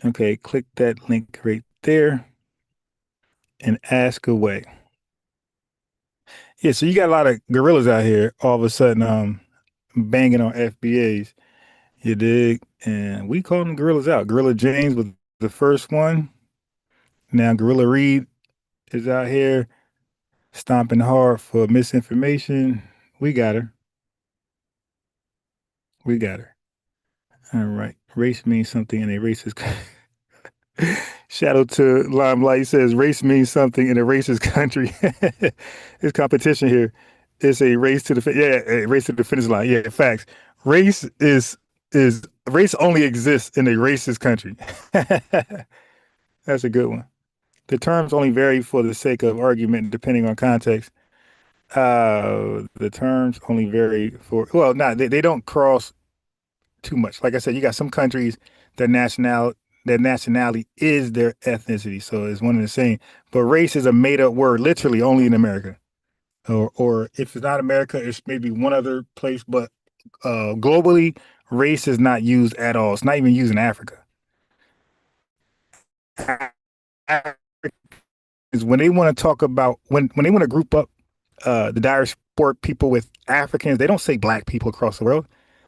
Okay, click that link right there and ask away. Yeah, so you got a lot of gorillas out here all of a sudden banging on FBAs. You dig? And we call them gorillas out. Gorilla James was the first one. Now Gorilla Reid is out here stomping hard for misinformation. We got her. We got her. All right. Race means something in a racist. Shadow to Limelight says race means something in a racist country. It's competition here. It's a race to the a race to the finish line. Yeah, facts. Race is race only exists in a racist country. That's a good one. The terms only vary for the sake of argument depending on context. The terms only vary for they don't cross too much. Like I said, you got some countries their nationality is their ethnicity, so it's one and the same. But race is a made up word, literally only in America, or if it's not America, it's maybe one other place. But globally, race is not used at all. It's not even used in Africa. Is when they want to talk about when they want to group up the diaspora people with Africans, they don't say black people across the world.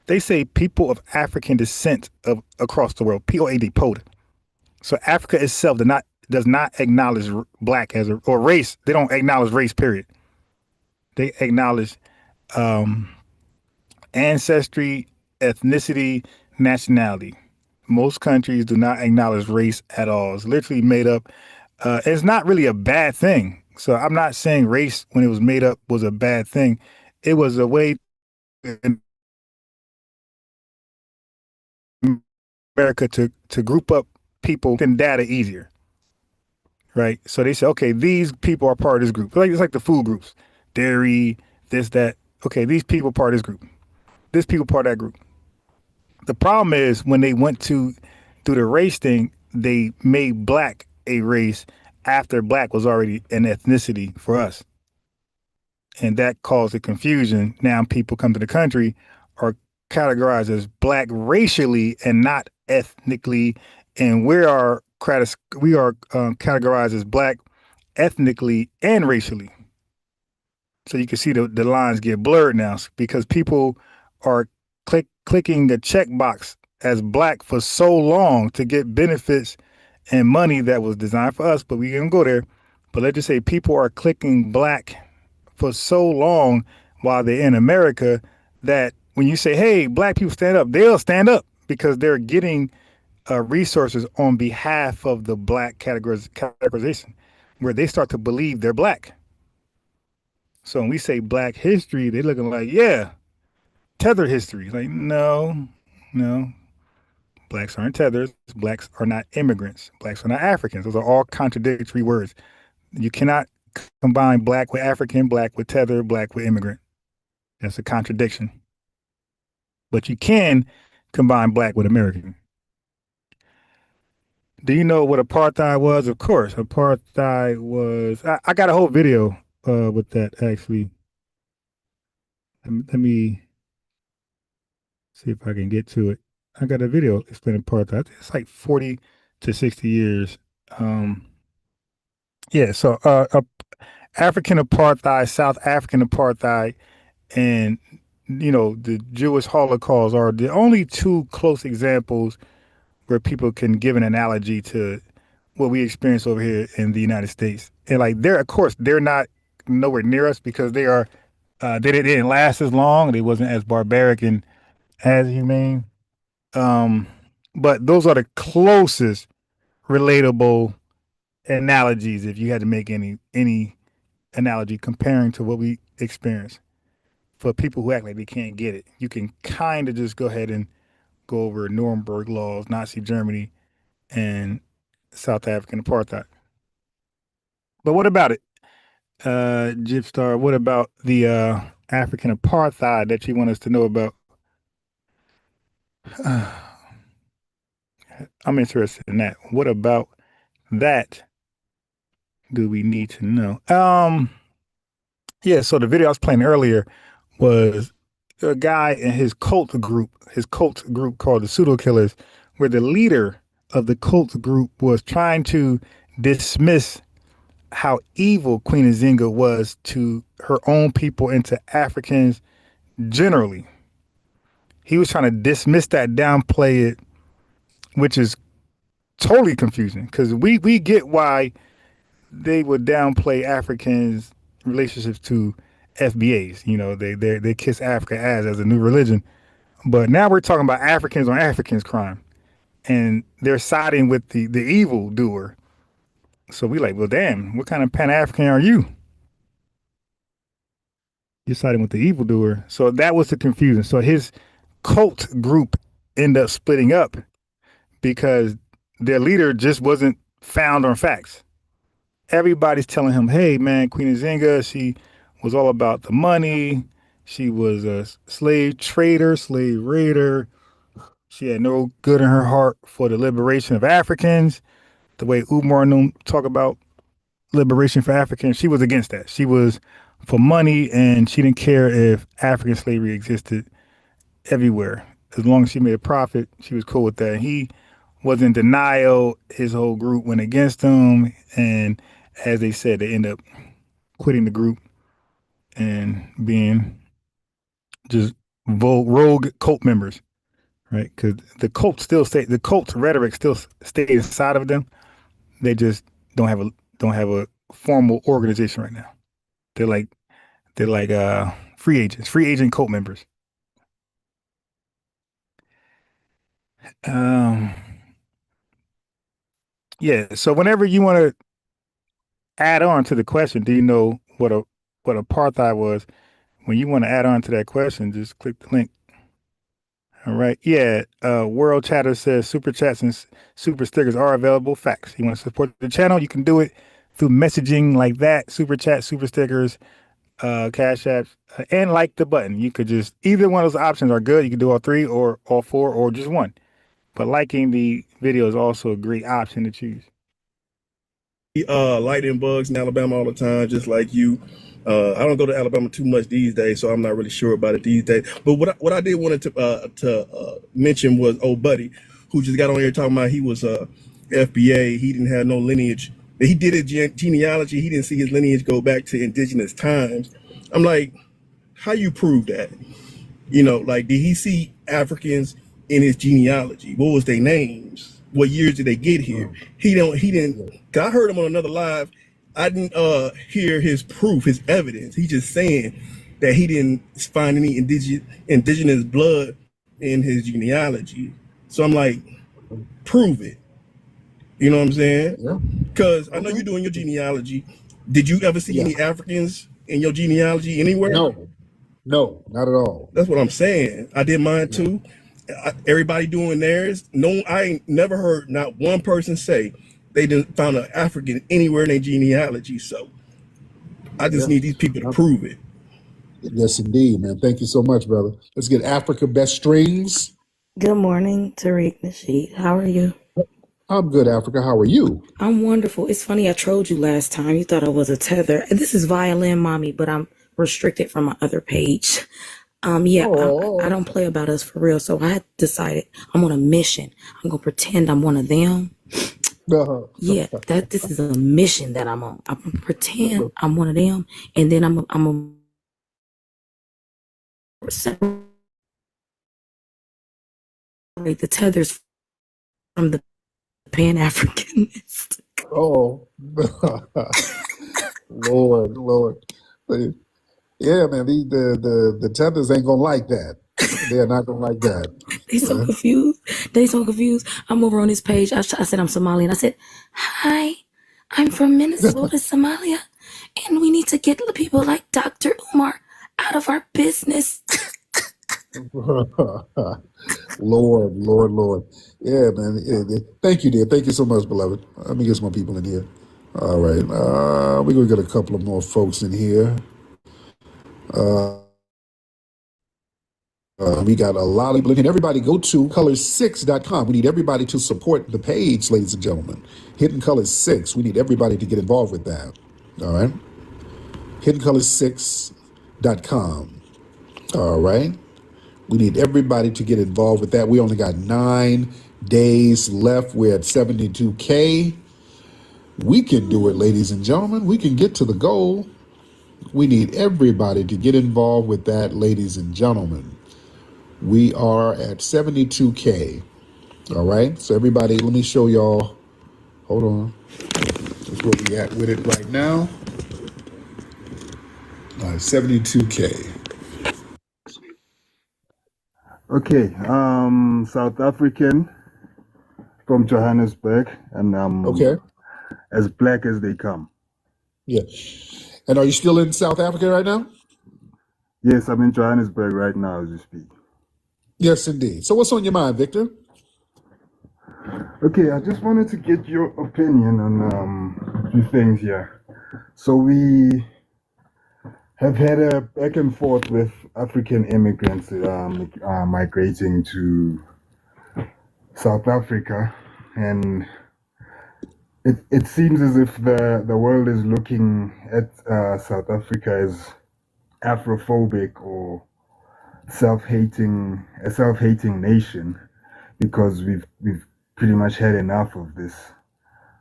They say people of African descent of across the world, POAD, POD. So Africa itself does not acknowledge black as or race. They don't acknowledge race, period. They acknowledge ancestry, ethnicity, nationality. Most countries do not acknowledge race at all. It's literally made up. It's not really a bad thing. So I'm not saying race when it was made up was a bad thing. It was a way America to group up people and data easier, right? So they say, okay, these people are part of this group. It's like the food groups, dairy, this, that. Okay, these people part of this group. This people part of that group. The problem is when they went to do the race thing, they made black a race after black was already an ethnicity for us. And that caused a confusion. Now people come to the country are categorized as black racially and not ethnically, and we are categorized as black ethnically and racially. So you can see the lines get blurred now because people are clicking the checkbox as black for so long to get benefits and money that was designed for us, but we didn't go there. But let's just say people are clicking black for so long while they're in America that when you say, hey, black people stand up, they'll stand up because they're getting resources on behalf of the black categorization where they start to believe they're black. So when we say black history, they're looking like, yeah, tether history. Like, no. Blacks aren't tethers. Blacks are not immigrants. Blacks are not Africans. Those are all contradictory words. You cannot combine black with African, black with tether, black with immigrant. That's a contradiction. But you can combine black with American. Do you know what apartheid was? Of course. Apartheid was, I got a whole video with that actually. Let me see if I can get to it. I got a video explaining apartheid. It's like 40 to 60 years. So African apartheid, South African apartheid, and the Jewish Holocaust are the only two close examples where people can give an analogy to what we experience over here in the United States. And like of course, they're not nowhere near us because they are they didn't last as long. They wasn't as barbaric and as humane. But those are the closest relatable analogies if you had to make any analogy comparing to what we experience. For people who act like they can't get it, you can kind of just go ahead and go over Nuremberg laws, Nazi Germany, and South African apartheid. But what about it, Gypstar? What about the African apartheid that you want us to know about? I'm interested in that. What about that do we need to know? So the video I was playing earlier was a guy in his cult group called the Pseudo Killers, where the leader of the cult group was trying to dismiss how evil Queen Nzinga was to her own people and to Africans generally. He was trying to dismiss that, downplay it, which is totally confusing because we get why they would downplay Africans' relationships to FBAs. You know, they kiss Africa as a new religion. But now we're talking about Africans on Africans crime, and they're siding with the evil doer. So we like, well, damn, what kind of Pan-African are you? You're siding with the evildoer. So that was the confusion. So his cult group ended up splitting up because their leader just wasn't found on facts. Everybody's telling him, hey, man, Queen Nzinga, she was all about the money. She was a slave trader, slave raider. She had no good in her heart for the liberation of Africans. The way Umar and them talk about liberation for Africans, she was against that. She was for money, and she didn't care if African slavery existed everywhere. As long as she made a profit, she was cool with that. And he was in denial. His whole group went against him, and as they said, they end up quitting the group and being just rogue cult members, right? Because the cult rhetoric still stays inside of them. They just don't have a formal organization right now. They're like free agent cult members. Yeah. So whenever you want to add on to the question, do you know what apartheid was? When you want to add on to that question, just click the link. All right. Yeah. World Chatter says super chats and super stickers are available. Facts. You want to support the channel? You can do it through messaging like that. Super chat, super stickers, Cash Apps, and like the button. You could just either one of those options are good. You can do all three or all four or just one. But liking the video is also a great option to choose. Lightning bugs in Alabama all the time, just like you. I don't go to Alabama too much these days, so I'm not really sure about it these days. But what I did wanted to mention was old buddy, who just got on here talking about he was FBA. He didn't have no lineage. He did a genealogy. He didn't see his lineage go back to indigenous times. I'm like, how you prove that? You know, like, did he see Africans in his genealogy? What was their names? What years did they get here? He didn't. Cause I heard him on another live. I didn't hear his proof, his evidence. He just saying that he didn't find any indigenous blood in his genealogy. So I'm like, prove it. You know what I'm saying? Because I know you're doing your genealogy. Did you ever see any Africans in your genealogy anywhere? No, not at all. That's what I'm saying. I did mine too. Everybody doing theirs. No, I ain't never heard not one person say they didn't found an African anywhere in their genealogy. So I just need these people to prove it. Yes, indeed, man. Thank you so much, brother. Let's get Africa Best Strings. Good morning, Tariq Nasheed. How are you? I'm good, Africa. How are you? I'm wonderful. It's funny, I trolled you last time. You thought I was a tether. This is Violin Mommy, but I'm restricted from my other page. I don't play about us for real. So I decided I'm on a mission. I'm going to pretend I'm one of them. Yeah, this is a mission that I'm on. I'm going to pretend I'm one of them. And then I'm separate the tethers from the Pan-Africanist. Oh, Lord. Yeah, man, the tethers ain't gonna like that. They're not gonna like that. They so confused. I'm over on this page. I said I'm Somalian. I said, hi, I'm from Minnesota, Somalia, and we need to get people like Dr. Umar out of our business. Lord. Yeah, man. Yeah. Thank you, dear. Thank you so much, beloved. Let me get some more people in here. All right. We're going to get a couple of more folks in here. We got a lot of people in here. Everybody go to colors6.com. We need everybody to support the page, ladies and gentlemen. Hidden Colors 6. We need everybody to get involved with that. All right. HiddenColors6.com. All right. We need everybody to get involved with that. We only got 9 days left. We're at 72K. We can do it, ladies and gentlemen. We can get to the goal. We need everybody to get involved with that, ladies and gentlemen. We are at 72K. All right. So everybody, let me show y'all. Hold on. Just where we at with it right now. 72K. Okay, South African from Johannesburg, and Okay. as black as they come. Yeah. And are you still in South Africa right now? Yes, I'm in Johannesburg right now as we speak. Yes, indeed. So what's on your mind, Victor? Okay, I just wanted to get your opinion on a few things here. So we have had a back and forth with African immigrants migrating to South Africa, and it seems as if the world is looking at South Africa as Afrophobic or a self-hating nation, because we've pretty much had enough of this.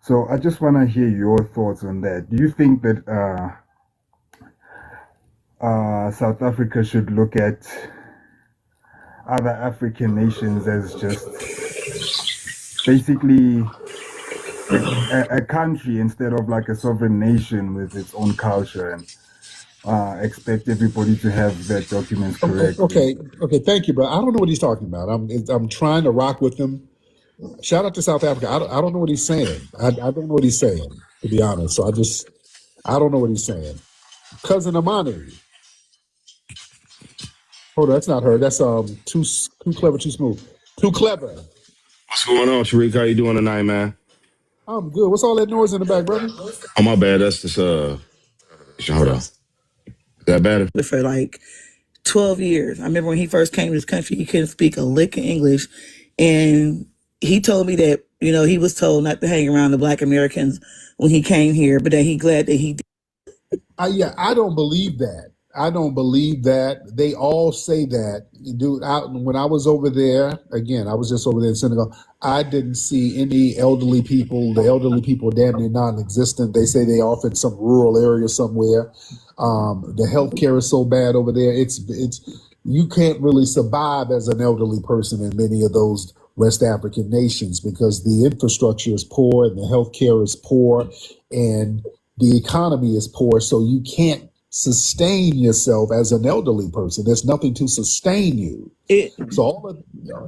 So I just want to hear your thoughts on that. Do you think that South Africa should look at other African nations as just basically a country instead of like a sovereign nation with its own culture, and expect everybody to have their documents correct? Okay. Thank you, bro. I don't know what he's talking about. I'm trying to rock with him. Shout out to South Africa. I don't know what he's saying. I don't know what he's saying, to be honest. So I don't know what he's saying. Cousin Amani. Hold on, that's not her. That's too clever, too smooth. Too clever. What's going on, Tariq? How you doing tonight, man? I'm good. What's all that noise in the back, brother? Oh, my bad. That's just hold on. Is that better? For like 12 years. I remember when he first came to this country, he couldn't speak a lick of English. And he told me that, he was told not to hang around the Black Americans when he came here, but that he glad that he did. I don't believe that. I don't believe that. They all say that. Dude, when I was over there, again, I was just over there in Senegal, I didn't see any elderly people. The elderly people damn near non-existent. They say they off in some rural area somewhere. The healthcare is so bad over there. It's you can't really survive as an elderly person in many of those West African nations because the infrastructure is poor and the healthcare is poor and the economy is poor. So you can't sustain yourself as an elderly person. There's nothing to sustain you.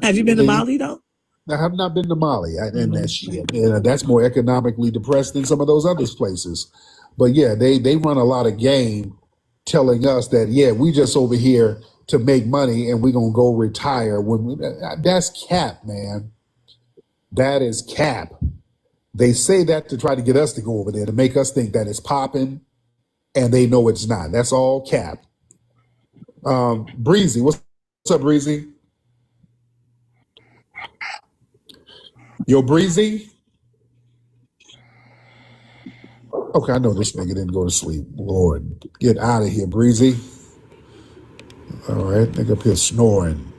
Have you been to Mali though? I have not been to Mali, and that shit. And that's more economically depressed than some of those other places. But yeah, they run a lot of game, telling us that we just over here to make money and we're gonna go retire. That's cap, man. That is cap. They say that to try to get us to go over there to make us think that it's popping. And they know it's not. That's all cap. Breezy, what's up, Breezy? Yo, Breezy? Okay, I know this nigga didn't go to sleep. Lord, get out of here, Breezy. All right, nigga up here snoring.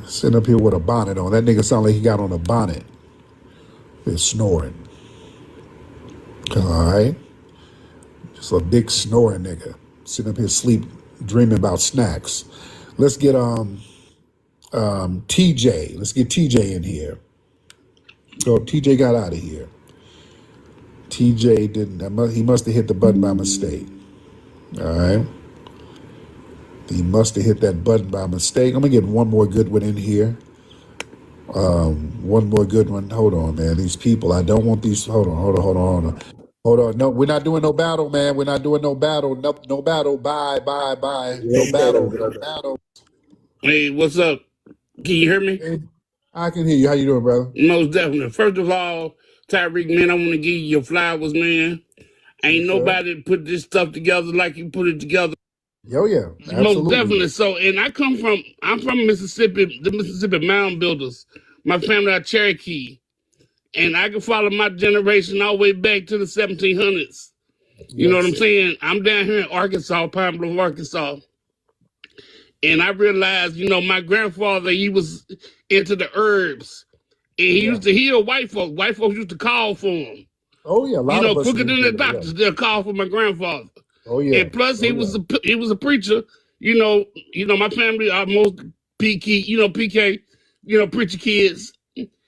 Sitting up here with a bonnet on. That nigga sound like he got on a bonnet. They're snoring. All right. Just a big snoring nigga. Sitting up here sleep, dreaming about snacks. Let's get TJ. Let's get TJ in here. Oh, TJ got out of here. TJ didn't. He must have hit the button by mistake. All right. He must have hit that button by mistake. I'm gonna get one more good one in here. One more good one. Hold on, man. These people, I don't want these. Hold on. No, we're not doing no battle, man. We're not doing no battle. No battle. Bye. No battle. Hey, what's up? Can you hear me? Hey, I can hear you. How you doing, brother? Most definitely. First of all, Tyreek, man, I want to give you your flowers, man. Ain't nobody put this stuff together like you put it together. Yo, yeah. Absolutely. Most definitely. So, and I'm from Mississippi, the Mississippi Mound Builders. My family are Cherokee. And I can follow my generation all the way back to the 1700s. You know what I'm saying? I'm down here in Arkansas, Pine Bluff, Arkansas. And I realized, my grandfather, he was into the herbs. And he used to heal white folks. White folks used to call for him. Oh, yeah. A lot of us quicker than the doctors, they'll call for my grandfather. Oh, yeah. And plus, he was a preacher. My family are most PK, preacher kids.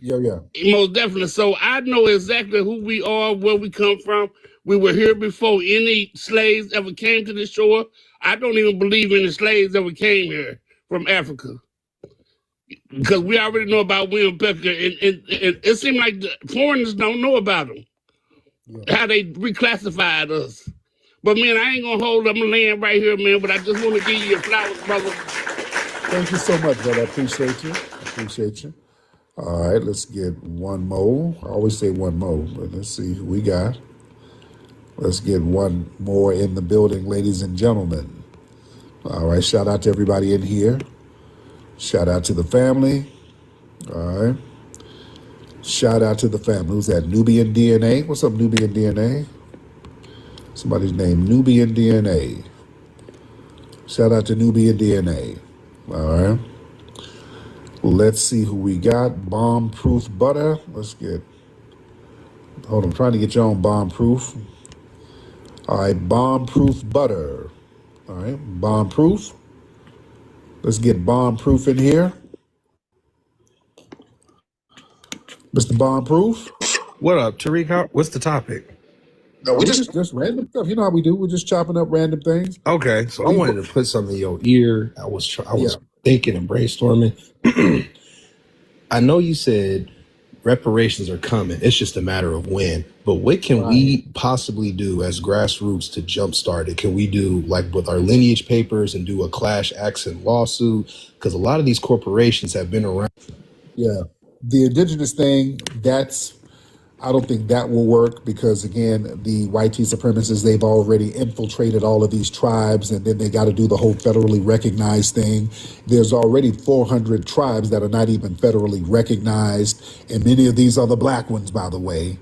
Yeah. Most definitely. So I know exactly who we are, where we come from. We were here before any slaves ever came to the shore. I don't even believe any slaves ever came here from Africa. Because we already know about William Becker, and it seems like the foreigners don't know about them, how they reclassified us. But, man, I ain't going to hold them land right here, man, but I just want to give you your flowers, brother. Thank you so much, brother. I appreciate you. All right, let's get one more. I always say one more, but let's see who we got. Let's get one more in the building, ladies and gentlemen. All right, shout out to everybody in here. Shout out to the family. All right. Shout out to the family. Who's that? Nubian DNA. What's up, Nubian DNA? Somebody's named Nubian DNA. Shout out to Nubian DNA. All right. Let's see who we got. Bomb-proof butter. Let's get. Hold on. I'm trying to get you on bomb-proof. All right. Bomb-proof butter. All right. Bomb-proof. Let's get bomb-proof in here. Mr. Bomb-proof. What up, Tariq? What's the topic? No, we just random stuff. You know how we do. We're just chopping up random things. Okay, so I wanted to put something in your ear. I was thinking and brainstorming. I know you said reparations are coming. It's just a matter of when. But what can we possibly do as grassroots to jumpstart it? Can we do like with our lineage papers and do a clash action lawsuit? Because a lot of these corporations have been around. Yeah. The indigenous thing, I don't think that will work because, again, the white supremacists, they've already infiltrated all of these tribes, and then they got to do the whole federally recognized thing. There's already 400 tribes that are not even federally recognized, and many of these are the black ones, by the way.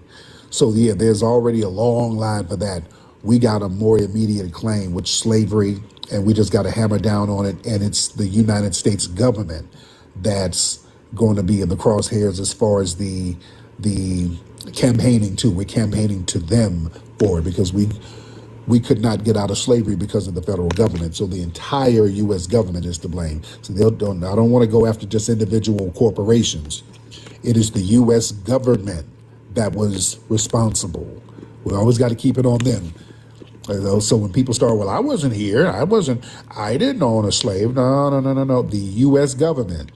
So, yeah, there's already a long line for that. We got a more immediate claim with slavery, and we just got to hammer down on it, and it's the United States government that's going to be in the crosshairs as far as the campaigning too. We're campaigning to them for it because we could not get out of slavery because of the federal government. So the entire U.S. government is to blame. So I don't want to go after just individual corporations. It is the U.S. government that was responsible. We always got to keep it on them. So when people start, well, I wasn't here. I didn't own a slave. No. The U.S. government.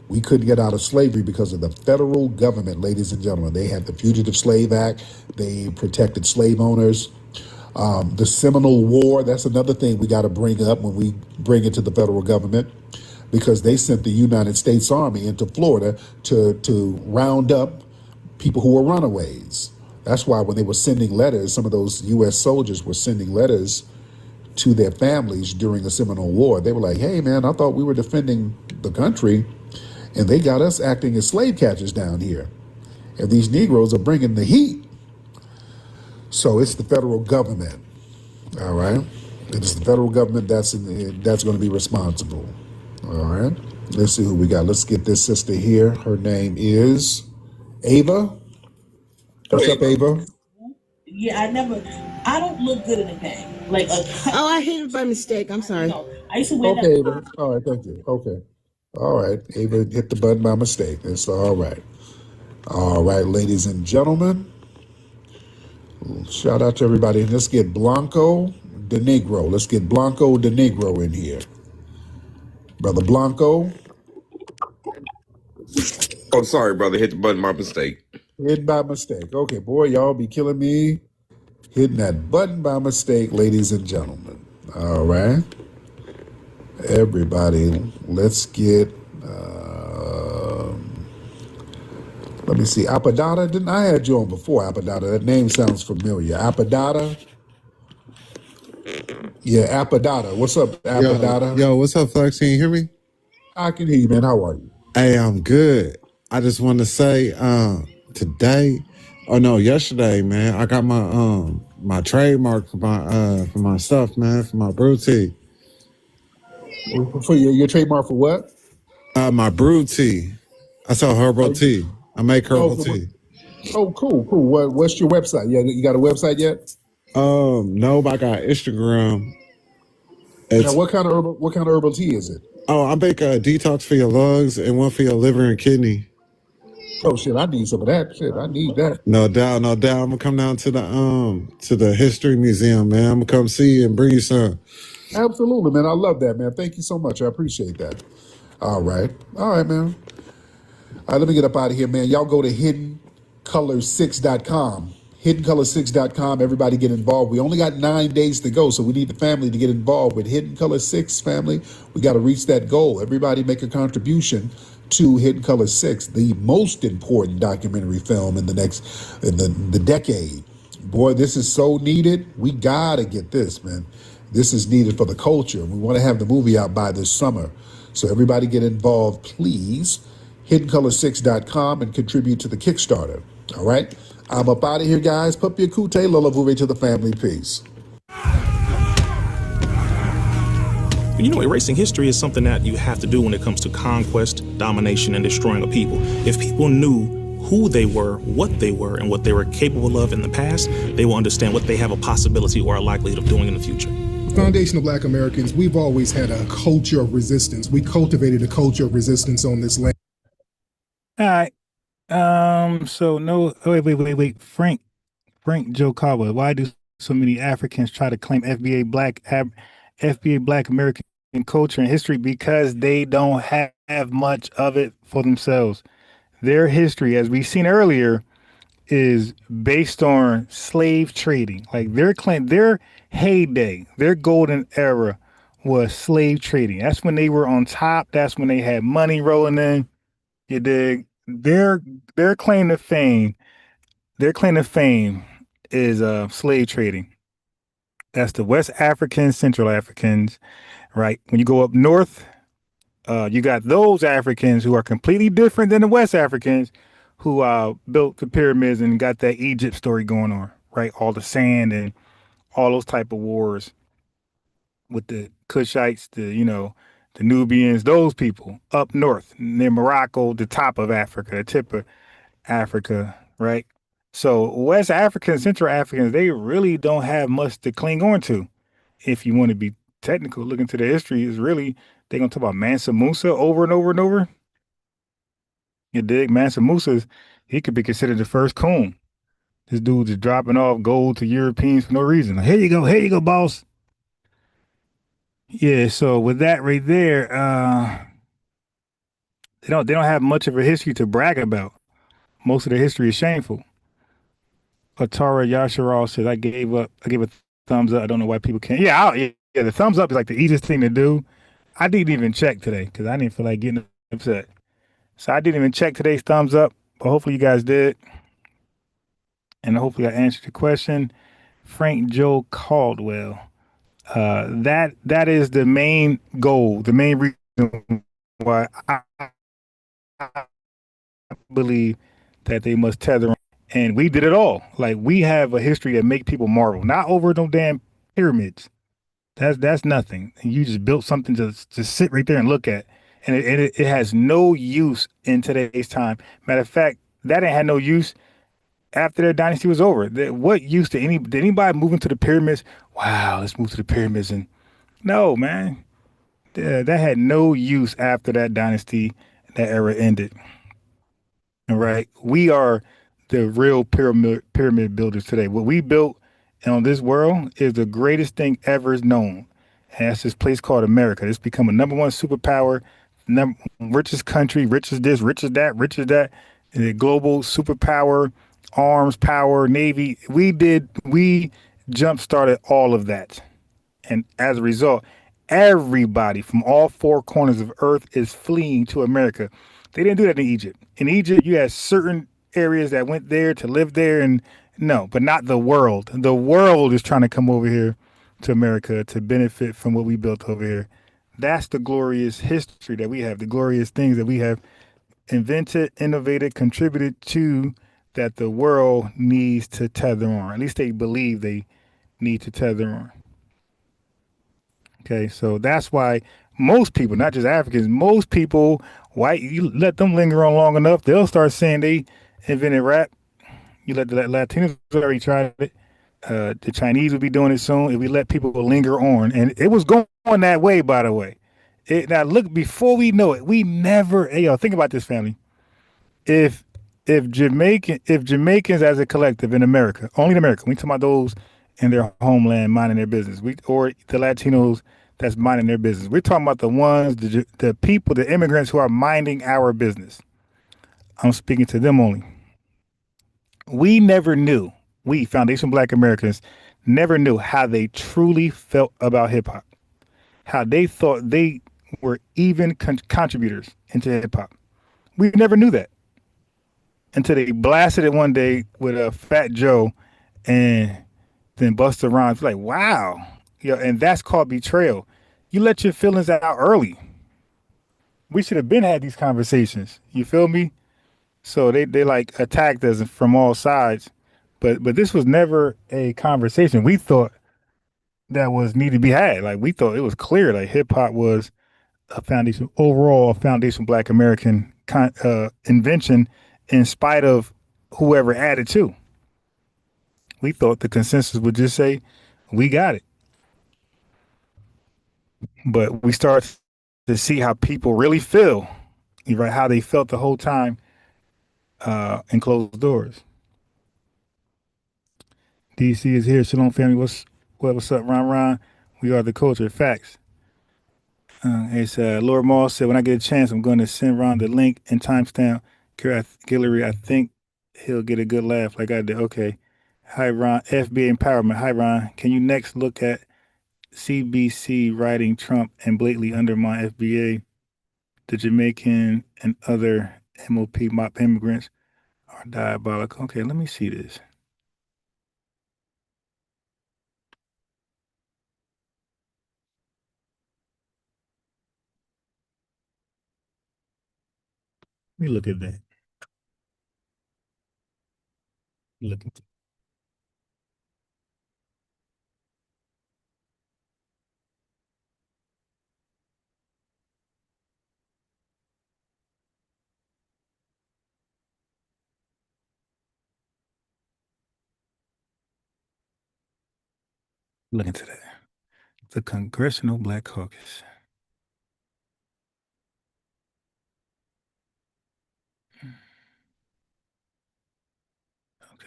We couldn't get out of slavery because of the federal government, ladies and gentlemen. They had the Fugitive Slave Act. They protected slave owners. The Seminole War, that's another thing we got to bring up when we bring it to the federal government, because they sent the United States Army into Florida to round up people who were runaways. That's why when they were sending letters, some of those U.S. soldiers were sending letters to their families during the Seminole War. They were like, hey, man, I thought we were defending the country, and they got us acting as slave catchers down here. And these Negroes are bringing the heat. So it's the federal government, all right? It's the federal government that's going to be responsible, all right? Let's see who we got. Let's get this sister here. Her name is Ava. What's up, Ava? Yeah, I don't look good in the game. Like I hit it by mistake. I'm sorry. I used to wear Okay, Ava. All right, thank you. Okay. All right, Ava hit the button by mistake. That's all right. All right, ladies and gentlemen. Shout out to everybody. And let's get Blanco de Negro. Let's get Blanco de Negro in here. Brother Blanco. Oh, sorry, brother. Hit the button by mistake. Hit by mistake. Okay, boy, y'all be killing me. Hitting that button by mistake, ladies and gentlemen. All right. Everybody, let's get, let me see, Apadata. Didn't I had you on before, Apadata? That name sounds familiar. Apadata? Yeah, Apadata. What's up, Apadata? Yo, what's up, Flex? Can you hear me? I can hear you, man. How are you? Hey, I'm good. I just want to say yesterday, man, I got my my trademark for my stuff, man, for my brew tea. For your trademark for what? My brew tea. I sell herbal tea. I make herbal tea. Oh, cool. What's your website? You got a website yet? No, but I got Instagram. Now, what kind of herbal tea is it? Oh, I make a detox for your lungs and one for your liver and kidney. Oh shit, I need some of that shit. I need that. No doubt, no doubt. I'm gonna come down to the history museum, man. I'm gonna come see you and bring you some. Absolutely, man. I love that, man. Thank you so much. I appreciate that. All right, man. All right, let me get up out of here, man. Y'all go to hiddencolors6.com. Hiddencolors6.com. Everybody get involved. We only got 9 days to go, so we need the family to get involved with Hidden Color 6 family. We got to reach that goal. Everybody make a contribution to Hidden Color 6, the most important documentary film in the decade. Boy, this is so needed. We got to get this, man. This is needed for the culture. We want to have the movie out by this summer. So everybody get involved, please. HiddenColor6.com and contribute to the Kickstarter. All right? I'm up out of here, guys. Papi Akute, Lola Vuve to the family. Peace. You know, erasing history is something that you have to do when it comes to conquest, domination, and destroying a people. If people knew who they were, and what they were capable of in the past, they will understand what they have a possibility or a likelihood of doing in the future. Foundation of Black Americans, we've always had a culture of resistance. We cultivated a culture of resistance on this land. All right. So no. Wait. Frank Jokawa. Why do so many Africans try to claim FBA Black American culture and history? Because they don't have much of it for themselves. Their history, as we've seen earlier, is based on slave trading. Like their heyday, their golden era was slave trading. That's when they were on top. That's when they had money rolling in. You dig? Their claim to fame. Their claim to fame is slave trading. That's the West Africans, Central Africans, right? When you go up north, you got those Africans who are completely different than the West Africans who built the pyramids and got that Egypt story going on, right? All the sand and all those type of wars with the Cushites, the Nubians, those people up north, near Morocco, the top of Africa, the tip of Africa, right? So West Africans, Central Africans, they really don't have much to cling on to. If you want to be technical, look into the history, is really, they're going to talk about Mansa Musa over and over and over. You dig? Mansa Musa, he could be considered the first coon. This dude just dropping off gold to Europeans for no reason. Like, here you go, boss. Yeah, so with that right there, they don't have much of a history to brag about. Most of their history is shameful. Atara Yasharal says, I gave a thumbs up. I don't know why people can't. Yeah, the thumbs up is like the easiest thing to do. I didn't even check today because I didn't feel like getting upset. So I didn't even check today's thumbs up, but hopefully you guys did. And hopefully I answered the question. Frank Joe Caldwell. That is the main goal, the main reason why I believe that they must tether on. And we did it all. Like, we have a history that make people marvel, not over no damn pyramids. That's nothing. You just built something to sit right there and look at. And it has no use in today's time. Matter of fact, that ain't had no use after their dynasty was over. What use did anybody move into the pyramids? Wow, let's move to the pyramids. And no, man, that had no use after that dynasty, that era ended. All right, we are the real pyramid builders today. What we built on this world is the greatest thing ever known. And that's this place called America. It's become a #1 superpower, richest country, richest this, richest that, the global superpower, arms, power, Navy. We jump started all of that. And as a result, everybody from all four corners of Earth is fleeing to America. They didn't do that in Egypt. In Egypt, you had certain areas that went there to live there, and no, but not the world. The world is trying to come over here to America to benefit from what we built over here. That's the glorious history that we have, the glorious things that we have invented, innovated, contributed to, that the world needs to tether on. At least they believe they need to tether on. Okay, so that's why most people, not just Africans, most people, white, you let them linger on long enough, they'll start saying they invented rap. You let the Latinos already tried it. The Chinese will be doing it soon if we let people linger on. And it was going that way, by the way. Now, look, before we know it, we never, hey, yo, think about this, family. If if Jamaicans as a collective in America, only in America, we talking about those in their homeland minding their business, or the Latinos that's minding their business. We're talking about the ones, the people, the immigrants who are minding our business. I'm speaking to them only. We never knew, we Foundation Black Americans never knew how they truly felt about hip hop, how they thought they were even contributors into hip hop. We never knew that until they blasted it one day with a Fat Joe and then Busta Rhymes. Like, wow. Yeah, and that's called betrayal. You let your feelings out early. We should have been had these conversations. You feel me? So they like attacked us from all sides. But this was never a conversation we thought that was needed to be had. Like, we thought it was clear like hip hop was a foundation, overall a foundation Black American invention, in spite of whoever added to. We thought the consensus would just say, we got it. But we start to see how people really feel, right? How they felt the whole time in closed doors. DC is here. Shalom, family. What's up, Ron? We are the culture. Facts. It's Lord Moss said, when I get a chance, I'm going to send Ron the link and timestamp. Guillory, I think he'll get a good laugh like I did. Okay. Hi, Ron. FBA Empowerment. Hi, Ron. Can you next look at CBC writing Trump and blatantly undermine FBA? The Jamaican and other MOP MOP immigrants are diabolical. Okay, let me see this. Let me look at that. Look at that. Look into that. The Congressional Black Caucus.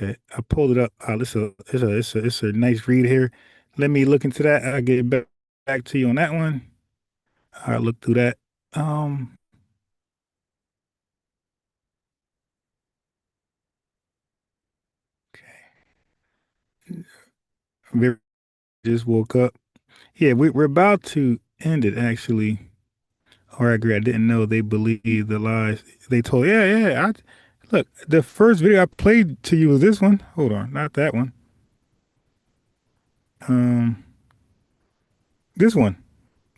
Okay, I pulled it up. It's a nice read here. Let me look into that. I'll get back to you on that one. I'll look through that. Okay. We just woke up. Yeah, we're about to end it actually. Or I agree. I didn't know they believed the lies they told. Yeah. Look, the first video I played to you was this one. Hold on, not that one. This one.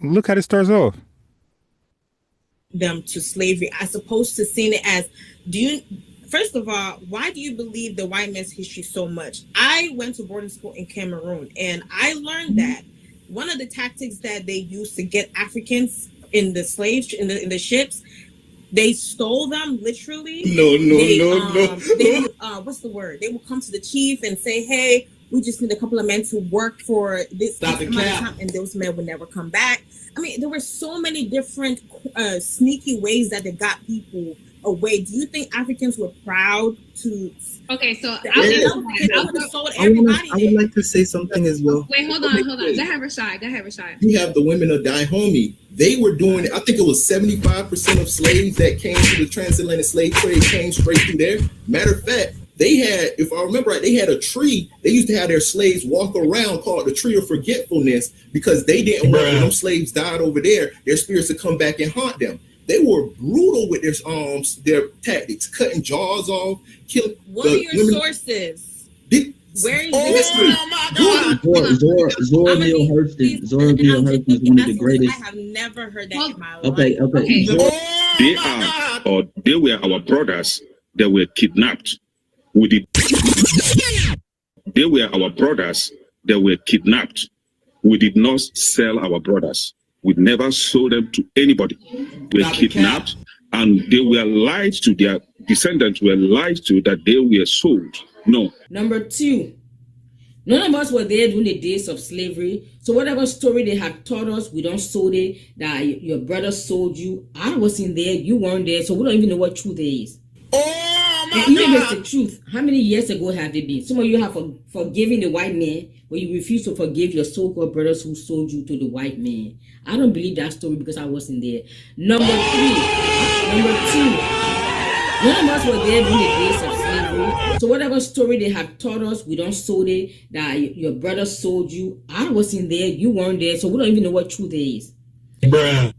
Look how it starts off. Them to slavery as opposed to seeing it as, first of all, why do you believe the white man's history so much? I went to boarding school in Cameroon and I learned that one of the tactics that they used to get Africans in the slaves in the ships, they stole them literally. No. What's the word? They would come to the chief and say, hey, we just need a couple of men to work for this amount of time, and those men would never come back. I mean, there were so many different sneaky ways that they got people away. Do you think Africans were proud to? Okay, so I would have sold everybody. I would like to say something as well. Wait, hold on. Go ahead, Rashad. You have the women of Dahomey. They were doing, I think it was 75% of slaves that came through the transatlantic slave trade came straight through there. Matter of fact, they had, if I remember right, they had a tree. They used to have their slaves walk around called the tree of forgetfulness because they didn't want when them slaves died over there, their spirits to come back and haunt them. They were brutal with their tactics, cutting jaws off, killing. What are your sources? Where are you? Oh my God! Zora Neale Hurston. Zora Neale Hurston is one of the greatest. I have never heard that in my life. Okay. They were our brothers that were kidnapped. They were our brothers that were kidnapped. We did not sell our brothers. We never sold them to anybody. We were kidnapped, and they were lied to. Their descendants were lied to that they were sold. No. Number two, none of us were there during the days of slavery. So whatever story they have taught us, we don't sold it, that your brother sold you. I wasn't there, you weren't there, so we don't even know what truth there is. Oh And even if it's the truth, how many years ago have it been? Some of you have forgiven the white man, but you refuse to forgive your so-called brothers who sold you to the white man. I don't believe that story because I wasn't there. Number two, none of us were there during the days of slavery. So whatever story they have taught us, we don't sold it, that your brother sold you. I wasn't there, you weren't there, so we don't even know what truth is. Bruh.